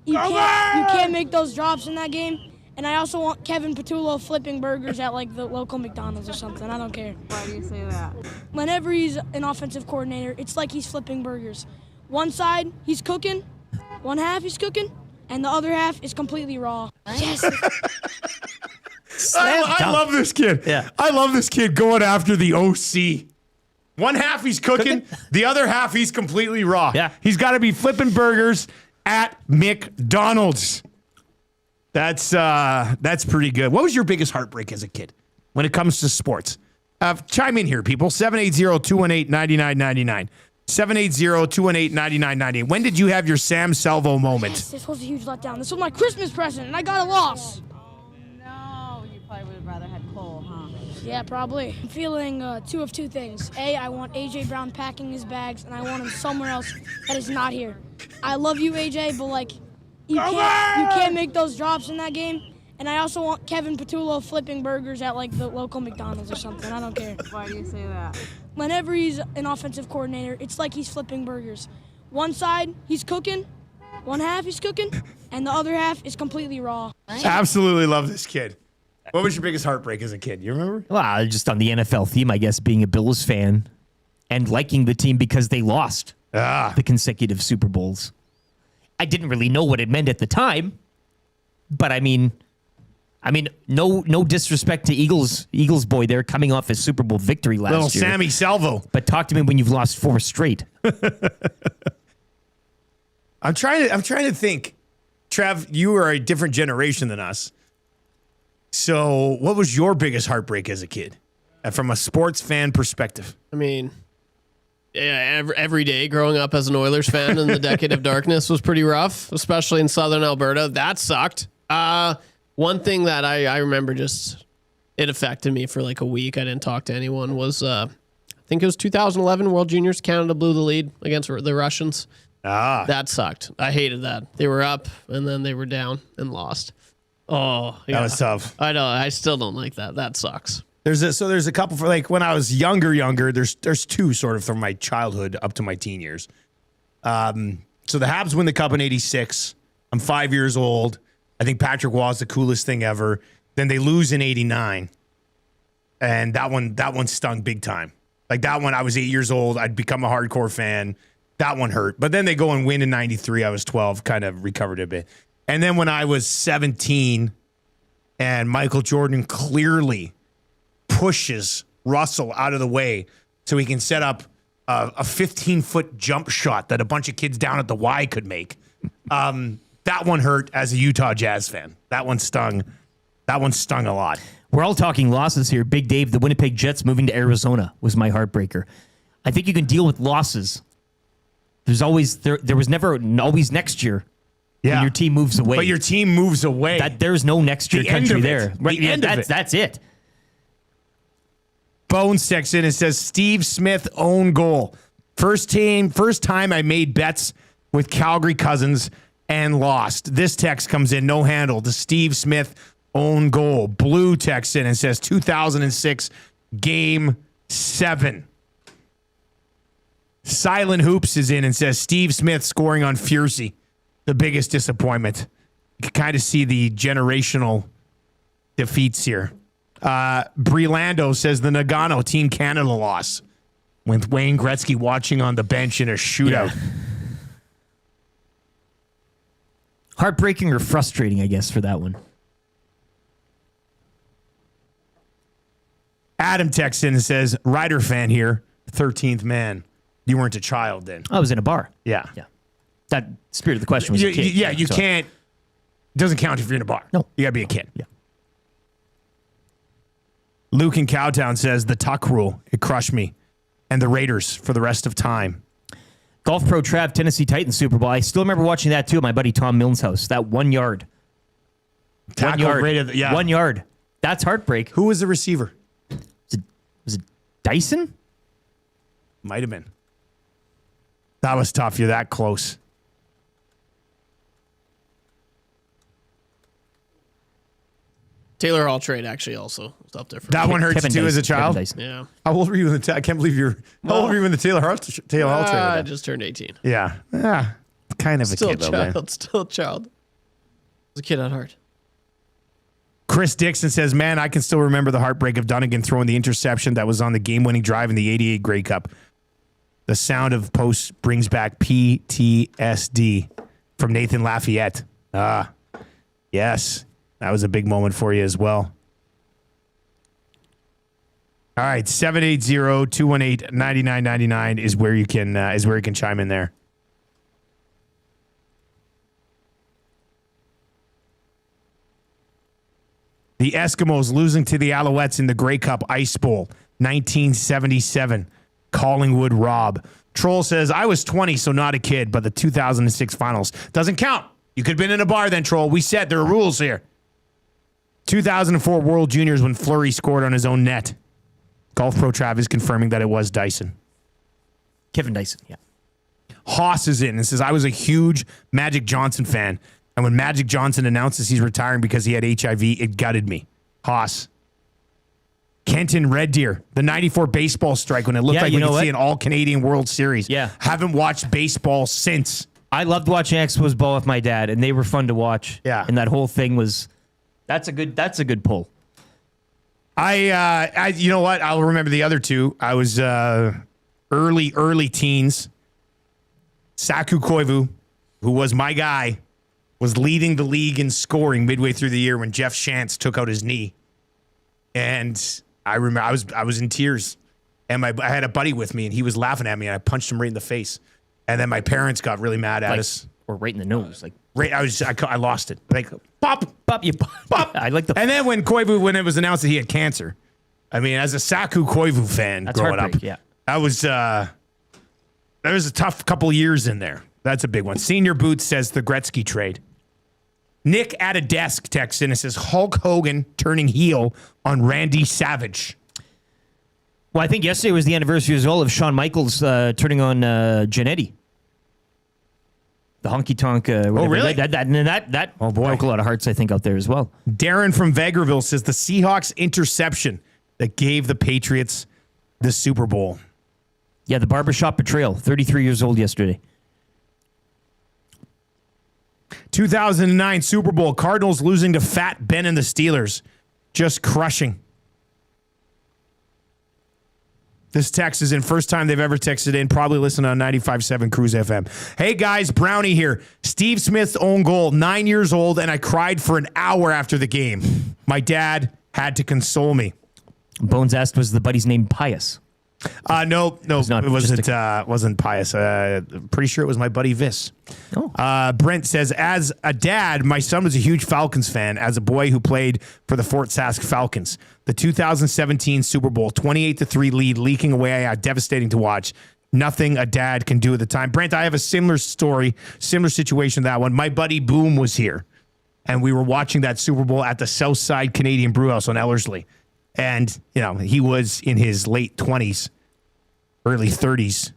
you can't make those drops in that game. And I also want Kevin Patullo flipping burgers at, like, the local McDonald's or something. I don't care. Why do you say that? Whenever he's an offensive coordinator, it's like he's flipping burgers. One side, he's cooking. One half, he's cooking. And the other half is completely raw. Yes. I love this kid. Yeah. I love this kid going after the OC. One half he's cooking. The other half he's completely raw. Yeah. He's got to be flipping burgers at McDonald's. That's pretty good. What was your biggest heartbreak as a kid when it comes to sports? Chime in here, people. 780-218-9999. 780-218-9998. When did you have your Sam Salvo moment? Yes, this was a huge letdown. This was my Christmas present, and I got a loss. No. You probably would have rather had Cole, huh? Yeah, probably. I'm feeling two of two things. A, I want A.J. Brown packing his bags, and I want him somewhere else that is not here. I love you, A.J., but, like, you can't make those drops in that game. And I also want Kevin Patullo flipping burgers at, like, the local McDonald's or something. I don't care. Why do you say that? Whenever he's an offensive coordinator, it's like he's flipping burgers. One side, he's cooking. One half, he's cooking. And the other half is completely raw. Absolutely love this kid. What was your biggest heartbreak as a kid? You remember? Well, just on the NFL theme, I guess, being a Bills fan and liking the team because they lost the consecutive Super Bowls. I didn't really know what it meant at the time, but I mean, no disrespect to Eagles boy there coming off his Super Bowl victory last Little year. Sammy Salvo. But talk to me when you've lost 4 straight. I'm trying to think. Trev, you are a different generation than us. So, what was your biggest heartbreak as a kid, from a sports fan perspective? I mean, yeah, every day growing up as an Oilers fan in the decade of darkness was pretty rough, especially in southern Alberta. That sucked. One thing that I remember it affected me for like a week. I didn't talk to anyone. Was I think it was 2011 World Juniors. Canada blew the lead against the Russians. That sucked. I hated that. They were up and then they were down and lost. Oh, yeah. That was tough. I know. I still don't like that. That sucks. There's a couple for like when I was younger. There's two sort of from my childhood up to my teen years. So the Habs win the Cup in '86. I'm 5 years old. I think Patrick Waugh's the coolest thing ever. Then they lose in '89, and that one stung big time. Like that one, I was 8 years old. I'd become a hardcore fan. That one hurt. But then they go and win in '93. I was 12, kind of recovered a bit. And then when I was 17, and Michael Jordan clearly pushes Russell out of the way so he can set up a 15-foot jump shot that a bunch of kids down at the Y could make. That one hurt as a Utah Jazz fan. That one stung. That one stung a lot. We're all talking losses here. Big Dave, the Winnipeg Jets moving to Arizona was my heartbreaker. I think you can deal with losses. There was never always next year. Yeah. When your team moves away. But your team moves away. There's no next year country there. Right, That's it. Bones texts in and says, Steve Smith own goal. First time I made bets with Calgary Cousins and lost. This text comes in, no handle. The Steve Smith own goal. Blue texts in and says 2006 Game 7. Silent Hoops is in and says Steve Smith scoring on Fiercy. The biggest disappointment. You can kind of see the generational defeats here. Brelando says the Nagano Team Canada loss with Wayne Gretzky watching on the bench in a shootout. Yeah. Heartbreaking or frustrating, I guess, for that one. Adam texts in and says, Ryder fan here, 13th man. You weren't a child then. I was in a bar. Yeah. That spirit of the question was a kid. Yeah, you can't. It doesn't count if you're in a bar. No. You got to be a kid. Yeah. Luke in Cowtown says the tuck rule. It crushed me. And the Raiders for the rest of time. Golf Pro Trav, Tennessee Titans Super Bowl. I still remember watching that too at my buddy Tom Milne's house. That 1 yard. Tackle 1 yard. rated, yeah. 1 yard. That's heartbreak. Who was the receiver? Was it Dyson? Might have been. That was tough. You're that close. Taylor Hall trade actually also was up there for That me. one hurts Kevin you too as a Dyson. child? Kevin Dyson. Yeah. How old were you in the I can't believe you're how old were you in the Taylor Hall trade? I just turned 18. Yeah. Kind of Still a a kid though, man. child. Still a child. Was a kid at heart. Chris Dixon says, man, I can still remember the heartbreak of Dunnigan throwing the interception that was on the game-winning drive in the 88 Grey Cup. The sound of posts brings back PTSD from Nathan Lafayette. Yes. That was a big moment for you as well. All right, 780-218-9999 is where you can chime in there. The Eskimos losing to the Alouettes in the Grey Cup Ice Bowl, 1977. Collingwood Rob. Troll says, I was 20, so not a kid, but the 2006 finals doesn't count. You could have been in a bar then, Troll. We said there are rules here. 2004 World Juniors when Fleury scored on his own net. Golf Pro Trav is confirming that it was Dyson. Kevin Dyson, yeah. Haas is in and says, I was a huge Magic Johnson fan. And when Magic Johnson announces he's retiring because he had HIV, it gutted me. Haas. Kenton Red Deer, the 94 baseball strike when it looked like we could see an all-Canadian World Series. Yeah. Haven't watched baseball since. I loved watching Expos ball with my dad, and they were fun to watch. Yeah. And that whole thing was, that's a good pull. I you know what? I'll remember the other two. I was early teens. Saku Koivu, who was my guy, was leading the league in scoring midway through the year when Jeff Shantz took out his knee. And I remember I was in tears. And I had a buddy with me, and he was laughing at me, and I punched him right in the face. And then my parents got really mad at us. Or right in the nose. I lost it. Like, pop. I like the. And then when it was announced that he had cancer, I mean, as a Saku Koivu fan growing up, yeah. that was there was a tough couple years in there. That's a big one. Senior Boots says the Gretzky trade. Nick at a desk texts in and says Hulk Hogan turning heel on Randy Savage. Well, I think yesterday was the anniversary as well of Shawn Michaels turning on Jannetty. The honky tonk. Really? That broke a lot of hearts, I think, out there as well. Darren from Vegreville says the Seahawks interception that gave the Patriots the Super Bowl. Yeah, the barbershop betrayal. 33 years old yesterday. 2009 Super Bowl. Cardinals losing to Fat Ben and the Steelers. Just crushing. This text is in. First time they've ever texted in. Probably listen on 95.7 Cruise FM. Hey, guys. Brownie here. Steve Smith's own goal. 9 years old, and I cried for an hour after the game. My dad had to console me. Bones asked, was the buddy's name Pius? No, it wasn't Pius. Pretty sure it was my buddy Vis. Brent says, as a dad, my son was a huge Falcons fan as a boy who played for the Fort Sask Falcons. The 2017 Super Bowl, 28-3 lead, leaking away, devastating to watch. Nothing a dad can do at the time. Brent, I have a similar story, similar situation to that one. My buddy Boom was here, and we were watching that Super Bowl at the Southside Canadian Brewhouse on Ellerslie. And, he was in his late 20s, early 30s,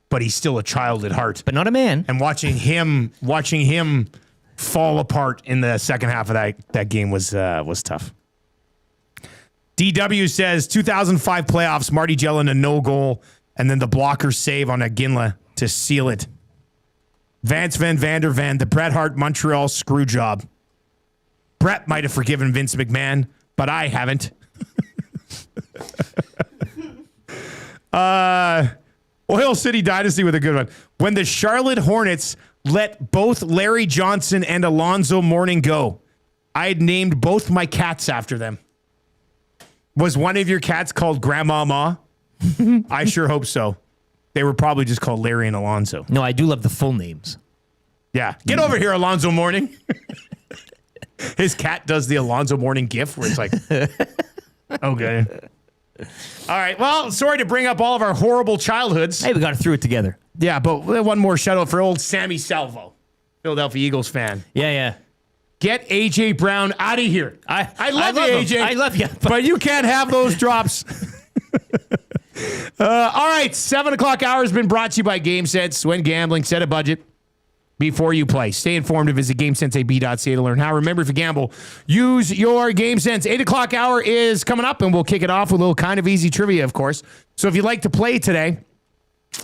but he's still a child at heart. But not a man. And watching him fall apart in the second half of that game was tough. DW says 2005 playoffs, Marty Gellin a no goal, and then the blocker save on Aginla to seal it. Vance Van Vandervan, the Bret Hart Montreal screw job. Brett might have forgiven Vince McMahon, but I haven't. Oil City Dynasty with a good one. When the Charlotte Hornets let both Larry Johnson and Alonzo Mourning go, I had named both my cats after them. Was one of your cats called Grandma Ma? I sure hope so. They were probably just called Larry and Alonzo. No, I do love the full names. Yeah. Get over here, Alonzo Mourning. His cat does the Alonzo Mourning gif where it's like, Okay. All right. Well, sorry to bring up all of our horrible childhoods. Hey, we got through it together. Yeah, but one more shout out for old Sammy Salvo, Philadelphia Eagles fan. Yeah. Get AJ Brown out of here. I love you, AJ. I love you. But you can't have those drops. All right. 7 o'clock hour has been brought to you by GameSense. When gambling, set a budget before you play. Stay informed and visit GameSenseAB.ca to learn how. Remember, if you gamble, use your GameSense. 8 o'clock hour is coming up, and we'll kick it off with a little kind of easy trivia, of course. So if you'd like to play today,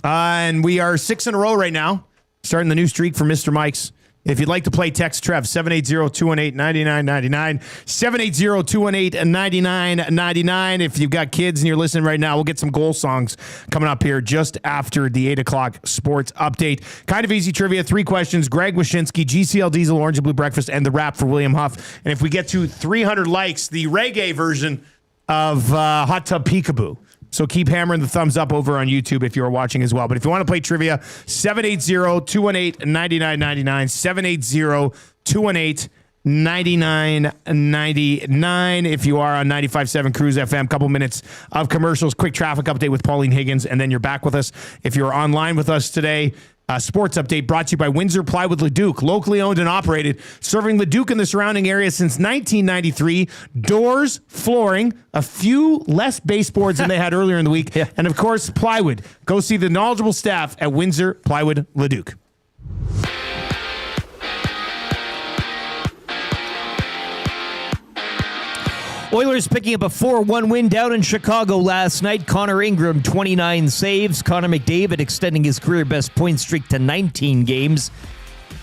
and we are 6 in a row right now, starting the new streak for Mr. Mike's. If you'd like to play, text Trev, 780-218-9999, 780-218-9999. If you've got kids and you're listening right now, we'll get some goal songs coming up here just after the 8 o'clock sports update. Kind of easy trivia, 3 questions. Greg Wyshynski, GCL Diesel, Orange and Blue Breakfast, and the rap for William Huff. And if we get to 300 likes, the reggae version of Hot Tub Peekaboo. So keep hammering the thumbs up over on YouTube if you're watching as well. But if you want to play trivia, 780-218-9999, 780-218-9999. If you are on 95.7 Cruise FM, couple minutes of commercials, quick traffic update with Pauline Higgins, and then you're back with us. If you're online with us today, sports update brought to you by Windsor Plywood Leduc, locally owned and operated, serving Leduc and the surrounding area since 1993. Doors, flooring, a few less baseboards than they had earlier in the week, and of course, plywood. Go see the knowledgeable staff at Windsor Plywood Leduc. Oilers picking up a 4-1 win down in Chicago last night. Connor Ingram, 29 saves. Connor McDavid extending his career-best point streak to 19 games.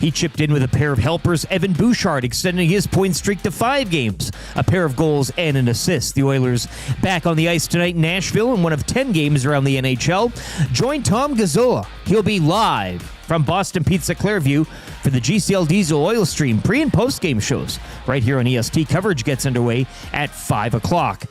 He chipped in with a pair of helpers. Evan Bouchard extending his point streak to 5 games. A pair of goals and an assist. The Oilers back on the ice tonight in Nashville in one of 10 games around the NHL. Join Tom Gazzola. He'll be live from Boston Pizza Clearview for the GCL Diesel Oil Stream pre- and post-game shows. Right here on EST. Coverage gets underway at 5 o'clock.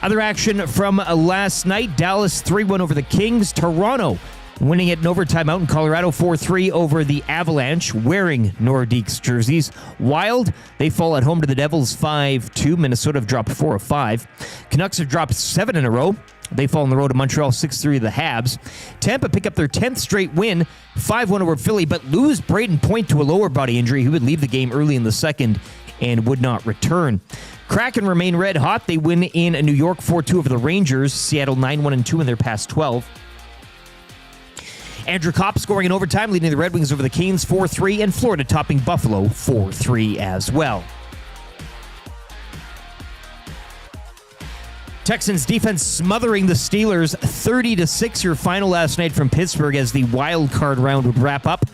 Other action from last night. Dallas 3-1 over the Kings. Toronto winning it in overtime out in Colorado, 4-3 over the Avalanche, wearing Nordique's jerseys. Wild, they fall at home to the Devils, 5-2. Minnesota have dropped 4 of 5. Canucks have dropped 7 in a row. They fall on the road to Montreal, 6-3 to the Habs. Tampa pick up their 10th straight win, 5-1 over Philly, but lose Braden Point to a lower body injury. He would leave the game early in the second and would not return. Kraken remain red hot. They win in New York, 4-2 over the Rangers. Seattle 9-1-2 in their past 12. Andrew Kopp scoring in overtime, leading the Red Wings over the Canes 4-3, and Florida topping Buffalo 4-3 as well. Texans defense smothering the Steelers 30-6, your final last night from Pittsburgh as the wild card round would wrap up.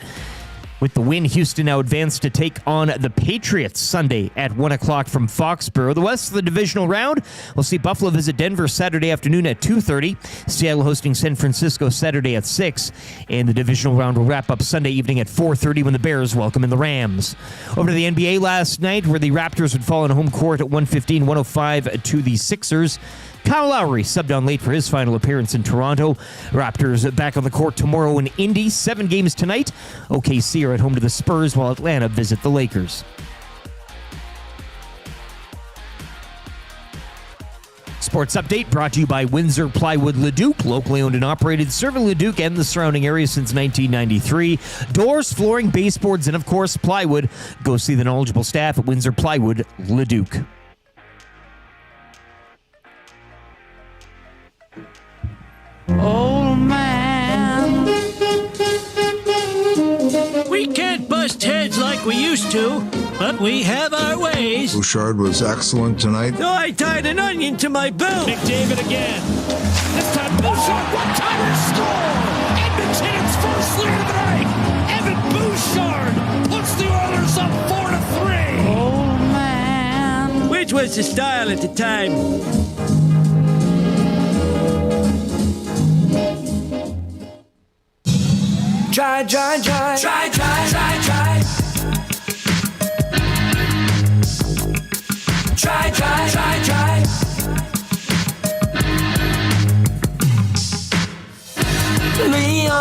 With the win, Houston now advanced to take on the Patriots Sunday at 1 o'clock from Foxborough. The rest of the divisional round, we'll see Buffalo visit Denver Saturday afternoon at 2:30. Seattle hosting San Francisco Saturday at 6. And the divisional round will wrap up Sunday evening at 4:30 when the Bears welcome in the Rams. Over to the NBA last night, where the Raptors would fall on home court at 115-105 to the Sixers. Kyle Lowry subbed on late for his final appearance in Toronto. Raptors back on the court tomorrow in Indy. 7 games tonight. OKC are at home to the Spurs while Atlanta visit the Lakers. Sports update brought to you by Windsor Plywood Leduc, locally owned and operated, serving Leduc and the surrounding area since 1993. Doors, flooring, baseboards, and of course plywood. Go see the knowledgeable staff at Windsor Plywood Leduc. Old man, we can't bust heads like we used to, but we have our ways. Bouchard was excellent tonight. So I tied an onion to my belt. McDavid again. This time Bouchard, one-timer score! Edmonton, its first lead of the night! Evan Bouchard puts the Oilers up 4-3! Old man. Which was the style at the time? Try, try, try. Try, try, try, try. Try, try, try, try.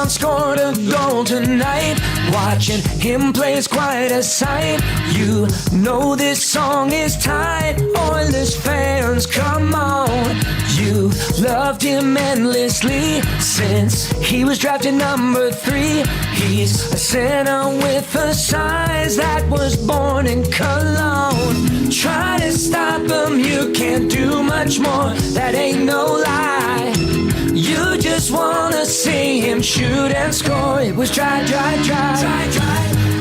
Leon scored a goal tonight. Watching him play is quite a sight. You know this song is tight. Oilers fans, come on. You loved him endlessly since he was drafted number 3. He's a center with a size that was born in Cologne. Try to stop him, you can't do much more. That ain't no lie. You just wanna see him shoot and score. It was try.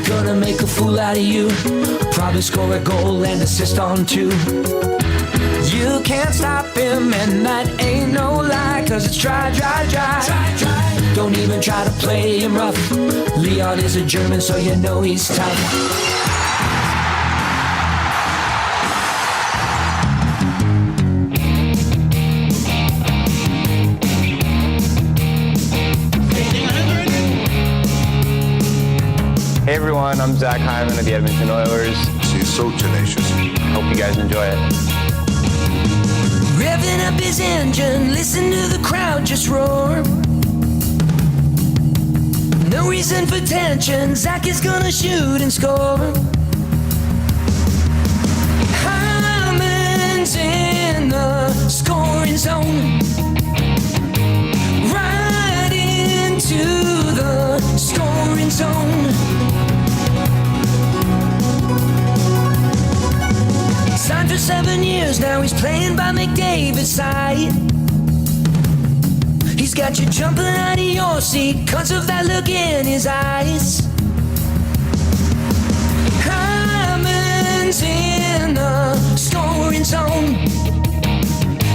Gonna make a fool out of you. Probably score a goal and assist on 2. You can't stop him, and that ain't no lie. Cause it's try. Don't even try to play him rough. Leon is a German, so you know he's tough. Hey everyone, I'm Zach Hyman of the Edmonton Oilers. He's so tenacious. Hope you guys enjoy it. Revving up his engine, listen to the crowd just roar. No reason for tension, Zach is gonna shoot and score. Hyman's in the scoring zone. Right into the scoring zone. Signed for 7 years, now he's playing by McDavid's side. He's got you jumping out of your seat cause of that look in his eyes. Hyman's in the scoring zone.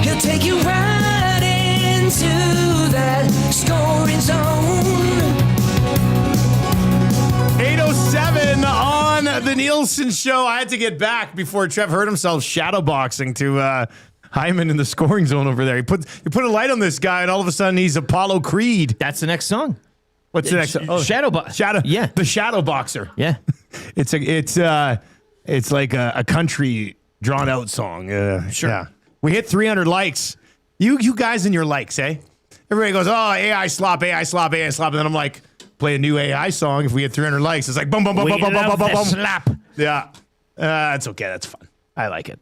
He'll take you right into that scoring zone. 8:07 on the Nielson Show. I had to get back before Trev hurt himself shadowboxing to Hyman in the scoring zone over there. You put a light on this guy, and all of a sudden he's Apollo Creed. That's the next song. What's the next song? Oh, Shadow. Yeah, the Shadow Boxer. Yeah, it's like a country drawn out song. Sure. Yeah. We hit 300 likes. You guys and your likes, eh? Everybody goes, oh, AI slop, and then I'm like, play a new AI song. If we get 300 likes, it's like boom, boom, boom, boom, boom, boom, boom, boom. Slap. Yeah, it's okay. That's fun. I like it.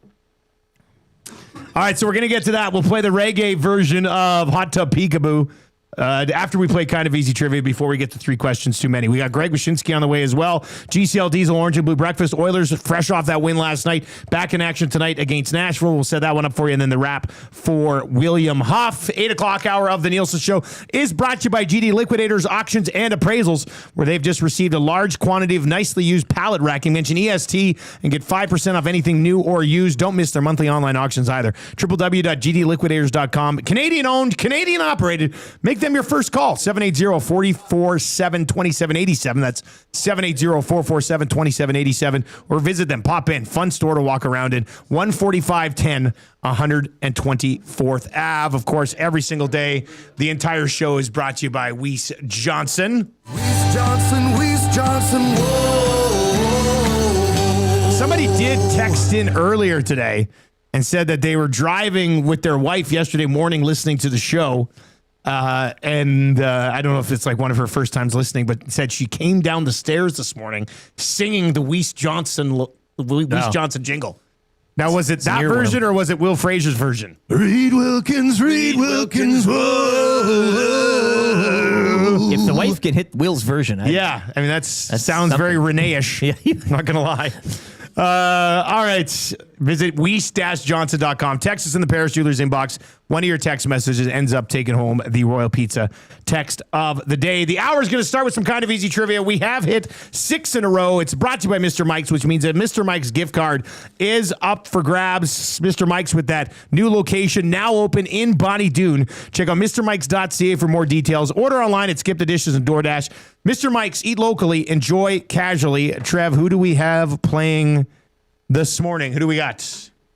All right, so we're gonna get to that. We'll play the reggae version of Hot Tub Peekaboo after we play Kind of Easy Trivia. Before we get to 3 questions too many, we got Greg Wyshynski on the way as well. GCL Diesel Orange and Blue Breakfast. Oilers fresh off that win last night, back in action tonight against Nashville. We'll set that one up for you, and then the wrap for William Huff. 8 o'clock hour of the Nielsen Show is brought to you by GD Liquidators Auctions and Appraisals, where they've just received a large quantity of nicely used pallet racking. Mention EST and get 5% off anything new or used. Don't miss their monthly online auctions either. www.gdliquidators.com. Canadian owned, Canadian operated. Make them your first call. 780-447-2787. That's 780-447-2787. Or visit them. Pop in. Fun store to walk around in. 14510 124th Ave. Of course, every single day, the entire show is brought to you by Weiss Johnson. Weiss Johnson, whoa. Somebody did text in earlier today and said that they were driving with their wife yesterday morning listening to the show. I don't know if it's like one of her first times listening, but said she came down the stairs this morning singing the Weiss Johnson jingle. Now, was it that version or was it Will Frazier's version? Reed Wilkins, whoa. If the wife can hit Will's version. I mean, that sounds very Renee-ish. Yeah. Not going to lie. All right. Visit weiss-johnson.com. Text us in the Paris Jewelers inbox. One of your text messages ends up taking home the Royal Pizza text of the day. The hour is going to start with some Kind of Easy Trivia. We have hit 6 in a row. It's brought to you by Mr. Mike's, which means that Mr. Mike's gift card is up for grabs. Mr. Mike's with that new location now open in Bonnie Doon. Check out MrMikes.ca for more details. Order online at Skip the Dishes and DoorDash. Mr. Mike's, eat locally, enjoy casually. Trev, who do we have playing this morning? Who do we got?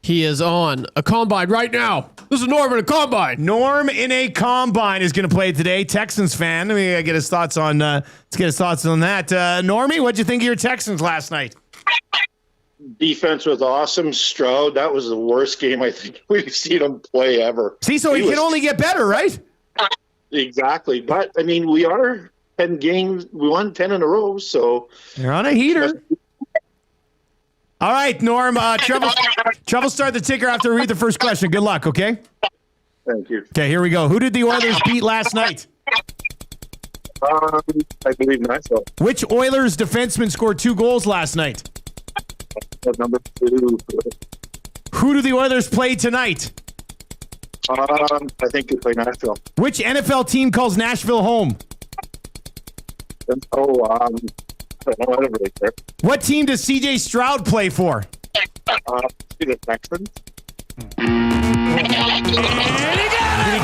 He is on a combine right now. This is Norm in a combine. Norm in a combine is going to play today. Texans fan. We gotta get his thoughts on. Let's get his thoughts on that. Normie, what'd you think of your Texans last night? Defense was awesome. Stroud, that was the worst game I think we've seen him play ever. See, so he can only get better, right? Exactly. But, I mean, we are 10 games. We won 10 in a row, so you're on a heater. All right, Norm. Trevor, start the ticker after we read the first question. Good luck, okay? Thank you. Okay, here we go. Who did the Oilers beat last night? I believe Nashville. Which Oilers defenseman scored 2 goals last night? Number 2. Who do the Oilers play tonight? I think they play Nashville. Which NFL team calls Nashville home? I don't really care. What team does C.J. Stroud play for? The Texans. Did he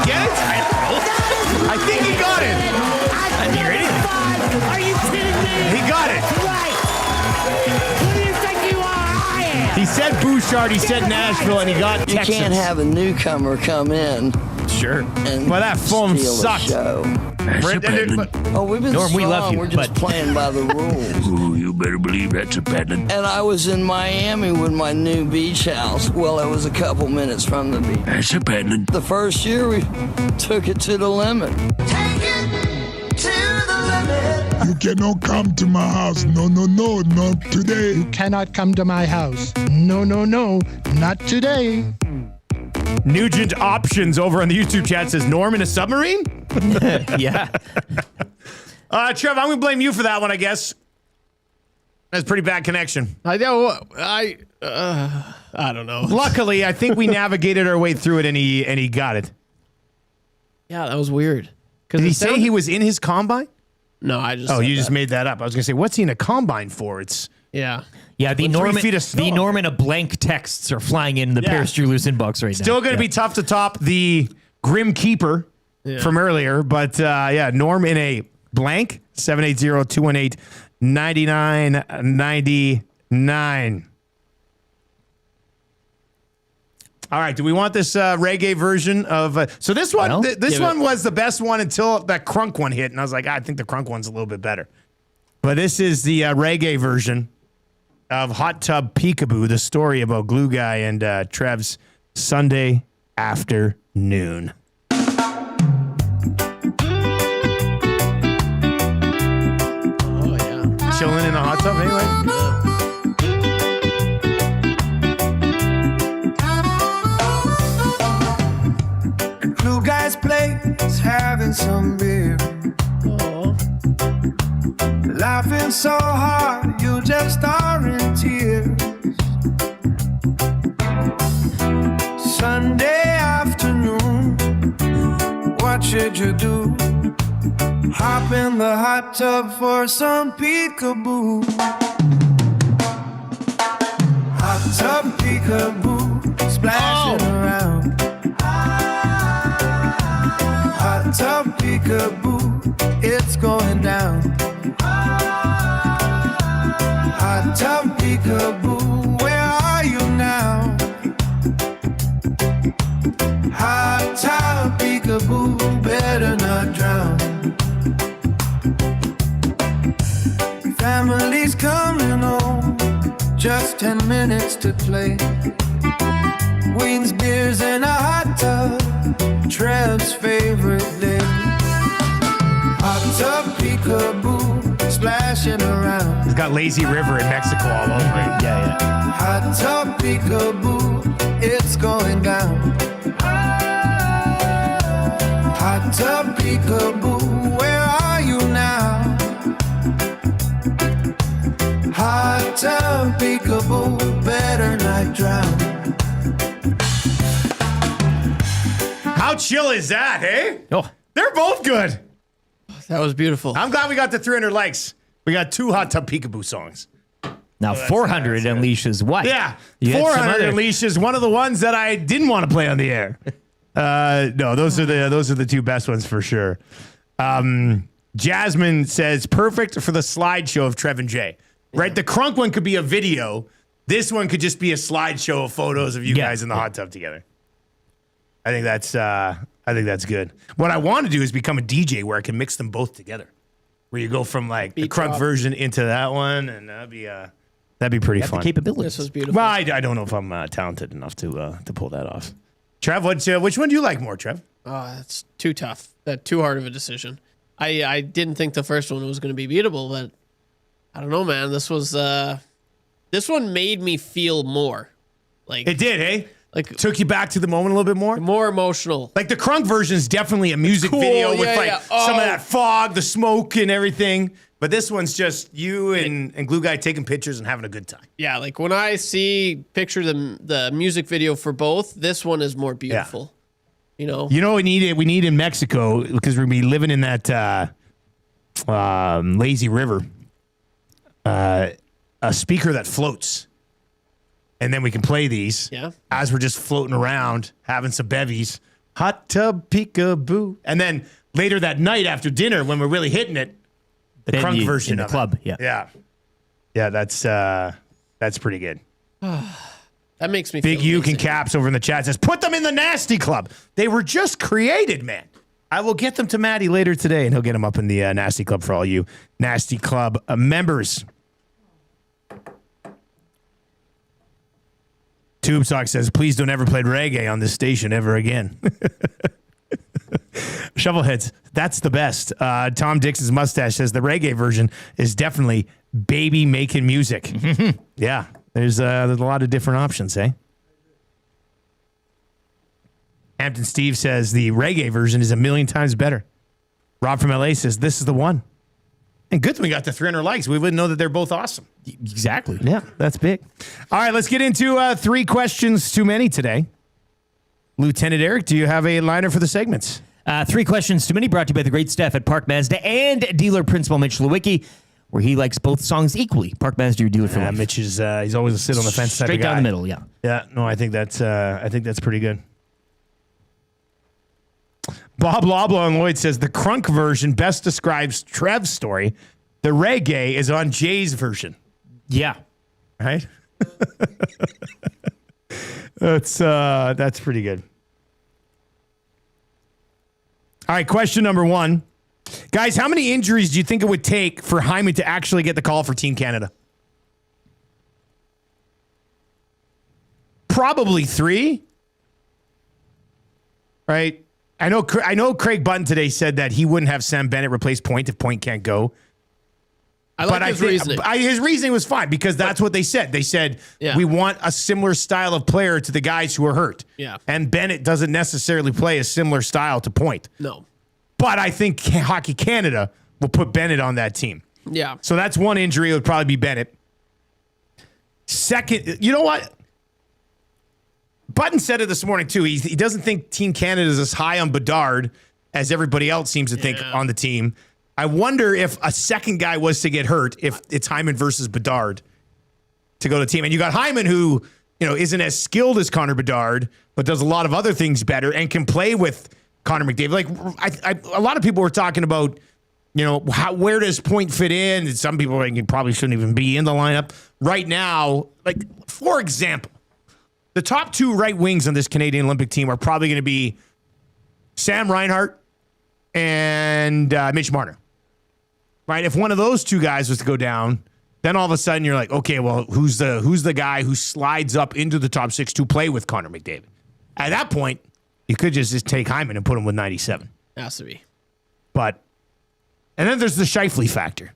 get it? I think he got it. I didn't hear anything. Are you kidding me? He got it. Right. Who do you think you are? I am. He said Bouchard, he said Nashville, and he got You Texas. can't have a newcomer come in. Sure. And well, that phone steal a sucked. show. Oh, we've been Norm, strong. we love you, We're just but- playing by the rules. Ooh, you better believe that's a patent. And I was in Miami with my new beach house. Well, it was a couple minutes from the beach. That's a patent. The first year we took it to the limit. You cannot come to my house. No, not today. You cannot come to my house. No, not today. Nugent Options over on the YouTube chat says, Norm in a submarine? Yeah. Trev, I'm going to blame you for that one, I guess. That's a pretty bad connection. I know. I don't know. Luckily, I think we navigated our way through it, and he got it. Yeah, that was weird. Did he say he was in his combine? No, I just. Oh, said you just that. made that up. I was going to say, what's he in a combine for? It's Yeah. Yeah, the With 3 Norman, feet of snow. the Norman of blank texts are flying in the Yeah. Paris Dreulers inbox right now. still going to be tough to top the Grim Keeper from earlier, but Norm in a blank 780-218-9999. All right, do we want this reggae version of? So this one, this one was the best one until that crunk one hit, and I was like, I think the crunk one's a little bit better. But this is the reggae version of Hot Tub Peekaboo, the story about Glue Guy and Trev's Sunday afternoon. Oh yeah. Chilling in a hot tub anyway. Glue Guy's place having some beer. Laughing so hard, you just are in tears. Sunday afternoon, what should you do? Hop in the hot tub for some peekaboo. Hot tub peekaboo, splashing around. Hot tub peekaboo, it's going down. Hot tub peekaboo, where are you now? Hot tub peekaboo, better not drown. Family's coming home, just 10 minutes to play. Wings, beers, and a hot tub, Trev's favorite day. Hot tub peekaboo, splashing around. It's got Lazy River in Mexico all over it. Yeah. Hot tub peekaboo, it's going down. Hot tub peekaboo, where are you now? Hot tub peekaboo, better not drown. How chill is that, hey? Oh, they're both good. That was beautiful. I'm glad we got the 300 likes. We got 2 Hot Tub Peekaboo songs. now 400 unleashes what? Yeah, You had some 400 other- unleashes one of the ones that I didn't want to play on the air. No, those are the 2 best ones for sure. Jasmine says perfect for the slideshow of Trev and Jay. Right, the crunk one could be a video. This one could just be a slideshow of photos of you guys in the hot tub together. I think that's good. What I want to do is become a DJ where I can mix them both together. Where you go from like the crunk version into that one, and that'd be pretty fun. The capabilities. This was beautiful. Well, I don't know if I'm talented enough to pull that off. Trev, which one do you like more, Trev? Oh, that's too tough. That too hard of a decision. I didn't think the first one was going to be beatable, but I don't know, man. This one made me feel more. Like it did, hey? Like took you back to the moment a little bit more? More emotional. Like the Crunk version is definitely a music video with some of that fog, the smoke and everything. But this one's just you and Glue Guy taking pictures and having a good time. Yeah, like when I picture the music video for both, this one is more beautiful. You know what we need in Mexico, because we're going to be living in that lazy river. A speaker that floats. And then we can play these as we're just floating around, having some bevies. Hot Tub Peekaboo. And then later that night after dinner, when we're really hitting it, the Crunk version in the of club. It. Yeah. Yeah, that's pretty good. That makes me Big feel Uke and Caps over in the chat says, put them in the Nasty Club. They were just created, man. I will get them to Maddie later today, and he'll get them up in the Nasty Club for all you Nasty Club members. Tube Sock says, please don't ever play reggae on this station ever again. Shovelheads, that's the best. Tom Dixon's mustache says the reggae version is definitely baby making music. Yeah, there's a lot of different options, eh? Hampton Steve says the reggae version is 1,000,000 times better. Rob from LA says this is the one. And good thing we got to 300 likes. We wouldn't know that they're both awesome. Exactly. Yeah, that's big. All right, let's get into 3 questions too many today. Lieutenant Eric, do you have a liner for the segments? 3 questions too many, brought to you by the great staff at Park Mazda and dealer principal Mitch Lewicki, where he likes both songs equally. Park Mazda, your dealer for life. Mitch is he's always a sit on the fence type of guy. Straight down the middle, yeah. Yeah, no, I think that's pretty good. Bob Loblaw and Lloyd says the Crunk version best describes Trev's story. The reggae is on Jay's version. Yeah. Right? That's pretty good. All right, question number 1. Guys, how many injuries do you think it would take for Hyman to actually get the call for Team Canada? Probably 3. Right? I know Craig Button today said that he wouldn't have Sam Bennett replace Point if Point can't go. His reasoning. His reasoning was fine because that's what they said. They said, we want a similar style of player to the guys who are hurt. Yeah. And Bennett doesn't necessarily play a similar style to Point. No. But I think Hockey Canada will put Bennett on that team. Yeah. So that's one injury. It would probably be Bennett. Second, you know what? Button said it this morning, too. He doesn't think Team Canada is as high on Bedard as everybody else seems to think on the team. I wonder if a second guy was to get hurt, if it's Hyman versus Bedard to go to the team. And you got Hyman, who isn't as skilled as Connor Bedard, but does a lot of other things better and can play with Connor McDavid. Like a lot of people were talking about, where does Point fit in? And some people probably shouldn't even be in the lineup right now. Like, for example, the top 2 right wings on this Canadian Olympic team are probably going to be Sam Reinhart and Mitch Marner. Right? If one of those 2 guys was to go down, then all of a sudden you're like, okay, well, who's the guy who slides up into the top 6 to play with Connor McDavid? At that point, you could just take Hyman and put him with 97. Has to be. And then there's the Scheifele factor.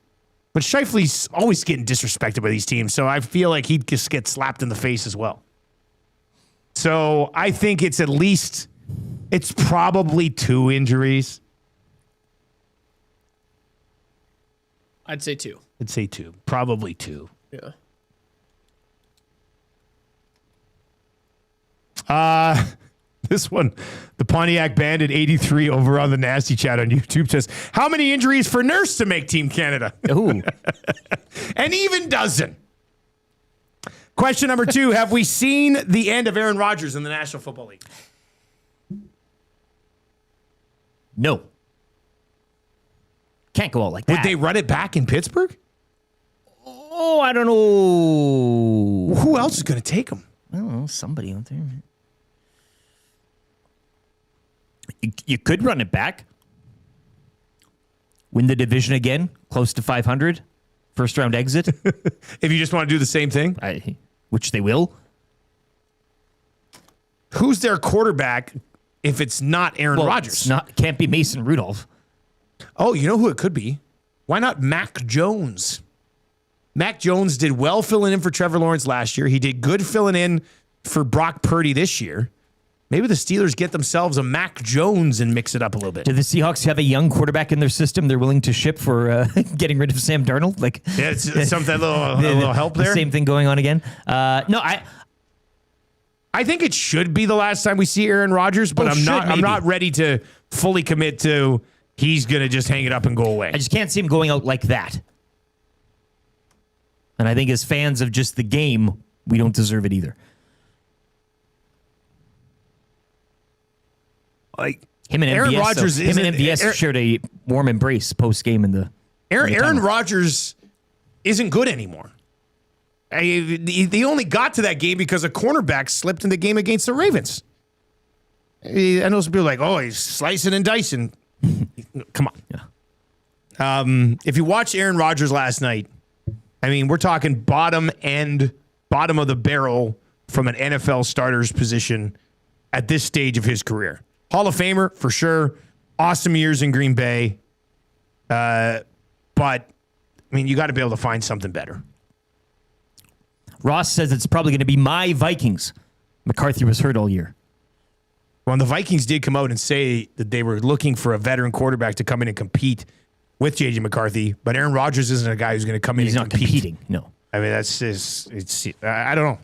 But Scheifele's always getting disrespected by these teams, so I feel like he'd just get slapped in the face as well. So I think it's probably 2 injuries. I'd say 2. I'd say 2. Probably 2. Yeah. This one, the Pontiac Bandit 83 over on the Nasty Chat on YouTube says, how many injuries for Nurse to make Team Canada? Ooh. An even dozen. Question number 2, have we seen the end of Aaron Rodgers in the National Football League? No. Can't go out like that. Would they run it back in Pittsburgh? Oh, I don't know. Who else is going to take him? I don't know. Somebody out there. You could run it back. Win the division again, close to 500. First round exit. If you just want to do the same thing. Which they will. Who's their quarterback if it's not Aaron Rodgers? Can't be Mason Rudolph. Oh, you know who it could be? Why not Mac Jones? Mac Jones did well filling in for Trevor Lawrence last year. He did good filling in for Brock Purdy this year. Maybe the Steelers get themselves a Mac Jones and mix it up a little bit. Do the Seahawks have a young quarterback in their system they're willing to ship for getting rid of Sam Darnold? Like, yeah, it's something a little help there. The same thing going on again. No, I think it should be the last time we see Aaron Rodgers, but I'm not ready to fully commit to he's going to just hang it up and go away. I just can't see him going out like that. And I think as fans of just the game, we don't deserve it either. Like him and Aaron MVS, Rodgers, him and MVS shared a warm embrace post game in the. Aaron Rodgers isn't good anymore. They only got to that game because a cornerback slipped in the game against the Ravens. I know some people are like, oh, he's slicing and dicing. Come on. Yeah. If you watched Aaron Rodgers last night, I mean, we're talking bottom of the barrel from an NFL starter's position at this stage of his career. Hall of Famer, for sure. Awesome years in Green Bay. But, I mean, you got to be able to find something better. Ross says it's probably going to be my Vikings. McCarthy was hurt all year. Well, the Vikings did come out and say that they were looking for a veteran quarterback to come in and compete with J.J. McCarthy, but Aaron Rodgers isn't a guy who's going to come in and compete. He's not competing, no. I mean, I don't know.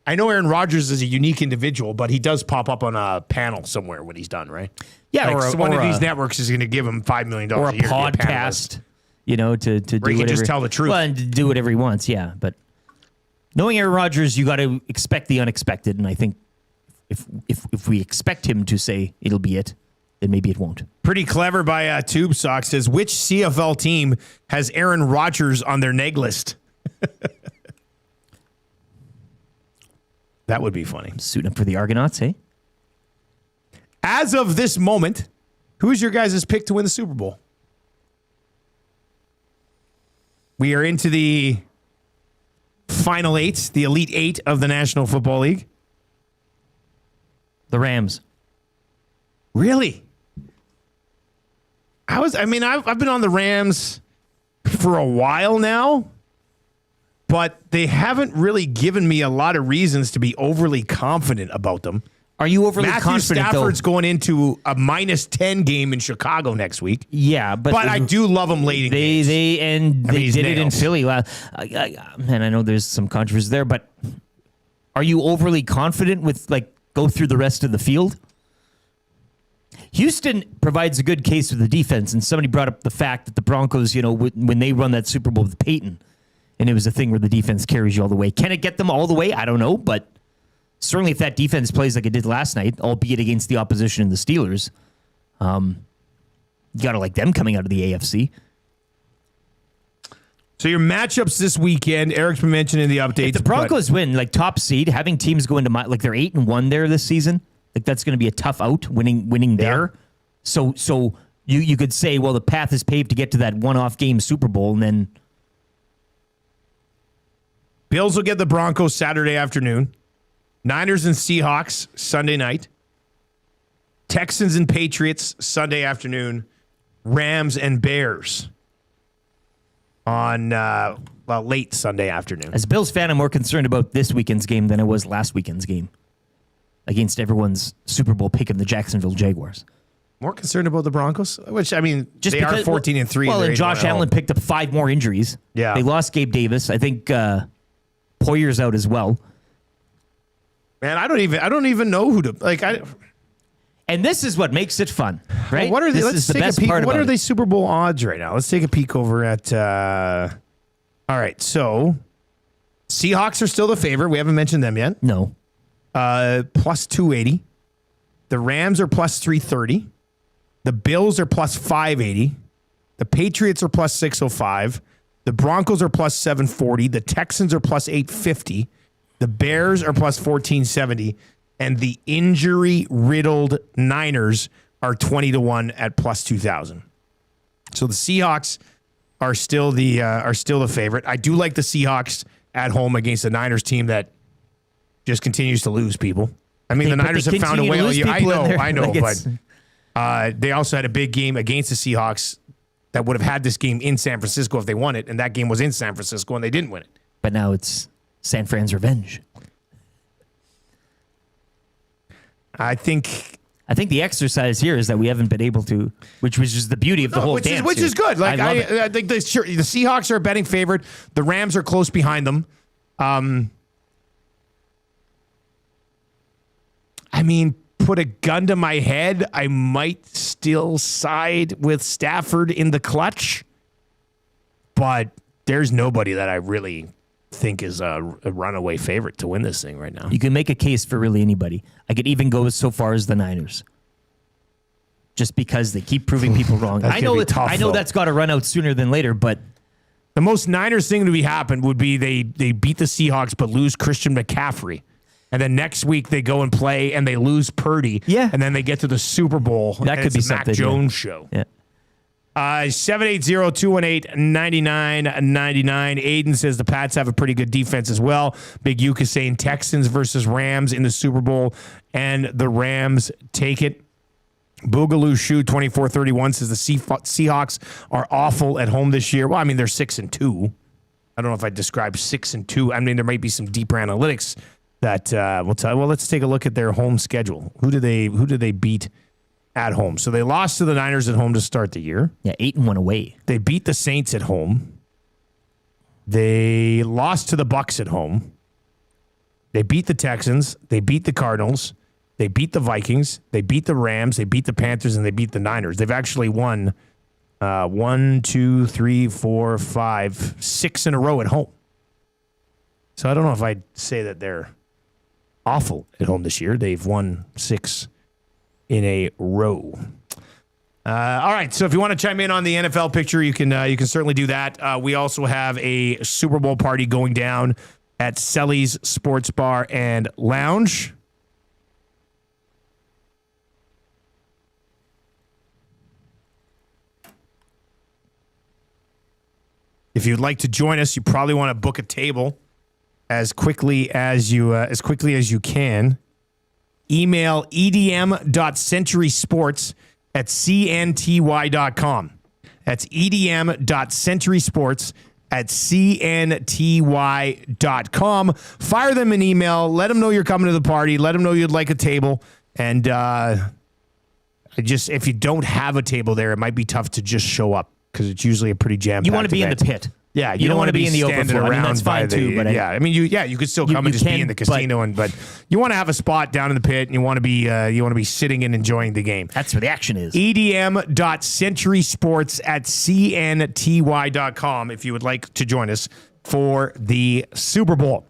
I know Aaron Rodgers is a unique individual, but he does pop up on a panel somewhere when he's done, right? Yeah, like one of these networks is going to give him $5 million or a year. Or a podcast, to do where he whatever. Can just tell the truth. Well, and to do whatever he wants, yeah. But knowing Aaron Rodgers, you got to expect the unexpected, and I think if we expect him to say it'll be it, then maybe it won't. Pretty clever by Tube Sock says, which CFL team has Aaron Rodgers on their neg list? That would be funny. Suiting up for the Argonauts, eh? As of this moment, who's your guys' pick to win the Super Bowl? We are into the final eight, the Elite Eight of the National Football League. The Rams. Really? I've been on the Rams for a while now, but they haven't really given me a lot of reasons to be overly confident about them. Are you overly Matthew confident, Stafford's though? going into a -10 game in Chicago next week. Yeah, but I do love them late in games. They did it in Philly. Man, I know there's some controversy there, but are you overly confident with go through the rest of the field? Houston provides a good case with the defense, and somebody brought up the fact that the Broncos, when they run that Super Bowl with Peyton, and it was a thing where the defense carries you all the way. Can it get them all the way? I don't know, but certainly if that defense plays like it did last night, albeit against the opposition in the Steelers, you got to like them coming out of the AFC. So your matchups this weekend, Eric's been mentioning the updates. If the Broncos win, top seed, having teams go into they're 8-1 there this season. That's going to be a tough out winning there. So you could say, well, the path is paved to get to that one-off game Super Bowl, and then Bills will get the Broncos Saturday afternoon. Niners and Seahawks Sunday night. Texans and Patriots Sunday afternoon. Rams and Bears on late Sunday afternoon. As a Bills fan, I'm more concerned about this weekend's game than I was last weekend's game against everyone's Super Bowl pick of the Jacksonville Jaguars. More concerned about the Broncos, which they are 14-3. Well, and Josh Allen picked up 5 more injuries. Yeah, they lost Gabe Davis. I think Poyer's out as well. Man, I don't even know who to . And this is what makes it fun, right? Well, what are they? Let's take a peek. What are they Super Bowl odds right now? Let's take a peek over at. All right, so Seahawks are still the favorite. We haven't mentioned them yet. No. Plus 280. The Rams are plus 330. The Bills are plus 580. The Patriots are plus 605. The Broncos are plus 740. The Texans are plus 850. The Bears are plus 1470. And the injury-riddled Niners are 20-1 at plus 2,000. So the Seahawks are still the favorite. I do like the Seahawks at home against the Niners team that just continues to lose people. I mean, the Niners have found a way. I know, but They also had a big game against the Seahawks that would have had this game in San Francisco if they won it, and that game was in San Francisco, and they didn't win it. But now it's San Fran's revenge. I think the exercise here is that we haven't been able to, which was just the beauty of the whole dance. Which is good. Like I I think the Seahawks are a betting favorite. The Rams are close behind them. I mean, put a gun to my head, I might still side with Stafford in the clutch, but there's nobody that I really think is a runaway favorite to win this thing right now. You can make a case for really anybody. I could even go so far as the Niners, just because they keep proving people wrong. I know that's got to run out sooner than later, but the most Niners thing to be happened would be they beat the Seahawks but lose Christian McCaffrey. And then next week they go and play and they lose Purdy. Yeah. And then they get to the Super Bowl. That could be a Mac something. Jones show. Yeah. 780-218-9999. Aiden says the Pats have a pretty good defense as well. Big Uke is saying Texans versus Rams in the Super Bowl, and the Rams take it. Boogaloo Shoe 2431 says the Seahawks are awful at home this year. Well, I mean, they're 6-2. I don't know if I describe 6-2. I mean, there might be some deeper analytics that will tell. Well, let's take a look at their home schedule. Who do they beat at home? So they lost to the Niners at home to start the year. Yeah, 8-1 away. They beat the Saints at home. They lost to the Bucs at home. They beat the Texans. They beat the Cardinals. They beat the Vikings. They beat the Rams. They beat the Panthers, and they beat the Niners. They've actually won 1, 2, 3, 4, 5, 6 in a row at home. So I don't know if I'd say that they're awful at home this year. They've won 6 in a row. All right, so if you want to chime in on the NFL picture, you can certainly do that. We also have a Super Bowl party going down at Selly's Sports Bar and Lounge. If you'd like to join us, you probably want to book a table as quickly as you can. Email edm.centurysports@cnty.com. That's edm.centurysports@cnty.com. Fire them an email. Let them know you're coming to the party. Let them know you'd like a table. And if you don't have a table there, it might be tough to just show up because it's usually a pretty jam-packed You want to be event. in the pit. Yeah, you don't want to be in the standing overflow. I mean, around that's fine by too. the- But you could still come and just be in the casino, but you want to have a spot down in the pit, and you want to be sitting and enjoying the game. That's where the action is. edm.centurysports@cnty.com if you would like to join us for the Super Bowl.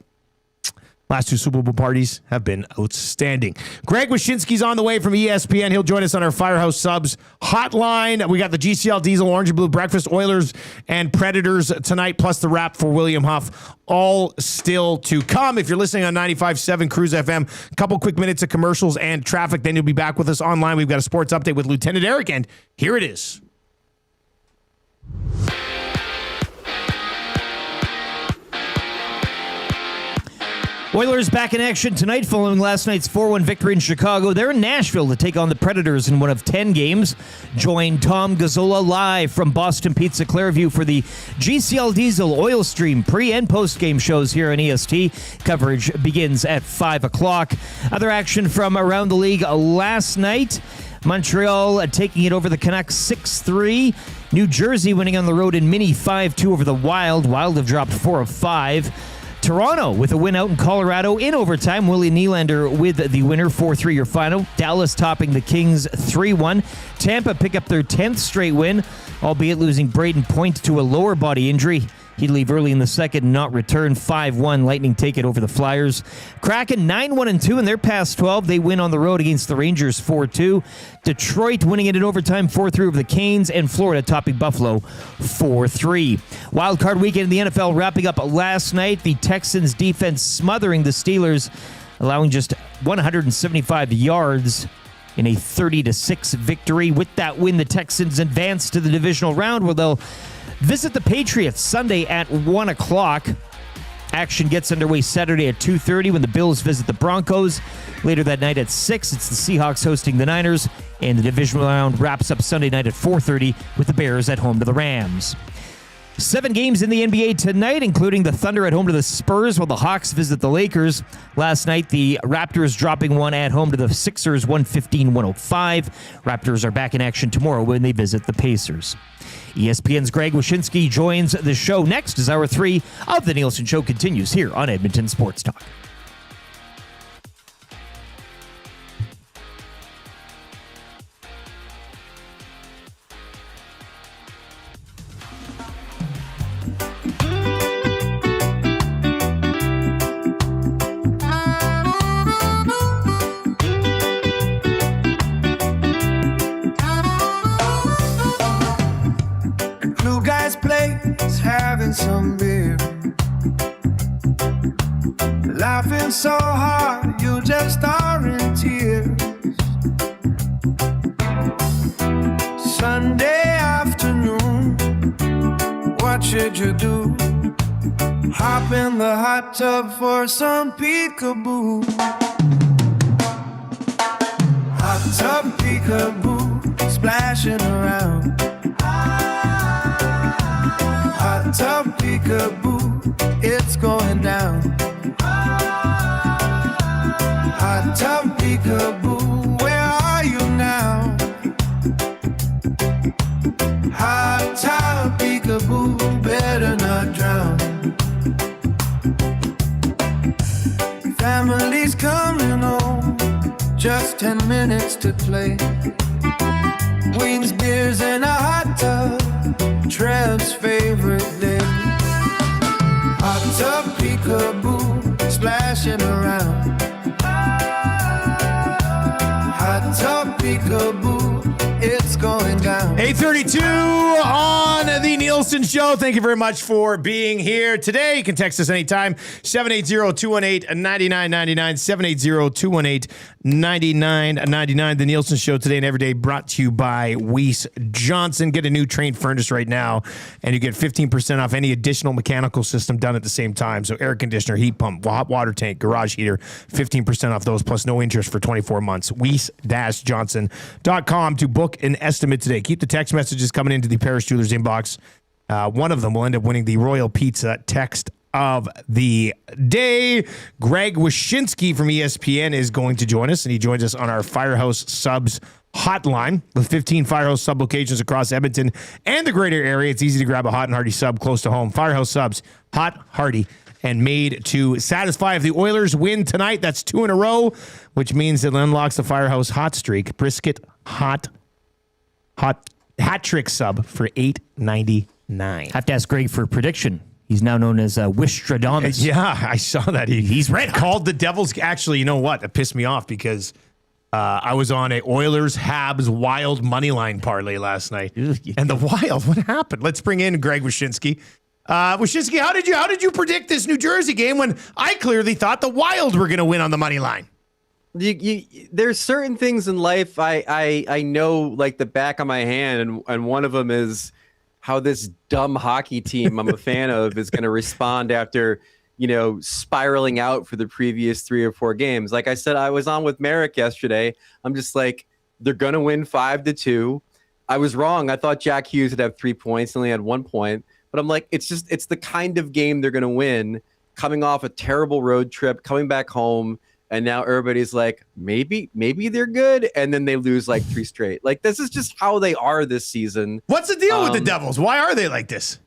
Last 2 Super Bowl parties have been outstanding. Greg Wyshynski's on the way from ESPN. He'll join us on our Firehouse Subs hotline. We got the GCL Diesel Orange and Blue Breakfast, Oilers and Predators tonight, plus the wrap for William Huff. All still to come. If you're listening on 95.7 Cruise FM, a couple quick minutes of commercials and traffic, then you'll be back with us online. We've got a sports update with Lieutenant Eric, and here it is. Oilers back in action tonight following last night's 4-1 victory in Chicago. They're in Nashville to take on the Predators in one of 10 games. Join Tom Gazzola live from Boston Pizza Clairview for the GCL Diesel Oil Stream pre- and post-game shows here on EST. Coverage begins at 5 o'clock. Other action from around the league last night. Montreal taking it over the Canucks 6-3. New Jersey winning on the road in Mini 5-2 over the Wild. Wild have dropped 4 of 5. Toronto with a win out in Colorado in overtime. Willie Nylander with the winner, 4-3 your final. Dallas topping the Kings 3-1. Tampa pick up their 10th straight win, albeit losing Braden Point to a lower body injury. He'd leave early in the second and not return. 5-1. Lightning take it over the Flyers. Kraken 9-1-2 in their past 12. They win on the road against the Rangers 4-2. Detroit winning it in overtime 4-3 over the Canes, and Florida topping Buffalo 4-3. Wild card weekend in the NFL wrapping up last night. The Texans defense smothering the Steelers, allowing just 175 yards in a 30-6 victory. With that win, the Texans advance to the divisional round where they'll visit the Patriots Sunday at 1 o'clock. Action gets underway Saturday at 2:30 when the Bills visit the Broncos. Later that night at 6, it's the Seahawks hosting the Niners. And the divisional round wraps up Sunday night at 4:30 with the Bears at home to the Rams. 7 games in the NBA tonight, including the Thunder at home to the Spurs while the Hawks visit the Lakers. Last night, the Raptors dropping one at home to the Sixers, 115-105. Raptors are back in action tomorrow when they visit the Pacers. ESPN's Greg Wyshynski joins the show next as Hour 3 of the Nielson Show continues here on Edmonton Sports Talk. Having some beer, laughing so hard you just are in tears. Sunday afternoon, what should you do? Hop in the hot tub for some peekaboo. Hot tub peekaboo, splashing around. Hot tub peekaboo, it's going down. Hot tub peekaboo, where are you now? Hot tub peekaboo, better not drown. Family's coming home, just 10 minutes to play. Wings, beers, and a hot tub, Trev's favorite day. Hot tub peekaboo, splashing around. Hot tub peekaboo, it's going down. 8:32 on the Nielson Show. Thank you very much for being here today. You can text us anytime, 780-218-9999, 780-218-9999. The Nielson Show today and every day brought to you by Weiss Johnson. Get a new Train furnace right now, and you get 15% off any additional mechanical system done at the same time. So air conditioner, heat pump, hot water tank, garage heater, 15% off those, plus no interest for 24 months. Weiss-Johnson.com to book an estimate today. Keep the text messages coming into the Paris Jewelers inbox. One of them will end up winning the Royal Pizza text of the day. Greg Wyshynski from ESPN is going to join us, and he joins us on our Firehouse Subs hotline. With 15 Firehouse Sub locations across Edmonton and the greater area, it's easy to grab a hot and hearty sub close to home. Firehouse Subs, hot, hearty, and made to satisfy. If the Oilers win tonight, that's 2 in a row, which means it unlocks the Firehouse hot streak. Brisket hot hat trick sub for $8.99. Have to ask Greg for a prediction. He's now known as Wishstradamus. Yeah, I saw that. He's red hot. Called the Devils. Actually, you know what? That pissed me off because I was on a Oilers Habs Wild moneyline parlay last night. And the Wild, what happened? Let's bring in Greg Wyshynski. Wyshynski, how did you predict this New Jersey game when I clearly thought the Wild were going to win on the money line? There's certain things in life I know like the back of my hand, and one of them is how this dumb hockey team I'm a fan of is going to respond after, spiraling out for the previous 3 or 4 games. Like I said, I was on with Merrick yesterday. I'm just like, they're going to win 5-2. I was wrong. I thought Jack Hughes would have 3 points, only had 1 point. But I'm like, it's the kind of game they're going to win, coming off a terrible road trip, coming back home. And now everybody's like, maybe they're good. And then they lose like 3 straight. Like, this is just how they are this season. What's the deal with the Devils? Why are they like this?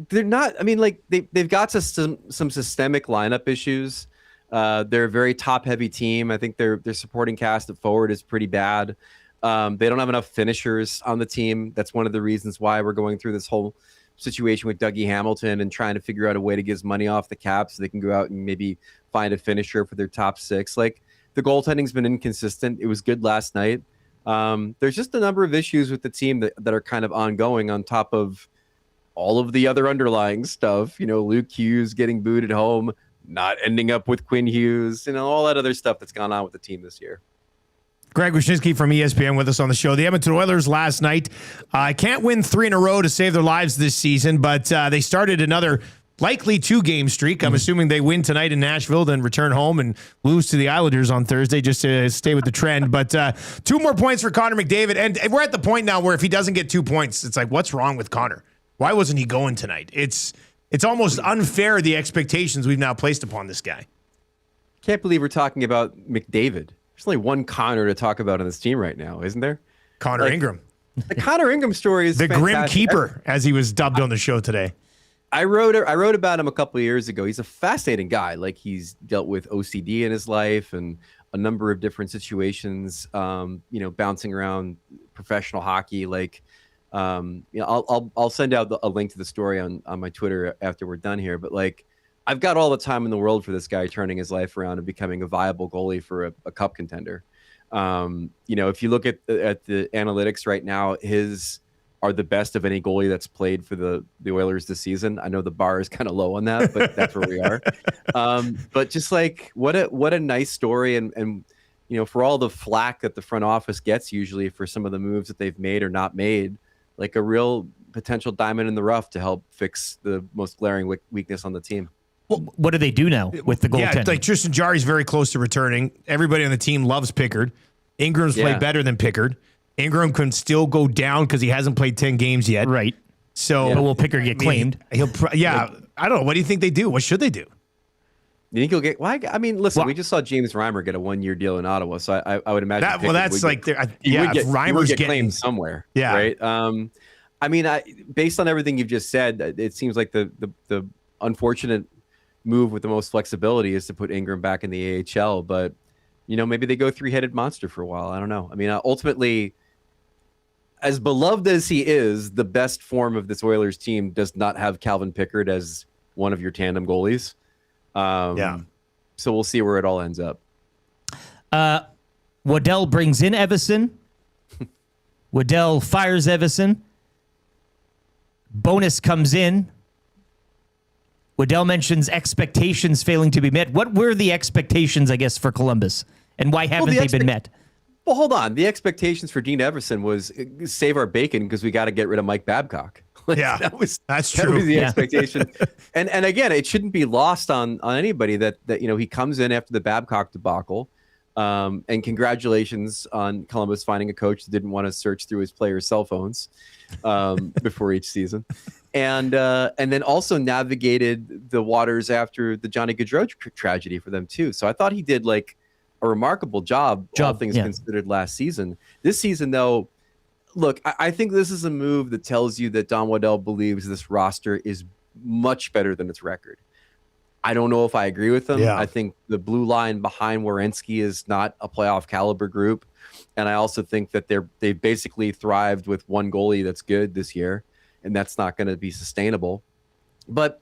They're not. I mean, like they've got some systemic lineup issues. They're a very top heavy team. I think their supporting cast at forward is pretty bad. They don't have enough finishers on the team. That's one of the reasons why we're going through this whole situation with Dougie Hamilton and trying to figure out a way to get his money off the cap so they can go out and maybe find a finisher for their top 6. Like, the goaltending's been inconsistent. It was good last night. There's just a number of issues with the team that are kind of ongoing on top of all of the other underlying stuff. Luke Hughes getting booed at home, not ending up with Quinn Hughes, all that other stuff that's gone on with the team this year. Greg Wyshynski from ESPN with us on the show. The Edmonton Oilers last night can't win 3 in a row to save their lives this season, but they started another likely 2-game streak. I'm assuming they win tonight in Nashville, then return home and lose to the Islanders on Thursday just to stay with the trend. But 2 more points for Connor McDavid. And we're at the point now where if he doesn't get 2 points, it's like, what's wrong with Connor? Why wasn't he going tonight? It's almost unfair, the expectations we've now placed upon this guy. Can't believe we're talking about McDavid. There's only one Connor to talk about on this team right now, isn't there? Connor Ingram. The Connor Ingram story is the fantastic. Grim Keeper, as he was dubbed on the show today. I wrote about him a couple of years ago. He's a fascinating guy. Like, he's dealt with OCD in his life and a number of different situations, bouncing around professional hockey. Like, I'll send out a link to the story on my Twitter after we're done here. But like, I've got all the time in the world for this guy turning his life around and becoming a viable goalie for a cup contender. If you look at the analytics right now, his are the best of any goalie that's played for the Oilers this season. I know the bar is kind of low on that, but that's where we are. But just like, what a nice story. And for all the flack that the front office gets usually for some of the moves that they've made or not made, like a real potential diamond in the rough to help fix the most glaring weakness on the team. What do they do now with the goaltending? Yeah, like Tristan Jarry's very close to returning. Everybody on the team loves Pickard. Ingram's played better than Pickard. Ingram can still go down because he hasn't played 10 games yet. Right. So, but will Pickard get claimed? I don't know. What do you think they do? What should they do? You think he'll get? Well, I mean, listen, we just saw James Reimer get a 1-year deal in Ottawa, so I would imagine he would get claimed somewhere. Yeah. Right. Based on everything you've just said, it seems like the unfortunate move with the most flexibility is to put Ingram back in the AHL, but maybe they go 3-headed monster for a while. I don't know. I mean, ultimately, as beloved as he is, the best form of this Oilers team does not have Calvin Pickard as one of your tandem goalies. So we'll see where it all ends up. Waddell brings in Evason. Waddell fires Evason. Bonus comes in. Waddell mentions expectations failing to be met. What were the expectations, I guess, for Columbus? And why haven't they been met? Well, hold on. The expectations for Dean Everson was save our bacon because we got to get rid of Mike Babcock. That's true. That was the expectation. And again, it shouldn't be lost on anybody that he comes in after the Babcock debacle. And congratulations on Columbus finding a coach that didn't want to search through his players' cell phones before each season. And then also navigated the waters after the Johnny Gaudreau tragedy for them too. So I thought he did like a remarkable job all things considered last season. This season, though, look, I think this is a move that tells you that Don Waddell believes this roster is much better than its record. I don't know if I agree with him. I think the blue line behind Werenski is not a playoff caliber group. And I also think that they basically thrived with one goalie that's good this year, and that's not going to be sustainable. But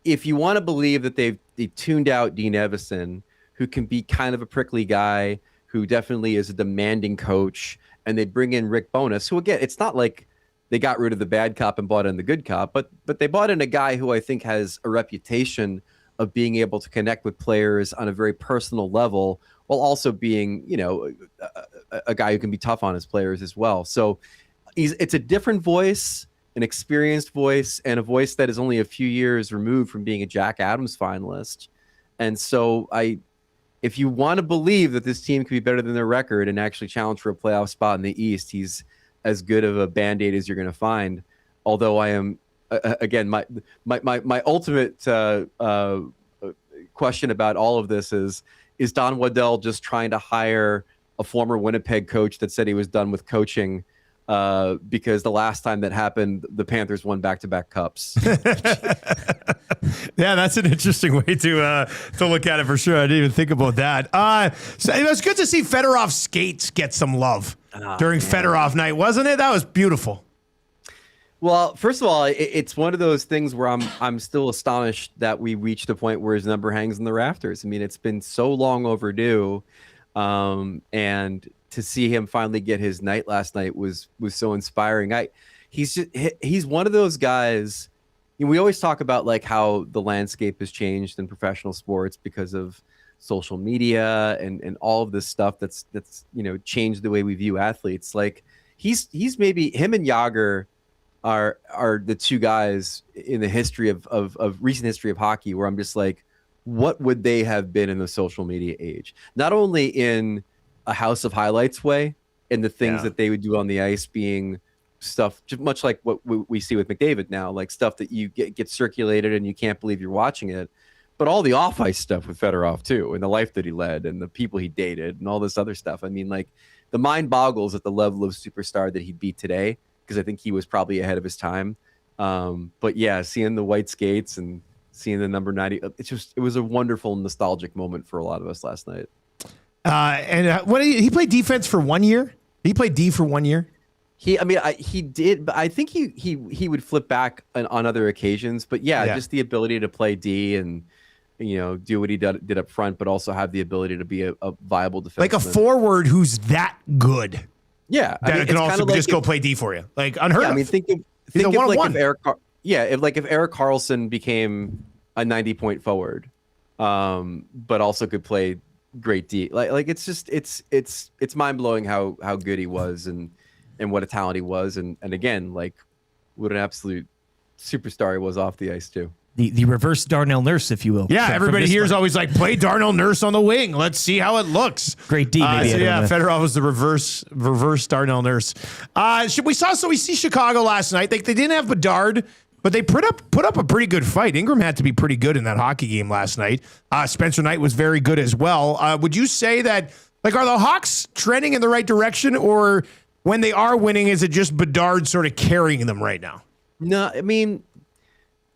if you want to believe that they tuned out Dean Evason, who can be kind of a prickly guy, who definitely is a demanding coach, and they bring in Rick Bowness, who, again, it's not like they got rid of the bad cop and bought in the good cop, but they bought in a guy who I think has a reputation of being able to connect with players on a very personal level, while also being, a guy who can be tough on his players as well. So it's a different voice, an experienced voice, and a voice that is only a few years removed from being a Jack Adams finalist. And so if you want to believe that this team could be better than their record and actually challenge for a playoff spot in the East, he's as good of a Band-Aid as you're going to find. Although I am, again, my ultimate question about all of this is Don Waddell just trying to hire a former Winnipeg coach that said he was done with coaching because the last time that happened, the Panthers won back-to-back cups. Yeah, that's an interesting way to look at it for sure. I didn't even think about that. So it was good to see Fedorov's skates get some love during Fedorov night, wasn't it? That was beautiful. Well, first of all, it's one of those things where I'm still astonished that we reached a point where his number hangs in the rafters. I mean, it's been so long overdue, and to see him finally get his night last night was so inspiring. He's one of those guys. We always talk about like how the landscape has changed in professional sports because of social media and all of this stuff that's changed the way we view athletes. Like he's maybe him and Yager are the two guys in the history of recent history of hockey where I'm just like, what would they have been in the social media age? Not only in a House of Highlights way, and the things that they would do on the ice being stuff just much like what we see with McDavid now, like stuff that you get circulated and you can't believe you're watching it, but all the off ice stuff with Fedorov too, and the life that he led and the people he dated and all this other stuff. I mean, like, the mind boggles at the level of superstar that he'd be today, because I think he was probably ahead of his time. But yeah, seeing the white skates and seeing the number 90, it was a wonderful nostalgic moment for a lot of us last night. And he played defense for 1 year. He played D for 1 year. He did, but I think he would flip back on other occasions. But yeah, just the ability to play D and do what he did up front, but also have the ability to be a viable defenseman. Like a forward who's that good. Yeah, That can also just go play D for you. Like unheard of. I mean, think of like if Erik Karlsson became a 90-point forward, but also could play great D. Like it's just it's mind blowing how good he was and what a talent he was, and again, like, what an absolute superstar he was off the ice too. The reverse Darnell Nurse, if you will. Yeah, everybody here is always like, play Darnell Nurse on the wing. Let's see how it looks. Great D, maybe. Fedorov was the reverse Darnell Nurse. We see Chicago last night. They didn't have Bedard, but they put up a pretty good fight. Ingram had to be pretty good in that hockey game last night. Spencer Knight was very good as well. Would you say that, like, are the Hawks trending in the right direction, or when they are winning, is it just Bedard sort of carrying them right now? No, I mean,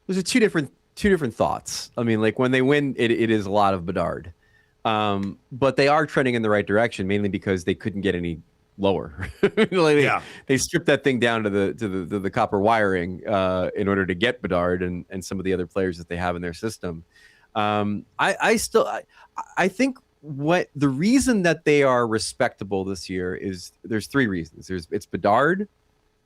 those are two different thoughts. I mean, like, when they win, it is a lot of Bedard, but they are trending in the right direction, mainly because they couldn't get any lower. They stripped that thing down to the copper wiring in order to get Bedard and some of the other players that they have in their system. I think what the reason that they are respectable this year is there's three reasons. It's Bedard,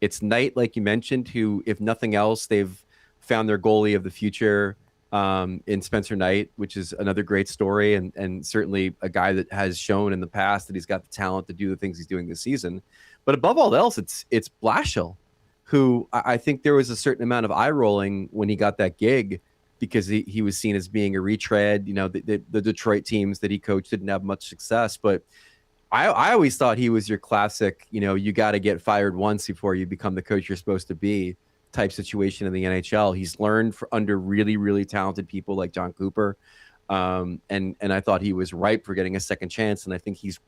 it's Knight, like you mentioned, who, if nothing else, they've found their goalie of the future in Spencer Knight, which is another great story, and certainly a guy that has shown in the past that he's got the talent to do the things he's doing this season. But above all else, it's Blashill, who I think there was a certain amount of eye rolling when he got that gig, because he was seen as being a retread. The Detroit teams that he coached didn't have much success, but I always thought he was your classic, you got to get fired once before you become the coach you're supposed to be type situation in the NHL. He's learned under really, really talented people like John Cooper. And I thought he was ripe for getting a second chance. And I think he's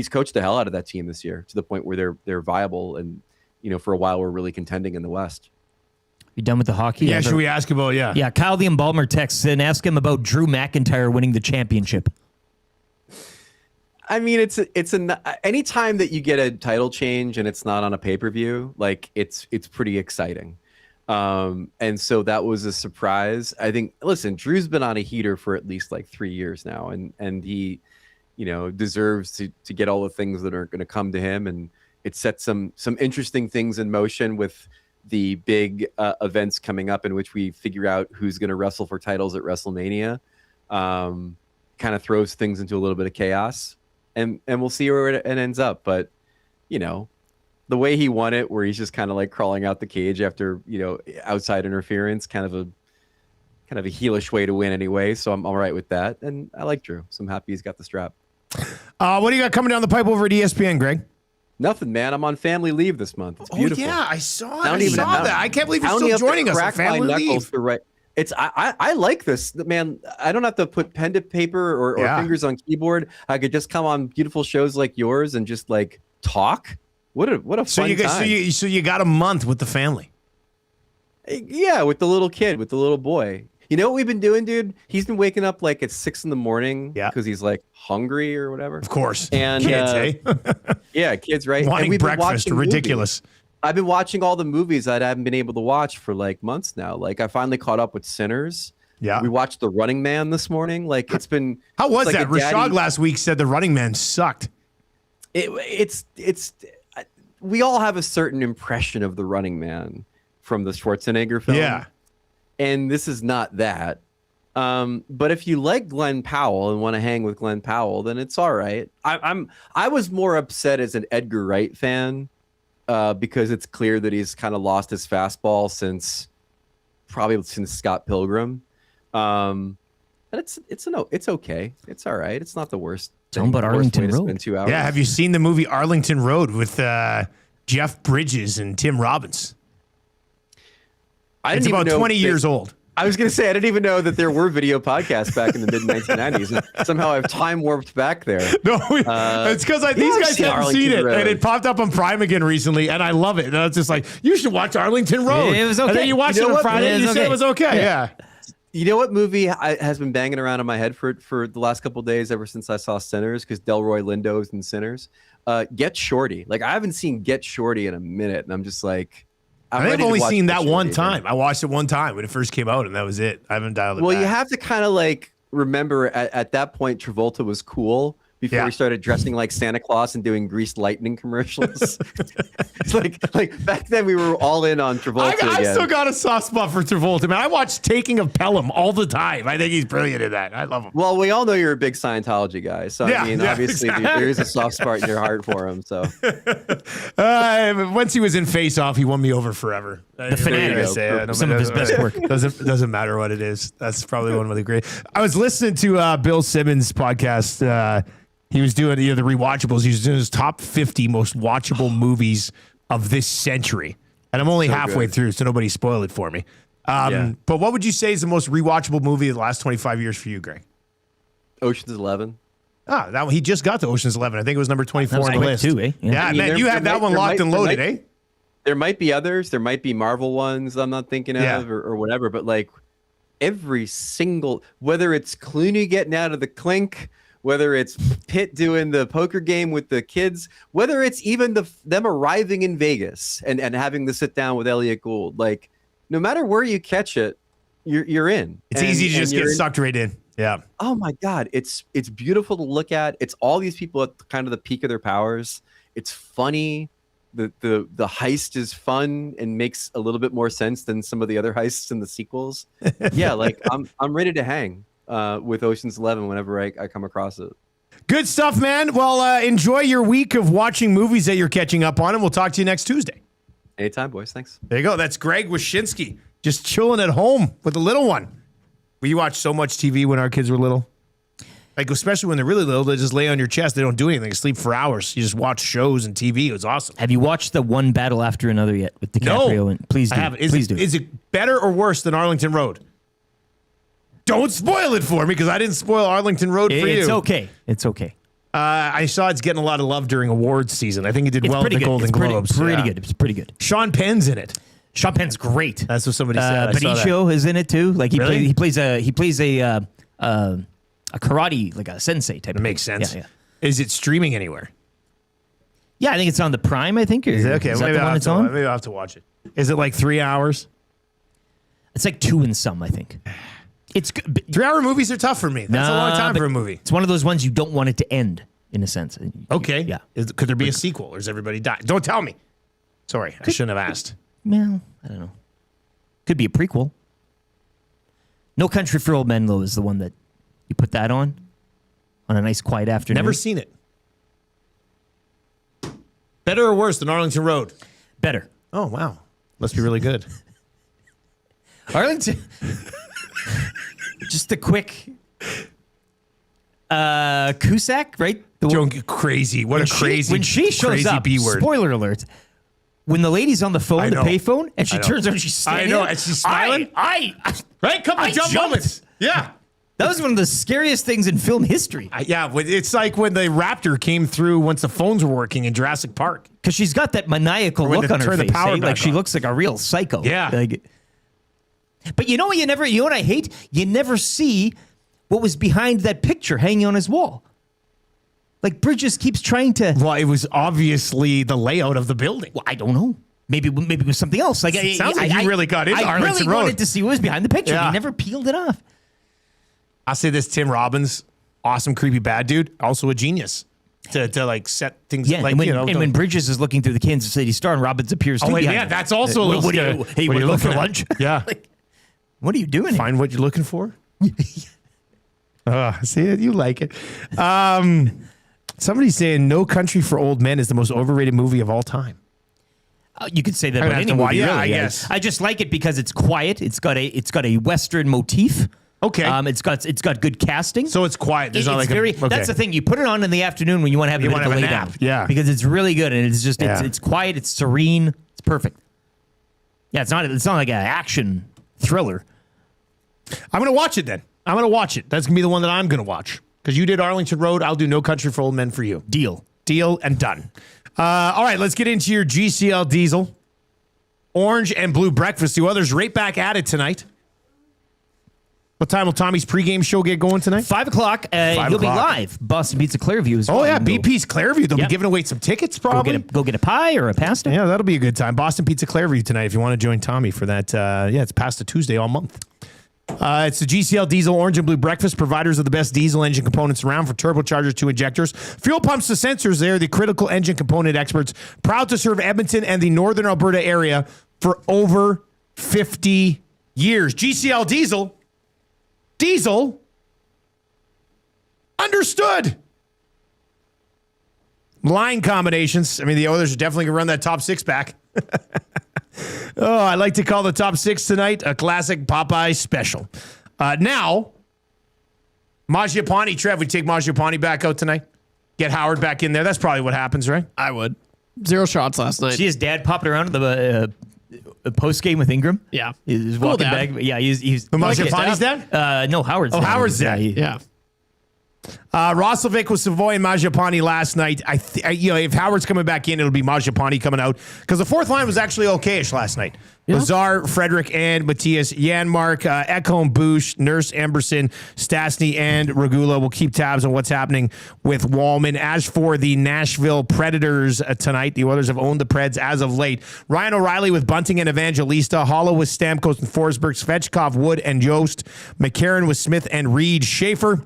coached the hell out of that team this year to the point where they're viable. And, for a while, we're really contending in the West. You done with the hockey? Yeah, should we ask about, Yeah, Kyle the Embalmer texts and ask him about Drew McIntyre winning the championship. I mean, it's any time that you get a title change and it's not on a pay-per-view, like, it's pretty exciting. And so that was a surprise. I think, listen, Drew's been on a heater for at least like 3 years now, and he, deserves to get all the things that are going to come to him. And it sets some interesting things in motion with the big events coming up in which we figure out who's going to wrestle for titles at WrestleMania. Kind of throws things into a little bit of chaos, and we'll see where it ends up. But, the way he won it, where he's just kind of like crawling out the cage after, outside interference, kind of a heelish way to win anyway. So I'm all right with that. And I like Drew. So I'm happy he's got the strap. What do you got coming down the pipe over at ESPN, Greg? Nothing, man. I'm on family leave this month. It's beautiful. Oh, yeah, I saw that. I can't believe you're still joining us on family leave. I like this, man. I don't have to put pen to paper or fingers on keyboard. I could just come on beautiful shows like yours and just like talk. What a fun time. So you got a month with the family. Yeah, with the little kid, with the little boy. You know what we've been doing, dude? He's been waking up like at 6 a.m. because he's like hungry or whatever. Of course. And kids, eh? Yeah, kids, right? Wanting breakfast, ridiculous. I've been watching all the movies that I haven't been able to watch for like months now. Like, I finally caught up with Sinners. Yeah. We watched The Running Man this morning. Like, it's been... How was that? Rashad last week said The Running Man sucked. It's we all have a certain impression of The Running Man from the Schwarzenegger film. Yeah. And this is not that. But if you like Glenn Powell and want to hang with Glenn Powell, then it's all right. I was more upset as an Edgar Wright fan because it's clear that he's kind of lost his fastball since Scott Pilgrim. And it's okay. It's all right. It's not the worst. Tell him about Arlington Road. Spend 2 hours. Yeah, have you seen the movie Arlington Road with Jeff Bridges and Tim Robbins? It's about 20 years old. I was going to say, I didn't even know that there were video podcasts back in the mid-1990s. Somehow I've time warped back there. No, it's because these guys haven't seen it. And it popped up on Prime again recently, and I love it. And I was just like, you should watch Arlington Road. It was okay. And then you watched it on Friday, and you said it was okay. Yeah. You know what movie has been banging around in my head for the last couple of days ever since I saw Sinners, because Delroy Lindo's in Sinners? Get Shorty. Like, I haven't seen Get Shorty in a minute, and I'm just like, I've only seen that one time. I watched it one time when it first came out, and that was it. I haven't dialed it back. Well, you have to kind of like remember at that point, Travolta was cool before he started dressing like Santa Claus and doing greased lightning commercials. It's like back then we were all in on Travolta. I still got a soft spot for Travolta, man. I watch Taking of Pelham all the time. I think he's brilliant in that. I love him. Well, we all know you're a big Scientology guy, so I mean, obviously there is a soft spot in your heart for him. So once he was in Face Off, he won me over forever. The Fanatic, some of his best work. Doesn't matter what it is. That's probably one of the great. I was listening to Bill Simmons' podcast. He was doing the rewatchables. He was doing his top 50 most watchable movies of this century. And I'm only halfway through, so nobody spoil it for me. But what would you say is the most rewatchable movie of the last 25 years for you, Greg? Ocean's 11. He just got to Ocean's 11. I think it was number 24 on the list. Too, eh? Yeah, man, you had that one locked and loaded, eh? There might be others. There might be Marvel ones I'm not thinking of or whatever. But like every single, whether it's Clooney getting out of the clink, whether it's Pitt doing the poker game with the kids, whether it's even them arriving in Vegas and having to sit down with Elliot Gould, like no matter where you catch it, you're in. It's easy to just get sucked right in. Yeah. Oh my God. It's beautiful to look at. It's all these people at kind of the peak of their powers. It's funny. The heist is fun and makes a little bit more sense than some of the other heists in the sequels. Yeah, like I'm ready to hang with Ocean's 11 whenever I come across it. Good stuff, man. Well, enjoy your week of watching movies that you're catching up on, and we'll talk to you next Tuesday. Anytime, boys. Thanks. There you go. That's Greg Wyshynski, just chilling at home with the little one. We watched so much TV when our kids were little. Like, especially when they're really little, they just lay on your chest. They don't do anything. They sleep for hours. You just watch shows and TV. It was awesome. Have you watched the One Battle After Another yet with DiCaprio? No, and please do. I haven't. Please do. Is it better or worse than Arlington Road? Don't spoil it for me, because I didn't spoil Arlington Road for you. It's okay. It's okay. I saw it's getting a lot of love during awards season. I think it did well at the Golden Globes. Pretty good. It's pretty good. Sean Penn's in it. Sean Penn's great. That's what somebody said. Benicio is in it too. Like he Really? plays a karate, like a sensei type. It makes sense. Yeah. Is it streaming anywhere? Yeah, I think it's on the Prime. I think. Is it okay? Is that Maybe the one it's on? Maybe I'll have to watch it. Is it like 3 hours? It's like 2 and some, I think. It's good. 3 hour movies are tough for me. That's a long time for a movie. It's one of those ones you don't want it to end, in a sense. Okay. Yeah. Could there be a sequel, or is everybody die? Don't tell me. Sorry, I shouldn't have asked. Well, I don't know. Could be a prequel. No Country for Old Men, though, is the one that you put that on a nice quiet afternoon. Never seen it. Better or worse than Arlington Road? Better. Oh, wow. Must be really good. Arlington. Just a quick Cusack, right? Crazy. What a crazy, when she shows crazy up, B-word. Spoiler alert. When the lady's on the phone, the payphone, and she turns around, she's standing. I know, and she's smiling. Right? Couple of jump moments. Yeah. That was one of the scariest things in film history. Yeah, it's like when the Raptor came through once the phones were working in Jurassic Park. Because she's got that maniacal look on her face. Like she looks like a real psycho. Yeah. But you know what I hate? You never see what was behind that picture hanging on his wall. Like Bridges keeps trying to. Well, it was obviously the layout of the building. Well, I don't know. Maybe it was something else. Like it sounds like you really got into Arlington Road. I really wanted to see what was behind the picture. Yeah. He never peeled it off. I'll say this: Tim Robbins, awesome, creepy bad dude, also a genius to like set things. Yeah, like, and when Bridges is looking through the Kansas City Star and Robbins appears. Oh, yeah, that's also a little. What are you looking for lunch? Yeah. What are you doing? Find what you're looking for. See it? You like it. Somebody's saying No Country for Old Men is the most overrated movie of all time. You could say that about any movie, yeah, really. I guess. I just like it because it's quiet. It's got a Western motif. Okay. It's got good casting. So it's quiet. There's not like That's the thing. You put it on in the afternoon when you want to have a bit of a lay down. Yeah. Because it's really good and it's just it's quiet. It's serene. It's perfect. Yeah. It's not like an action thriller. I'm gonna watch it then. I'm gonna watch it. That's gonna be the one that I'm gonna watch because you did Arlington Road. I'll do No Country for Old Men for you. Deal and done. All right. Let's get into your GCL Diesel Orange and Blue Breakfast. The others right back at it tonight. What time will Tommy's pregame show get going tonight? 5 o'clock. He'll be live. Boston Pizza Clearview as well. Oh, yeah. BP's Clearview. They'll be giving away some tickets probably. Go get a pie or a pasta. Yeah, that'll be a good time. Boston Pizza Clearview tonight if you want to join Tommy for that. It's Pasta Tuesday all month. It's the GCL Diesel Orange and Blue Breakfast, providers of the best diesel engine components around, from turbochargers to injectors, fuel pumps to sensors. They're the critical engine component experts, proud to serve Edmonton and the Northern Alberta area for over 50 years. GCL Diesel. Understood. Line combinations. I mean, the Oilers are definitely going to run that top six back. Oh, I like to call the top six tonight a classic Popeye special. Now, Mangiapane, Trev, we take Mangiapane back out tonight? Get Howard back in there? That's probably what happens, right? I would. 0 shots last night. See his dad popping around in the post game with Ingram? Yeah. He's Cool walking dad. back. Yeah, he's Mangiapane's dad? No, Howard's dad. Howard's dad. Yeah. Roslovic with Savoy and Mangiapane last night. If Howard's coming back in, it'll be Mangiapane coming out because the fourth line was actually okay-ish last night. Yeah. Lazar, Frederick, and Matthias, Janmark, Ekholm, Bush, Nurse, Emberson, Stastny, and Regula will keep tabs on what's happening with Wallman. As for the Nashville Predators tonight, the Oilers have owned the Preds as of late. Ryan O'Reilly with Bunting and Evangelista, Hollow with Stamkos and Forsberg, Svechkov, Wood, and Yost, McCarron with Smith and Reed, Schaefer,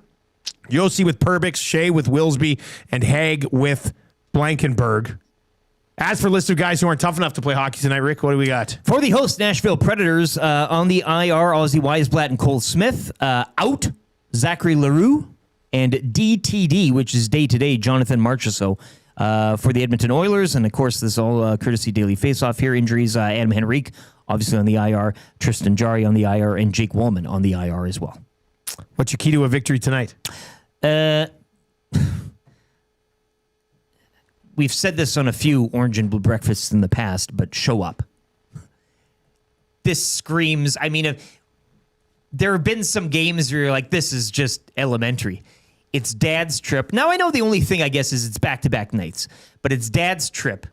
Yossi with Perbix, Shea with Willsby, and Haig with Blankenberg. As for list of guys who aren't tough enough to play hockey tonight, Rick, what do we got? For the host Nashville Predators, on the IR, Ozzy Weisblatt and Cole Smith. Out, Zachary Leroux, and DTD, which is day-to-day, Jonathan Marchessault, for the Edmonton Oilers. And, of course, this is all courtesy Daily Faceoff here. Injuries, Adam Henrique, obviously on the IR, Tristan Jarry on the IR, and Jake Wallman on the IR as well. What's your key to a victory tonight? We've said this on a few Orange and Blue Breakfasts in the past, but show up. This screams, there have been some games where you're like, this is just elementary. It's Dad's trip. Now, I know the only thing, I guess, is it's back-to-back nights, but it's Dad's trip.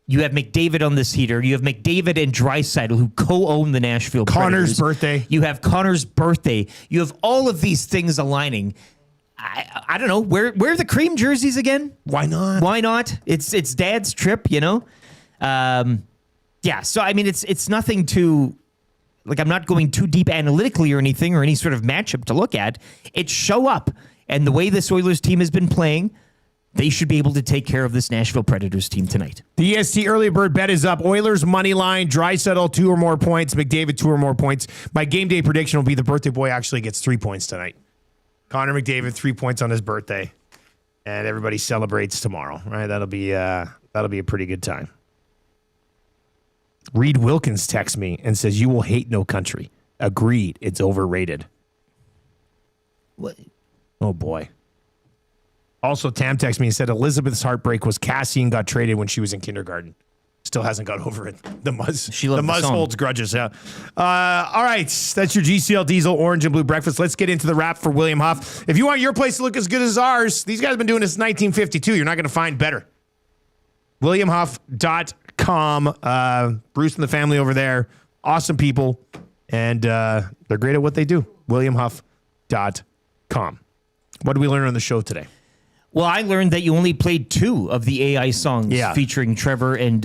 You have McDavid on this heater. You have McDavid and Draisaitl, who co-own the Nashville Connor's Predators. birthday. You have Connor's birthday. You have all of these things aligning. I don't know. Where are the cream jerseys again? Why not? Why not? It's Dad's trip, you know? Yeah, so, it's nothing too... Like, I'm not going too deep analytically or anything or any sort of matchup to look at. It's show up. And the way this Oilers team has been playing... They should be able to take care of this Nashville Predators team tonight. The EST early bird bet is up. Oilers money line, Draisaitl 2 or more points, McDavid 2 or more points. My game day prediction will be the birthday boy actually gets 3 points tonight. Connor McDavid 3 points on his birthday, and everybody celebrates tomorrow. Right? That'll be a pretty good time. Reed Wilkins texts me and says, "You will hate No Country." Agreed. It's overrated. What? Oh boy. Also, Tam texted me and said Elizabeth's heartbreak was Cassie and got traded when she was in kindergarten. Still hasn't got over it. The Muzz holds grudges. Yeah. All right. That's your GCL Diesel Orange and Blue Breakfast. Let's get into the wrap for William Huff. If you want your place to look as good as ours, these guys have been doing this since 1952. You're not going to find better. WilliamHuff.com. Bruce and the family over there. Awesome people. And they're great at what they do. WilliamHuff.com. What did we learn on the show today? Well, I learned that you only played 2 of the AI songs featuring Trevor and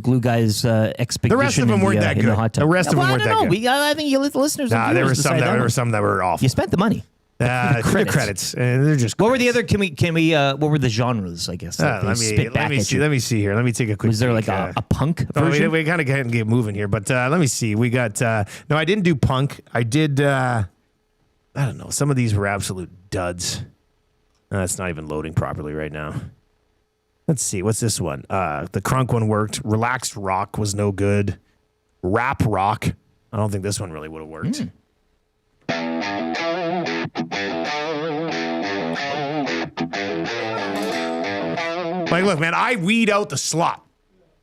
Glue Guy's expedition. The rest of them weren't that good. The rest of them weren't that good. I think you let the listeners. Nah, there were some that were awful. You spent the money. The credits. They're just. What were the other? Can we? What were the genres? I guess. Let me see. Let me see here. Let me take a quick. Was there like a punk version? We kind of get moving here, but let me see. We got. No, I didn't do punk. I did. I don't know. Some of these were absolute duds. It's not even loading properly right now. Let's see. What's this one? The crunk one worked. Relaxed rock was no good. Rap rock. I don't think this one really would have worked. Like, look, man, I weed out the slop,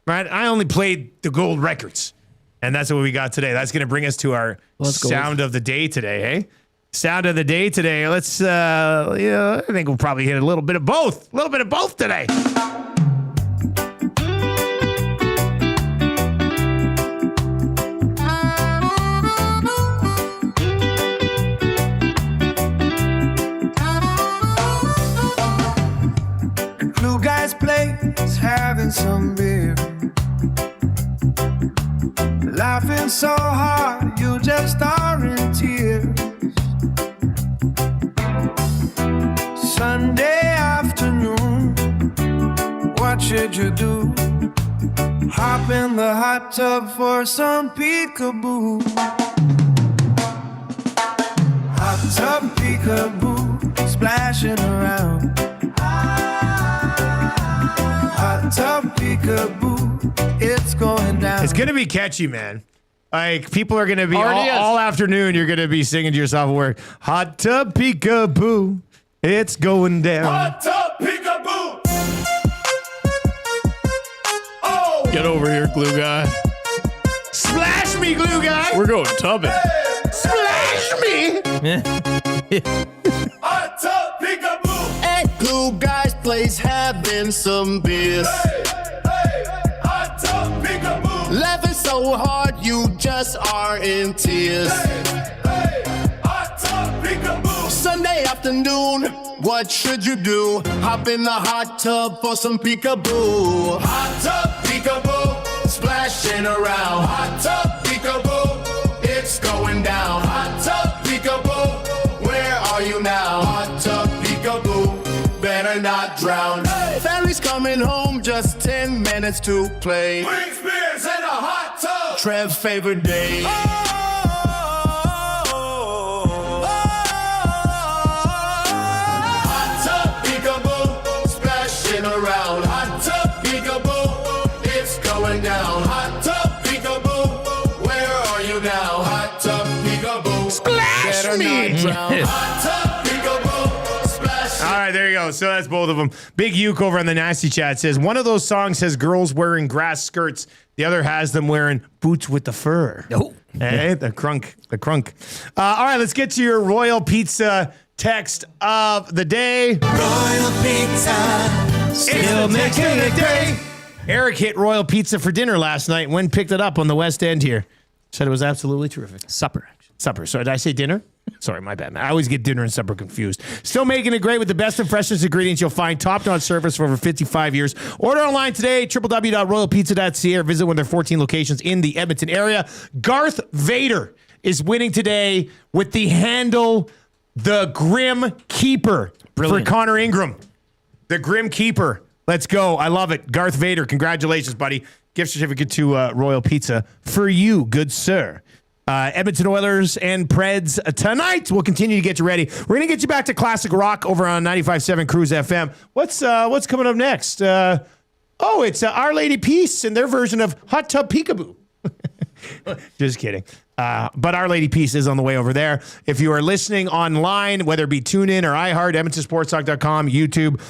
right? I only played the gold records, and that's what we got today. That's going to bring us to our sound of the day today, hey? Sound of the day today. Let's, I think we'll probably hit a little bit of both. A little bit of both today. Blue guy's place having some beer. Laughing so hard, you just are in tears. Sunday afternoon, what should you do? Hop in the hot tub for some peekaboo. Hot tub peekaboo, splashing around. Hot tub peekaboo, it's going down. It's going to be catchy, man. Like, people are going to be all afternoon, you're going to be singing to yourself at work. Hot tub peekaboo, it's going down. Hot tub peekaboo. Oh. Get over here, glue guy. Splash me, glue guy. We're going tubbing. Splash me. Hot tub peekaboo. At glue guy's place having some beers. Hot tub peekaboo. Laughing so hard you just are in tears. Hot tub peekaboo. Sunday afternoon, what should you do? Hop in the hot tub for some peekaboo. Hot tub peekaboo, splashing around. Hot tub peekaboo, it's going down. Hot tub peekaboo, where are you now? Hot tub peekaboo, better not drown. Family's coming home, just 10 minutes to play. Wings, beers, and a hot tub. Trev's favorite day. Hot tub peekaboo, splashing around. Hot tub peekaboo, it's going down. Hot tub peekaboo, where are you now? Hot tub peekaboo, Splash better me. not drown. Hot tub peekaboo, splash. All right, there you go. So that's both of them. Big Uke over on the Nasty Chat says, one of those songs has girls wearing grass skirts. The other has them wearing boots with the fur. Oh. Hey, the crunk. All right, let's get to your Royal Pizza text of the day. Royal Pizza, Still making a day. Eric hit Royal Pizza for dinner last night. When picked it up on the West End here. Said it was absolutely terrific. Supper. Supper. So did I say dinner? Sorry, my bad, man. I always get dinner and supper confused. Still making it great with the best and freshest ingredients you'll find. Top-notch service for over 55 years. Order online today, www.royalpizza.ca, or visit one of their 14 locations in the Edmonton area. Garth Vader is winning today with the handle The Grim Keeper. Brilliant. For Connor Ingram. The Grim Keeper. Let's go. I love it. Garth Vader, congratulations, buddy. Gift certificate to Royal Pizza for you, good sir. Edmonton Oilers and Preds tonight. We'll continue to get you ready. We're going to get you back to classic rock over on 95.7 Cruise FM. What's coming up next? It's Our Lady Peace and their version of Hot Tub Peekaboo. Just kidding. But Our Lady Peace is on the way over there. If you are listening online, whether it be TuneIn or iHeart, EdmontonSportsTalk.com, YouTube,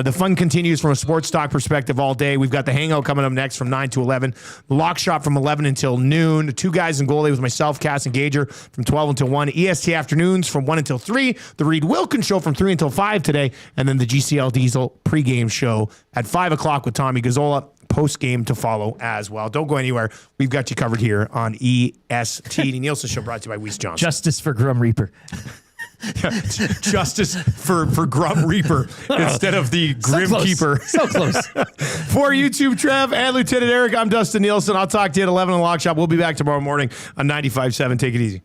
the fun continues from a sports talk perspective all day. We've got the Hangout coming up next from 9 to 11. The Lock Shop from 11 until noon. The Two Guys in Goalie with myself, Cass and Gager, from 12 until 1. EST Afternoons from 1 until 3. The Reed Wilkins Show from 3 until 5 today. And then the GCL Diesel pregame show at 5 o'clock with Tommy Gazzola. Post game to follow as well. Don't go anywhere. We've got you covered here on EST. The Nielson Show brought to you by Weiss Johnson. Justice for Grum Reaper. Justice for Grum Reaper instead of the Grim Keeper. So close. For YouTube, Trev and Lieutenant Eric, I'm Dustin Nielsen. I'll talk to you at 11 on the Lock Shop. We'll be back tomorrow morning on 95.7. Take it easy.